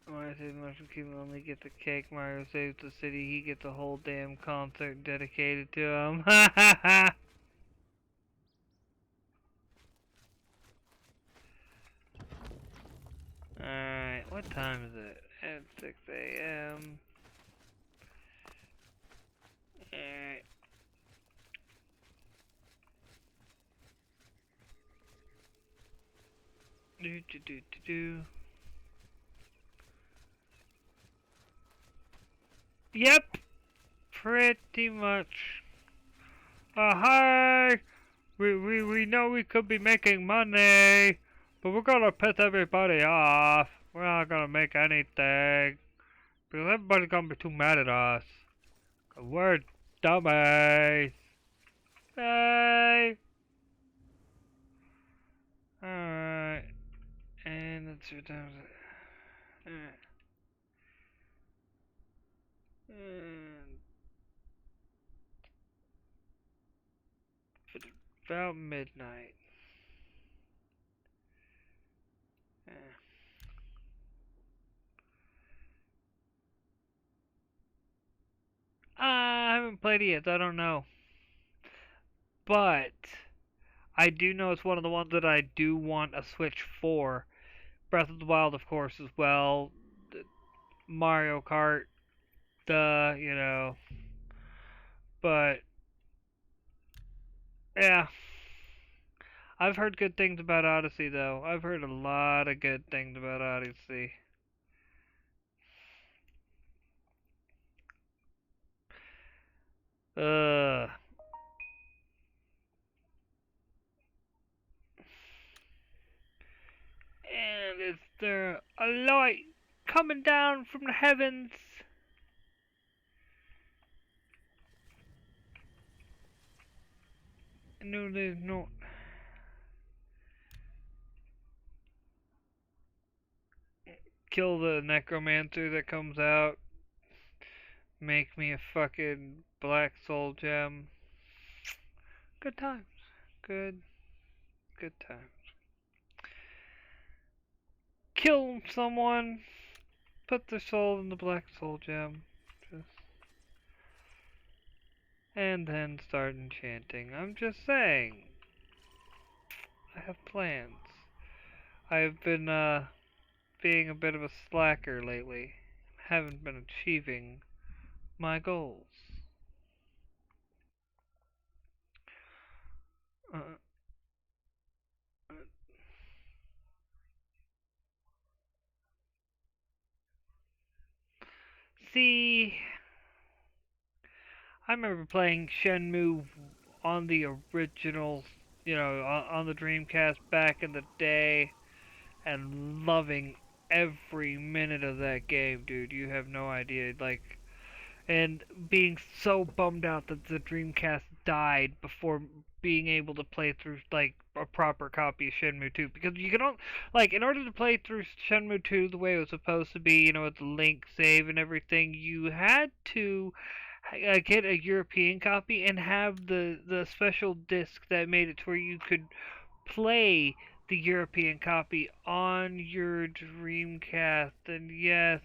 Mario saves Mushroom Kingdom, only gets a cake. Mario saves the city, he gets a whole damn concert dedicated to him. Alright, what time is it? It's 6 a.m. Alright. Do. Yep, pretty much. Hi! We know we could be making money, but we're gonna piss everybody off. We're not gonna make anything, because everybody's gonna be too mad at us. 'Cause we're dummies. Hey! Alright. And that's your time. Alright. And it's about midnight. Yeah. I haven't played it yet, so I don't know. But I do know it's one of the ones that I do want a Switch for. Breath of the Wild, of course, as well. Mario Kart, you know. But yeah. I've heard good things about Odyssey, though. I've heard a lot of good things about Odyssey. And is there a light coming down from the heavens? No, there's not. Kill the necromancer that comes out. Make me a fucking black soul gem. Good times. Good times. Kill someone. Put their soul in the black soul gem. And then start enchanting. I'm just saying. I have plans. I've been, being a bit of a slacker lately. Haven't been achieving my goals. See, I remember playing Shenmue on the original, on the Dreamcast back in the day, and loving every minute of that game, dude. You have no idea, and being so bummed out that the Dreamcast died before being able to play through a proper copy of Shenmue 2, because you can only, in order to play through Shenmue 2 the way it was supposed to be, with the link save and everything, you had to get a European copy and have the special disc that made it to where you could play the European copy on your Dreamcast. And yes,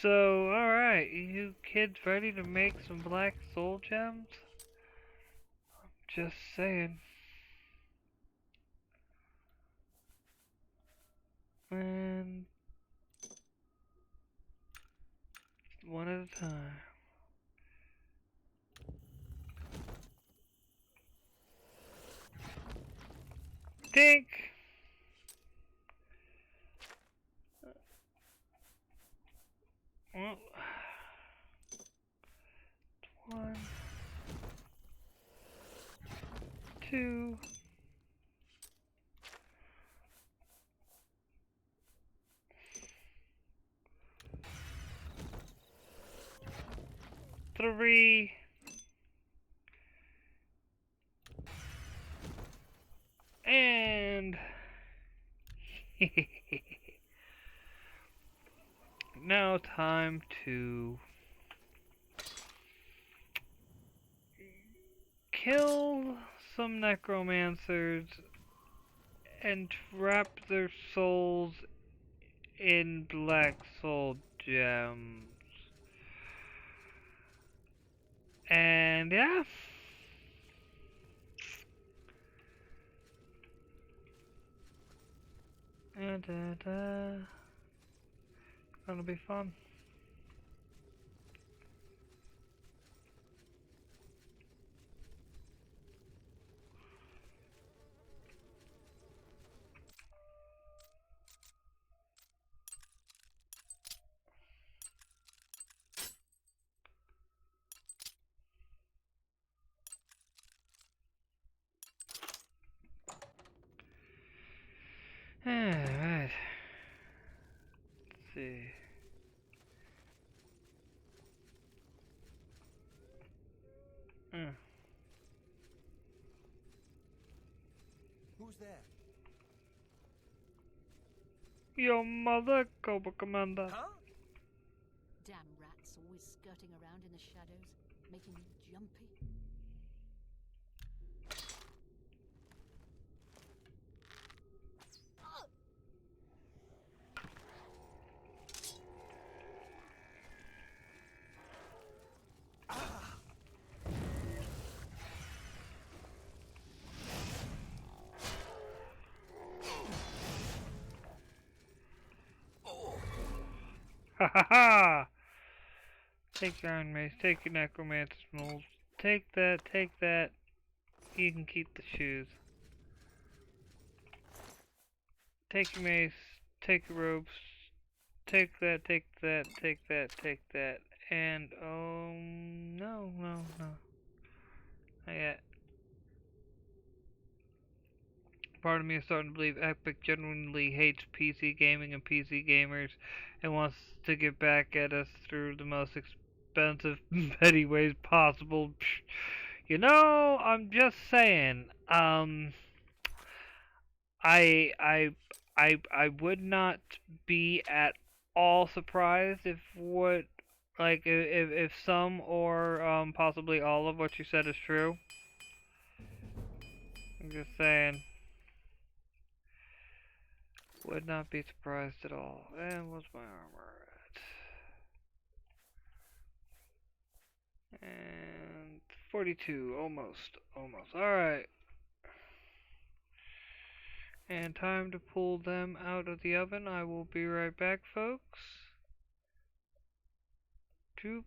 so alright, you kids ready to make some black soul gems? Just saying. And one at a time. Think. Well, 1, 2. 3. Now time to kill some necromancers and wrap their souls in black soul gems. And yeah. Gonna be fun. Alright. Let's see.
Who's there?
Your mother, Cobra Commander.
Huh?
Damn rats always skirting around in the shadows, making me jumpy.
Ha ha ha! Take your Iron Mace, take your Necromancer's mold. Take that, take that. You can keep the shoes. Take your mace, take your ropes. Take that, take that, take that, take that. And, no. Not yet. Part of me is starting to believe Epic genuinely hates PC gaming and PC gamers and wants to get back at us through the most expensive, petty ways possible. You know, I'm just saying. I would not be at all surprised if if some or possibly all of what you said is true. I'm just saying. Would not be surprised at all. And what's my armor at? And 42, almost. Alright. And time to pull them out of the oven. I will be right back, folks. Troop.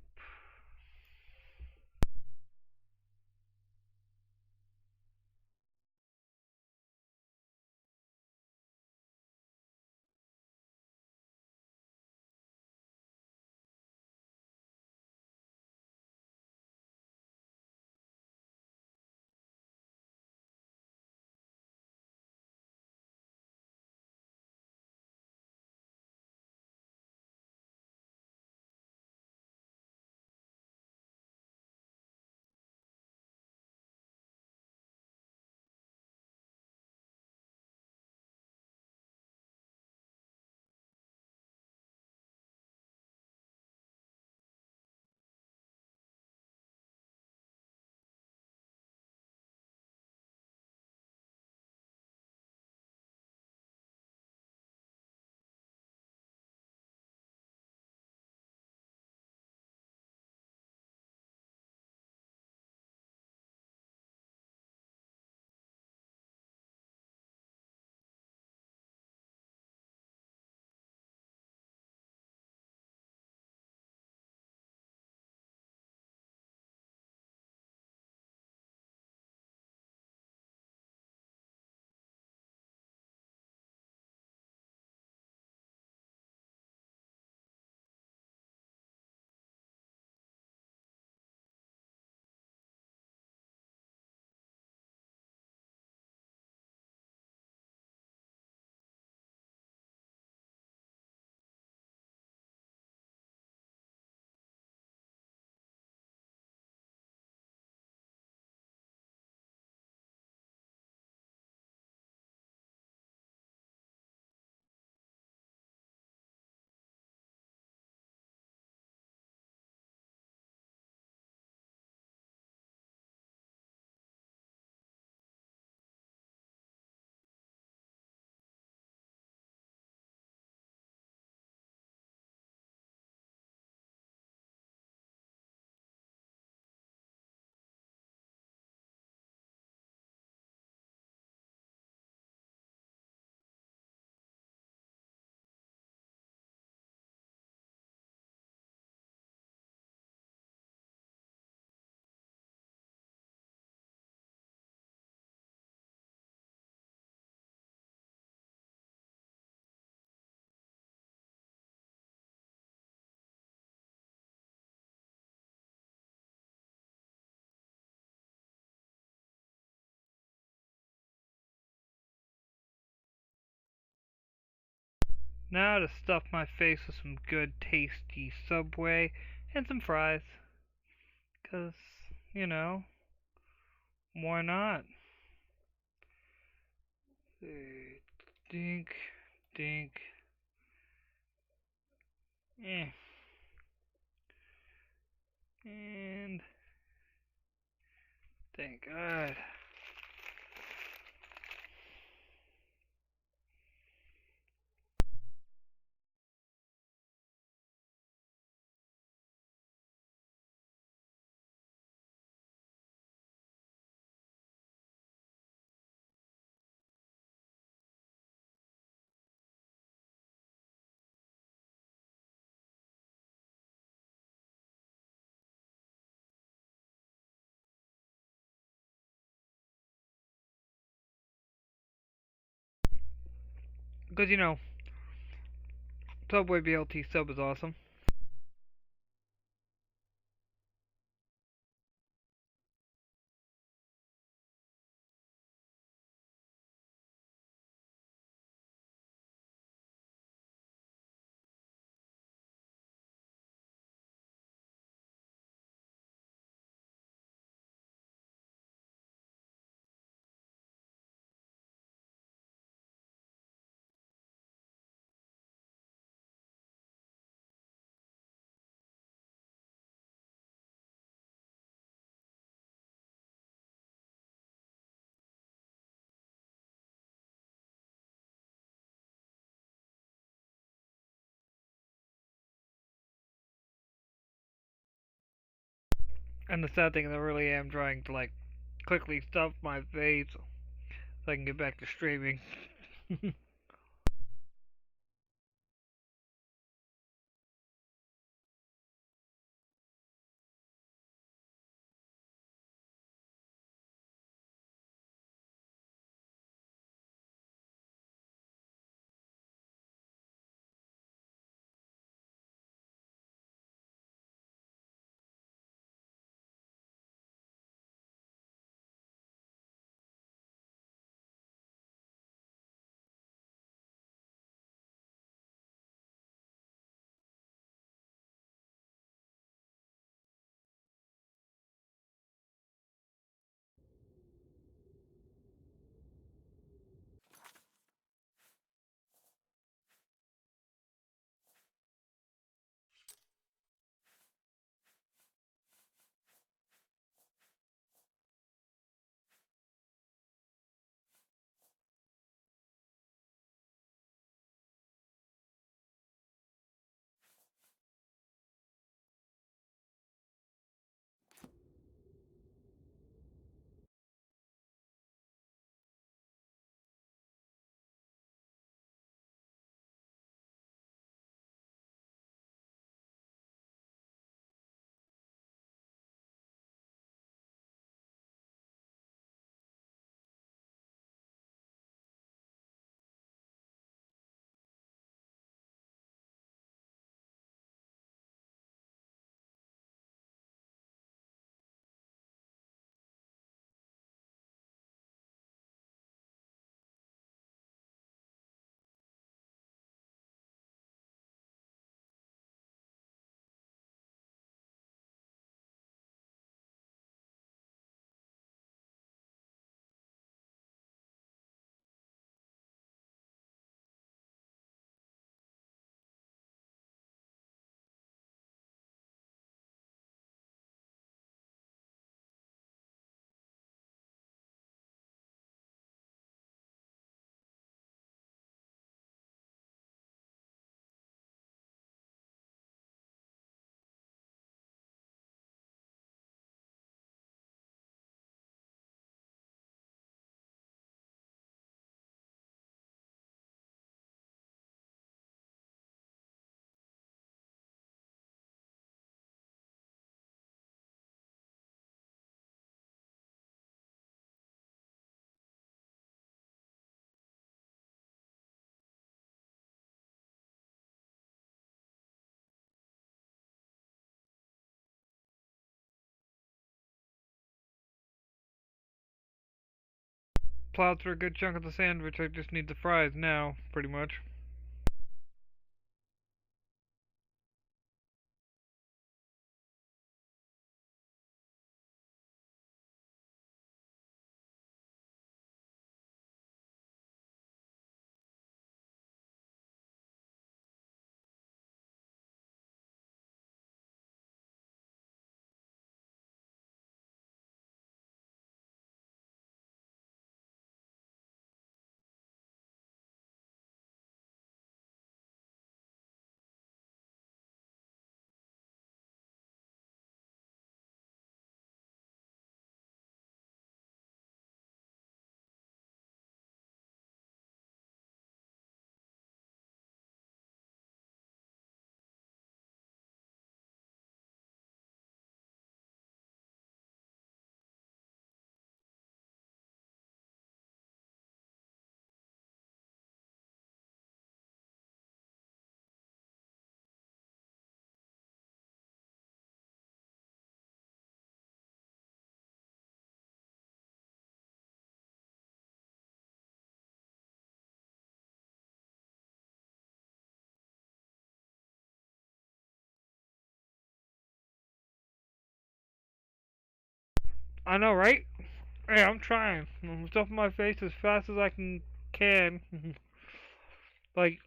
Now to stuff my face with some good tasty Subway and some fries. 'Cause, you know, why not? Dink, dink. And thank God. Because, you know, Subway BLT sub is awesome. And the sad thing is I really am trying to, like, quickly stuff my face so I can get back to streaming. Plowed through a good chunk of the sandwich, I just need the fries now, pretty much. I know, right? Hey, I'm trying. I'm stuffing my face as fast as I can. Like,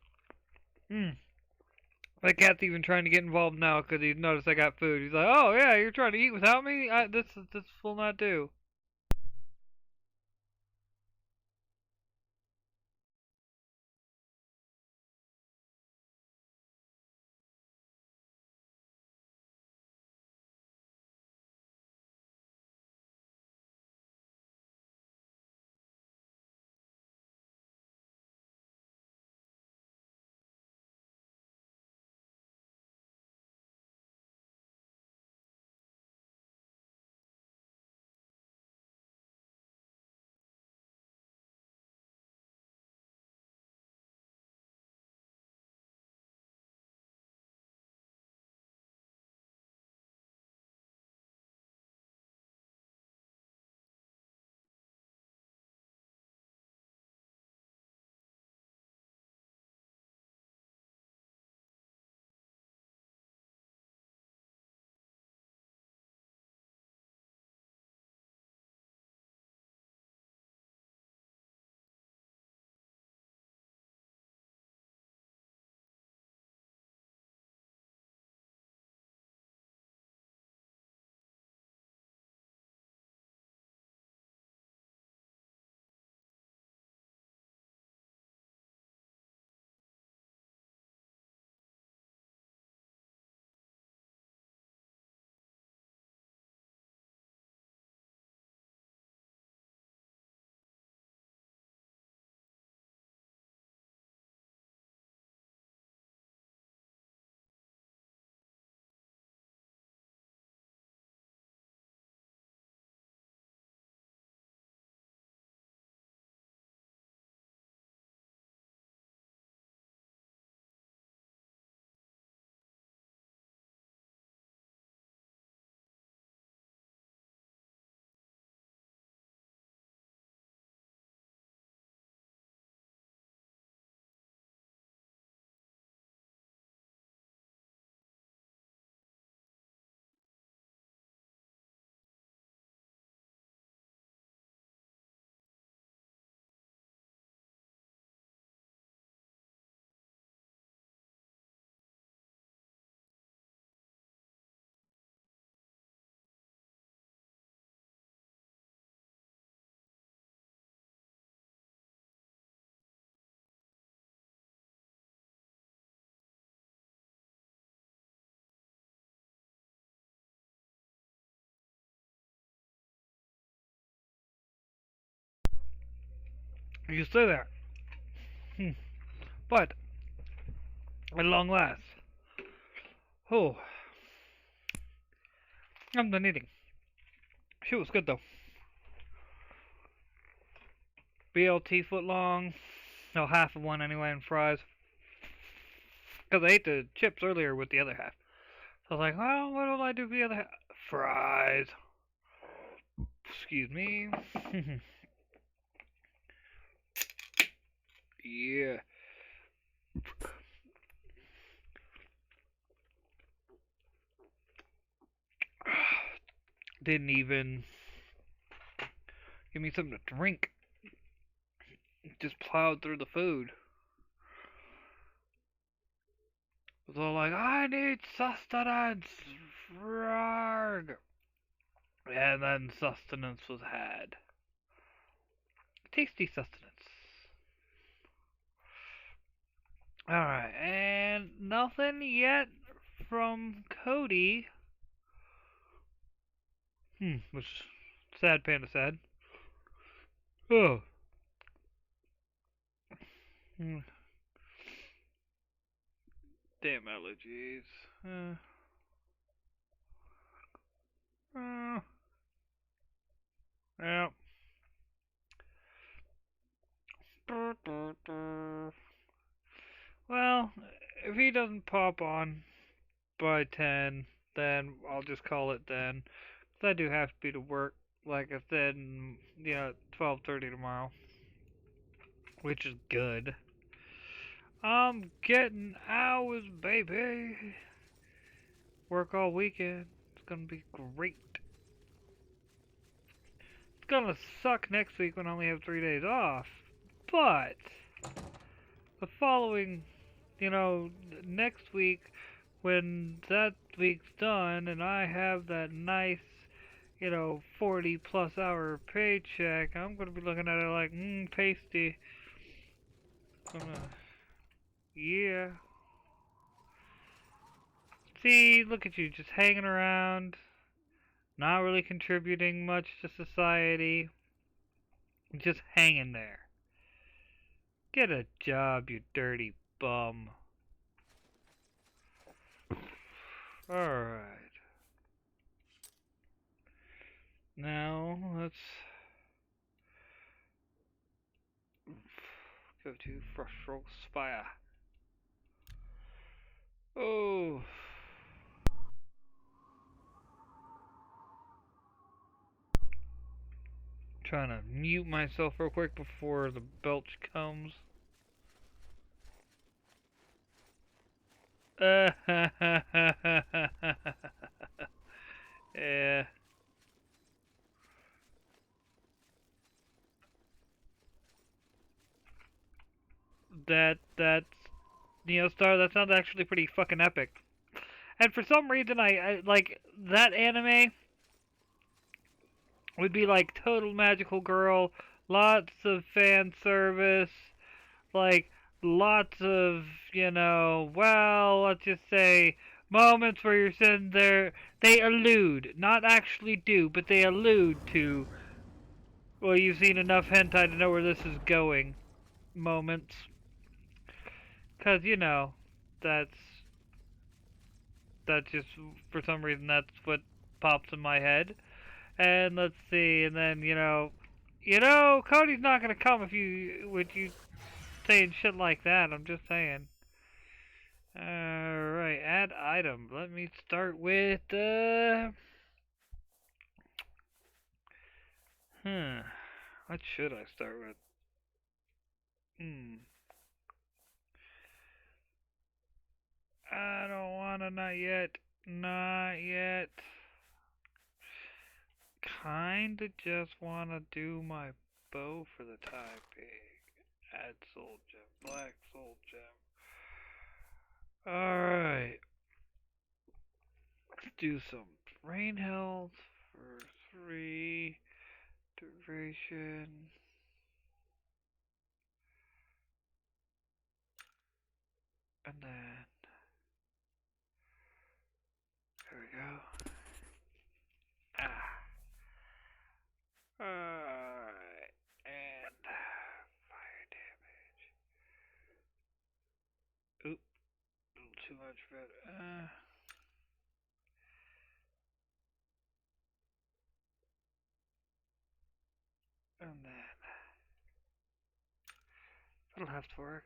my cat's even trying to get involved now because he noticed I got food. He's like, "Oh yeah, you're trying to eat without me? This will not do." You say that, but at long last, oh, I'm done eating. She was good though. BLT foot long, no, half of one anyway, and fries. Because I ate the chips earlier with the other half. So I was like, well, what will I do for the other half? Fries. Excuse me. Yeah. Didn't even give me something to drink. Just plowed through the food. It was all like, I need sustenance. Frog. And then sustenance was had. Tasty sustenance. Alright, and nothing yet from Cody. Which sad panda sad. Oh. Damn allergies. Yeah. Well, if he doesn't pop on by 10, then I'll just call it then. 'Cause I do have to be to work, like I said, 12:30 tomorrow. Which is good. I'm getting hours, baby. Work all weekend. It's gonna be great. gonna suck next week when I only have 3 days off. But the following, next week, when that week's done and I have that nice, 40 plus hour paycheck, I'm gonna be looking at it like, pasty. Yeah. See, look at you, just hanging around, not really contributing much to society, just hanging there. Get a job, you dirty bum. Alright. Now, let's go to Frustral Spire. Oh. Trying to mute myself real quick before the belch comes. Yeah. That's Neostar, that sounds actually pretty fucking epic. And for some reason I like that anime would be like total magical girl, lots of fan service, like lots of, well, let's just say moments where you're sitting there, they allude, not actually do, but they allude to, well, you've seen enough hentai to know where this is going moments. Cause, that's just, for some reason, that's what pops in my head. And let's see, and then, Cody's not gonna come if you saying shit like that, I'm just saying. Alright, add item. Let me start with, what should I start with? I don't wanna, not yet. Not yet. Kinda just wanna do my bow for the time being. Add soul gem, black soul gem. Alright. Let's do some brain health for 3. Duration. And then there we go. Alright, and fire damage. Oop, a little too much for it. And then that'll have to work.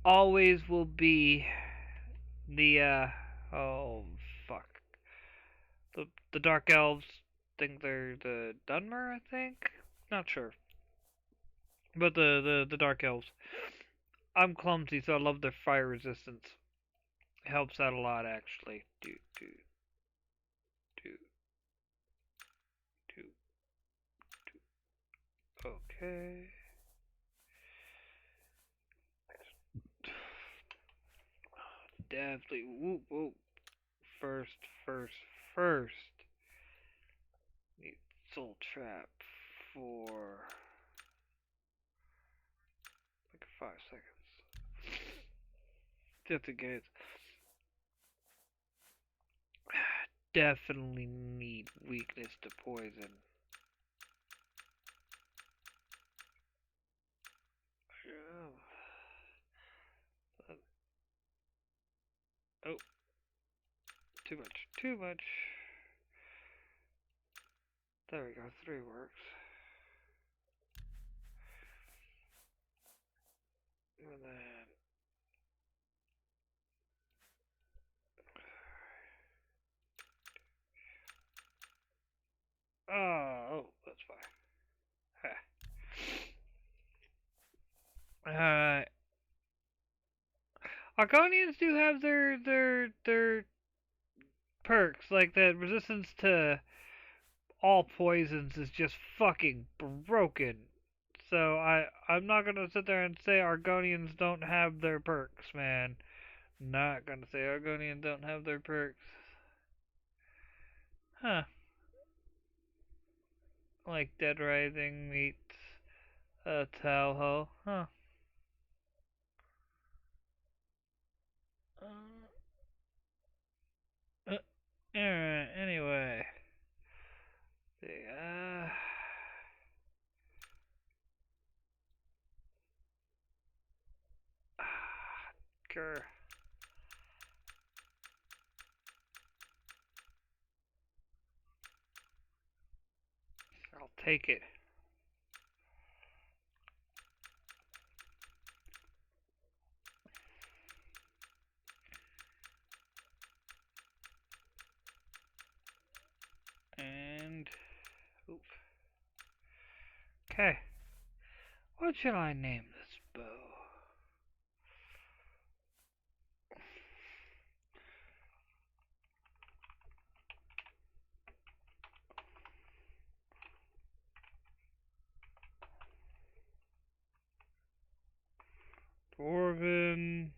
Always will be the oh fuck, the dark elves. Think they're the Dunmer, I think, not sure, but the dark elves. I'm clumsy, so I love their fire resistance. It helps out a lot, actually. Do. Okay. Definitely. Whoop. First. Need soul trap for like 5 seconds. Just in case. Definitely need weakness to poison. Oh. Too much. There we go, 3 works. And then oh, that's fine. Alright. Argonians do have their perks, like that resistance to all poisons is just fucking broken. So I'm not gonna sit there and say Argonians don't have their perks, man. Not gonna say Argonians don't have their perks. Huh. Like Dead Rising meets Talho. Huh. Alright, anyway. Grr. I'll take it. And oof. Okay. What should I name this bow? Dwarven.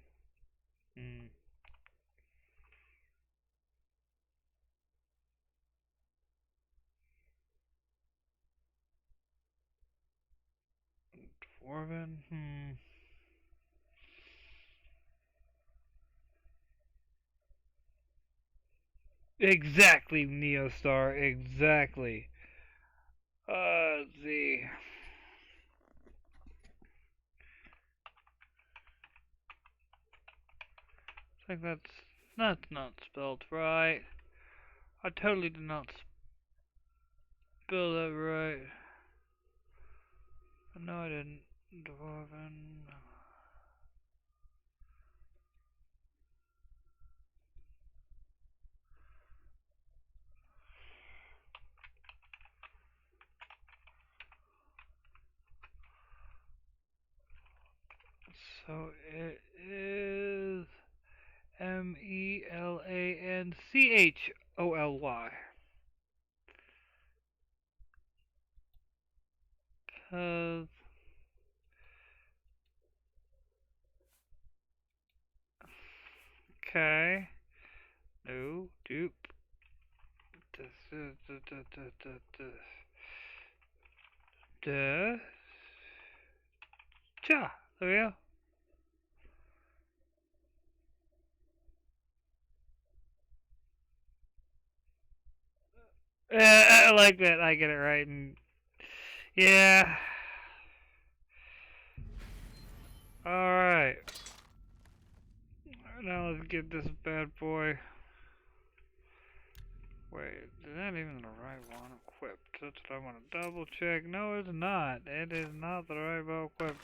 Dwarven. Exactly, Neostar. Exactly. Let's see. I think that's not spelled right. I totally did not spell that right. No, I didn't. Dwarven. So it is Melancholy. 'Cause okay. No, dupe. This is cha. There we go. I like that. I get it right. And yeah. Alright. Now let's get this bad boy. Wait, is that even the right one equipped? That's what I want to double check. No, it's not. It is not the right one equipped.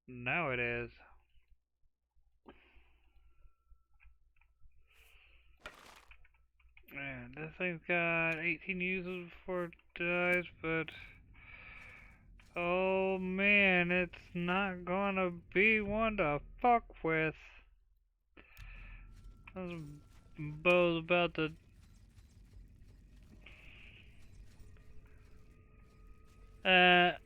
Now it is. Man, this thing's got 18 uses before it dies, but oh man, it's not gonna be one to fuck with. This bow's about to have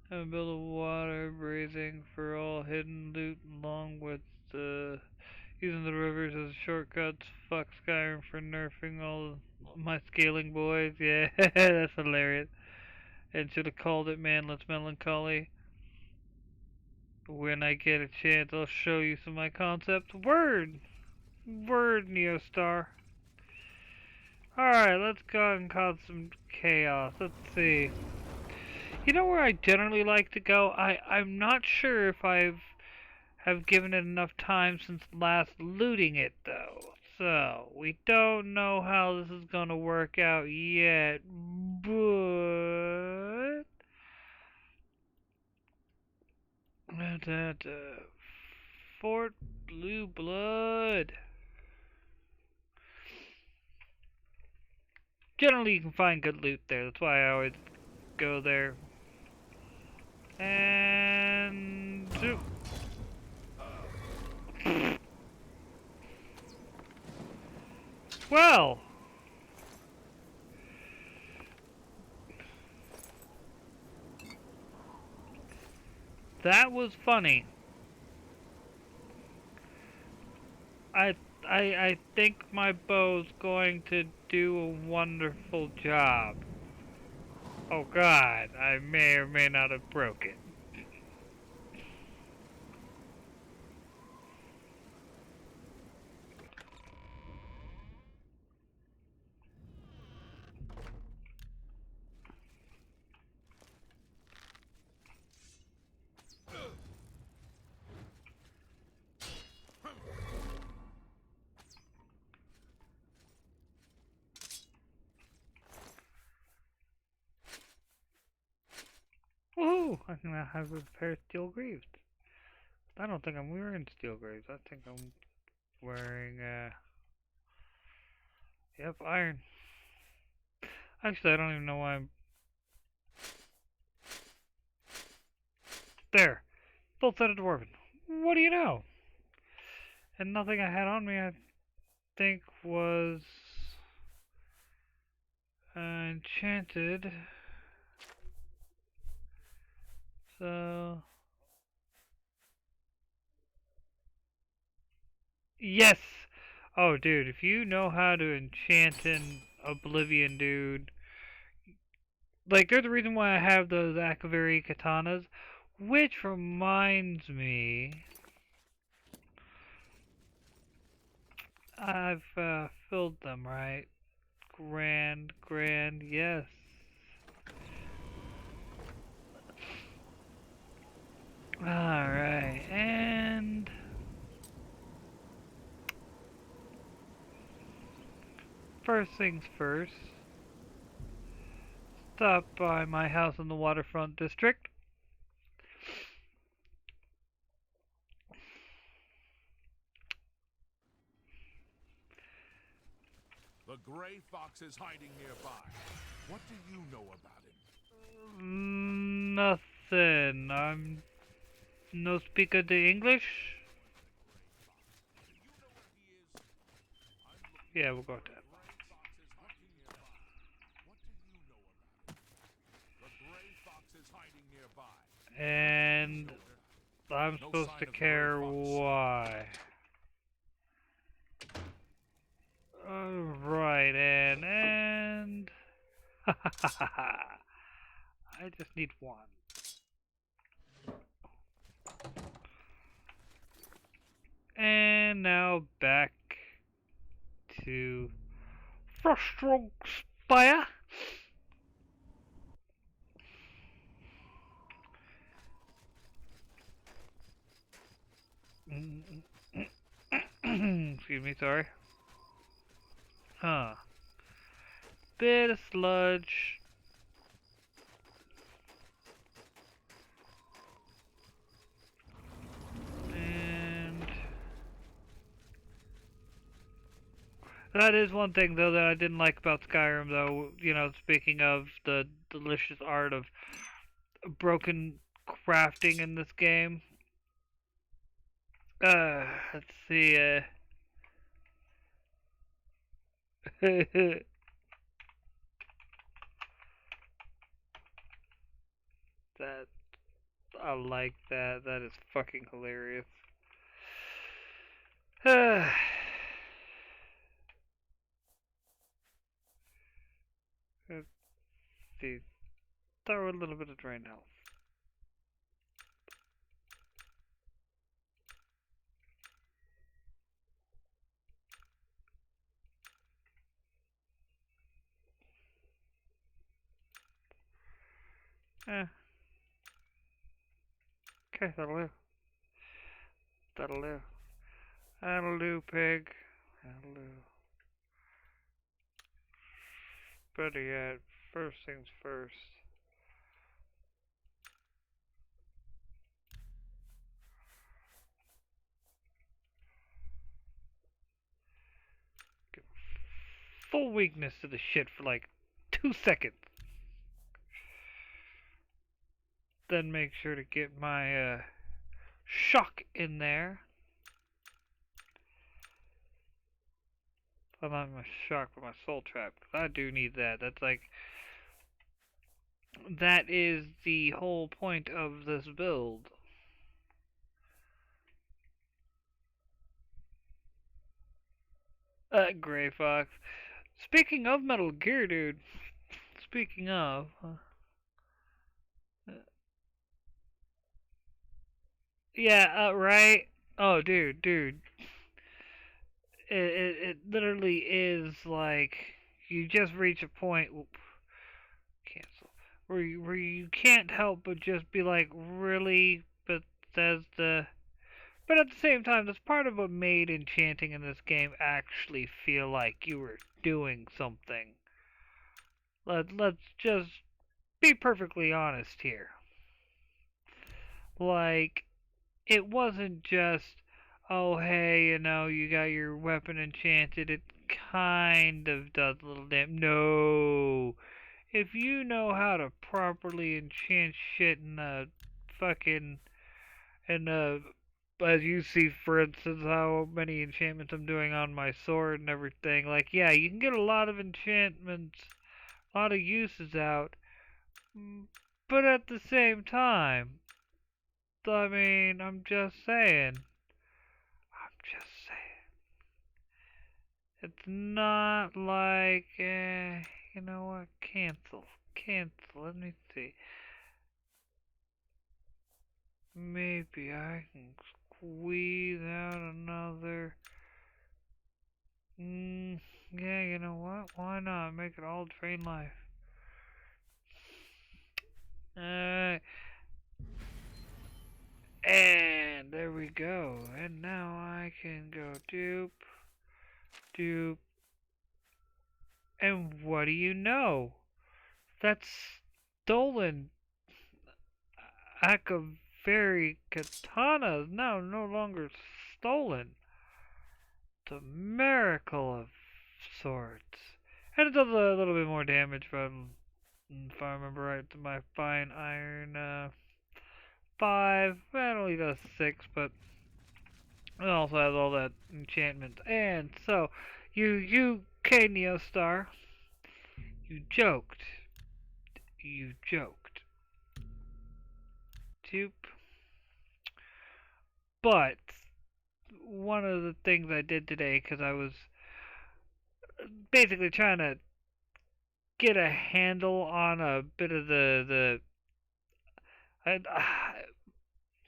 a build of water breathing for all hidden loot along with using the rivers as shortcuts. Fuck Skyrim for nerfing all my scaling boys. Yeah, that's hilarious. And should have called it Manless Melancholy. When I get a chance, I'll show you some of my concepts. Word! Word, Neostar. Alright, let's go and cause some chaos. Let's see. You know where I generally like to go? I'm not sure if have given it enough time since last looting it though. So, we don't know how this is gonna work out yet, but Fort Blue Blood. generally you can find good loot there. That's why I always go there. And shoot. Well, that was funny. I think my bow's going to do a wonderful job. Oh God, I may or may not have broke it. Woohoo! I can now have a pair of steel greaves. I don't think I'm wearing steel greaves. I think I'm wearing, yep, iron. Actually, I don't even know why I'm... There! Full set of dwarven. What do you know? And nothing I had on me, I think, was... enchanted. So... Yes! Oh, dude, if you know how to enchant in Oblivion, dude... Like, they're the reason why I have those Akaviri katanas. Which reminds me... I've, filled them, right? Grand, yes. Alright, and... First things first. Stop by my house in the waterfront district.
The gray fox is hiding nearby. What do you know about him?
Nothing. I'm no speaker the English. Yeah, we'll go with that. And I'm supposed to care why. Alright, and I just need one. And now back to Froststrong Spire. Excuse me, sorry. Huh. Bit of sludge. And that is one thing though that I didn't like about Skyrim though, you know, speaking of the delicious art of broken crafting in this game. Let's see, that, I like that. That is fucking hilarious. Let's see. Throw a little bit of drain health. Okay, that'll do. That'll do. That'll do, pig. That'll do. Better yet, first things first. full weakness to the shit for like 2 seconds. Then make sure to get my shock in there. I'm not my shock, but my soul trap. 'Cause I do need that. That's like, that is the whole point of this build. Gray Fox. Speaking of Metal Gear, dude. Speaking of. Yeah, right? Oh, dude. It literally is like, you just reach a point, cancel, where you can't help but just be like, really? Bethesda? But at the same time, that's part of what made enchanting in this game actually feel like you were doing something. Let's just be perfectly honest here. Like, it wasn't just, oh hey, you know, you got your weapon enchanted, it kind of does a little damn. No. If you know how to properly enchant shit in a fucking, as you see, for instance, how many enchantments I'm doing on my sword and everything, like, yeah, you can get a lot of enchantments, a lot of uses out, but at the same time, I mean, I'm just saying, it's not like, you know what, cancel, let me see. Maybe I can squeeze out another, yeah, you know what, why not, make it all train life. And there we go, and now I can go dupe, and what do you know? That's stolen Akaveri Katana is now no longer stolen. The miracle of sorts. And it does a little bit more damage from, if I remember right, to my fine iron 5. It only does 6, but it also has all that enchantment. And so, you K Neostar, you joked. Dupe. But one of the things I did today, because I was basically trying to get a handle on a bit of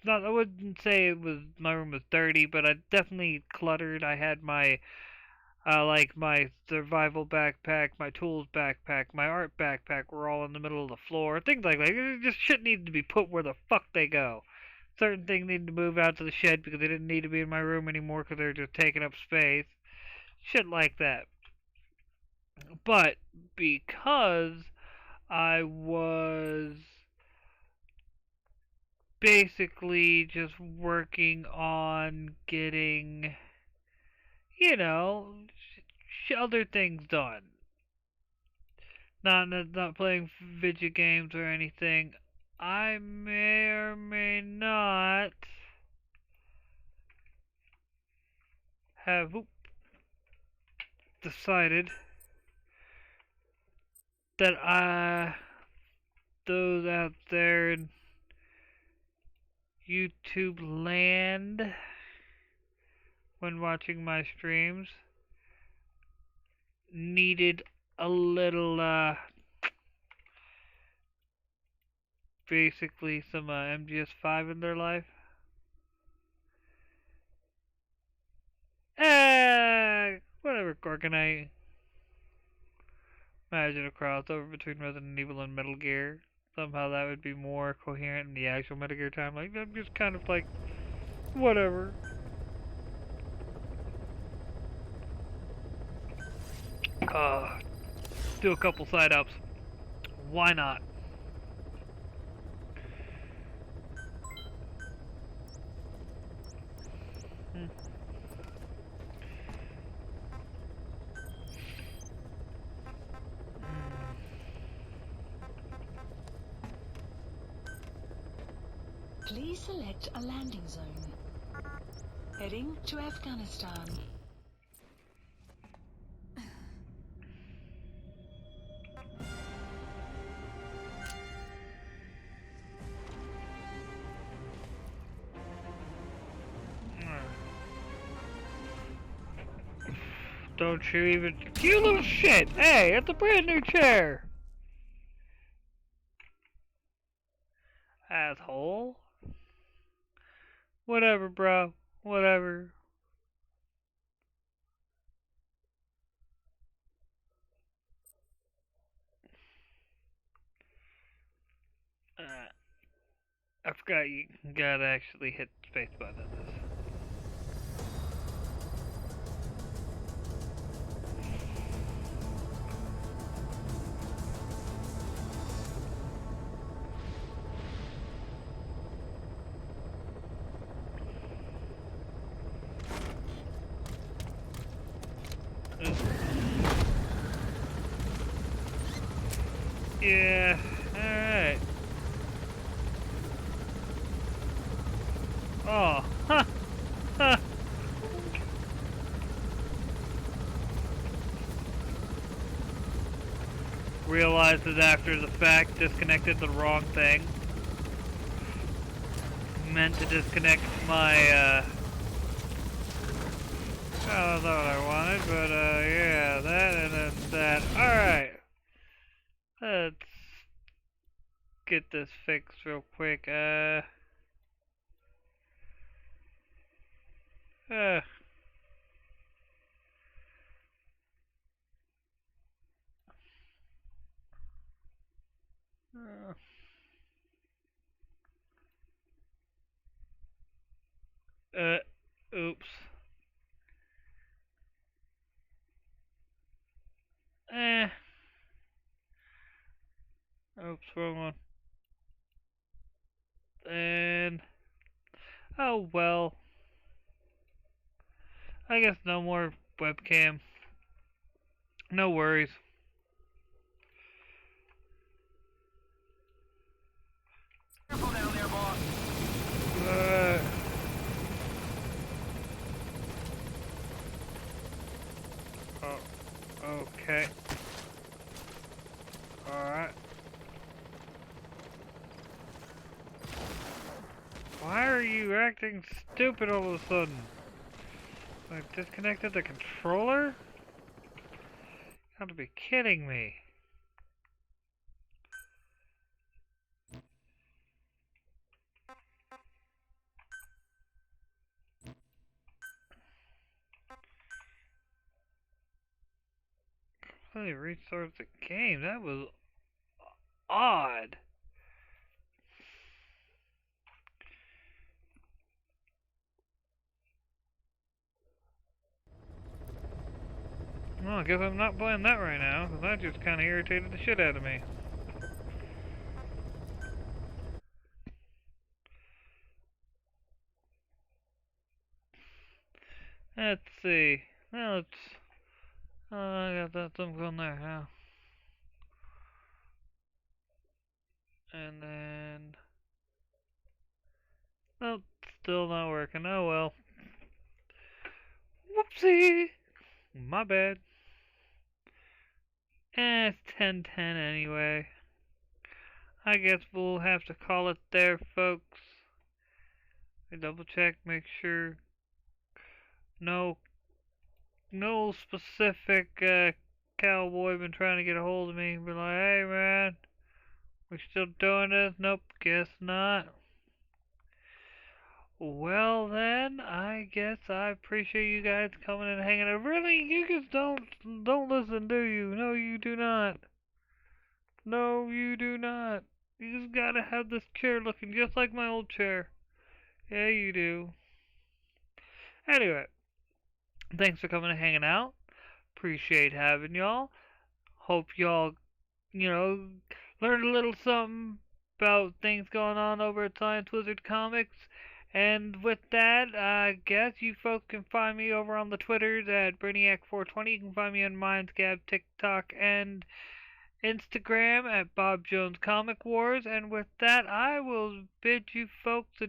I wouldn't say my room was dirty, but I definitely cluttered. I had my like my survival backpack, my tools backpack, my art backpack were all in the middle of the floor. Things like that. Just shit needed to be put where the fuck they go. Certain things needed to move out to the shed because they didn't need to be in my room anymore because they're just taking up space. Shit like that. But because I was basically just working on getting, you know, other things done. Not playing video games or anything. I may or may not have decided that those out there in YouTube land, when watching my streams, needed a little basically some MGS5 in their life. Whatever, Gorgonite. Imagine a crossover between Resident Evil and Metal Gear. Somehow that would be more coherent in the actual Metal Gear timeline. I'm just kind of like, whatever. Do a couple side ups. Why not?
Please select a landing zone. Heading to Afghanistan.
Don't you even... You little shit! Hey, it's a brand new chair! Asshole. Whatever, bro. Whatever. I forgot you gotta actually hit space button on this. Yeah, alright. Oh, huh, huh. Realized it after the fact, disconnected the wrong thing. Meant to disconnect my, oh, that's not what I wanted, but, yeah, that and then that. Alright. Let's get this fixed real quick. Oops. Oops, wrong one. And, oh well. I guess no more webcam. No worries.
Careful down there, boss.
Okay. Alright. Why are you acting stupid all of a sudden? I disconnected the controller? You have to be kidding me. Completely restarted the game. That was odd. Well, I guess I'm not playing that right now, because that just kind of irritated the shit out of me. Let's see. Now let's... I got that thumb going there now. And then... Nope, still not working. Oh well. Whoopsie! My bad. It's 10:10 anyway. I guess we'll have to call it there, folks. I double check, make sure no specific cowboy been trying to get a hold of me. Be like, hey man, we still doing this? Nope, guess not. Well then, I guess I appreciate you guys coming and hanging out. Really, you guys don't listen, do you? No, you do not. No, you do not. You just gotta have this chair looking just like my old chair. Yeah, you do. Anyway, thanks for coming and hanging out. Appreciate having y'all. Hope y'all, learned a little something about things going on over at Science Wizard Comics. And with that, I guess you folks can find me over on the Twitters at Brainiac420. You can find me on Mindsgab, TikTok, and Instagram at Bob Jones Comic Wars. And with that, I will bid you folks adieu.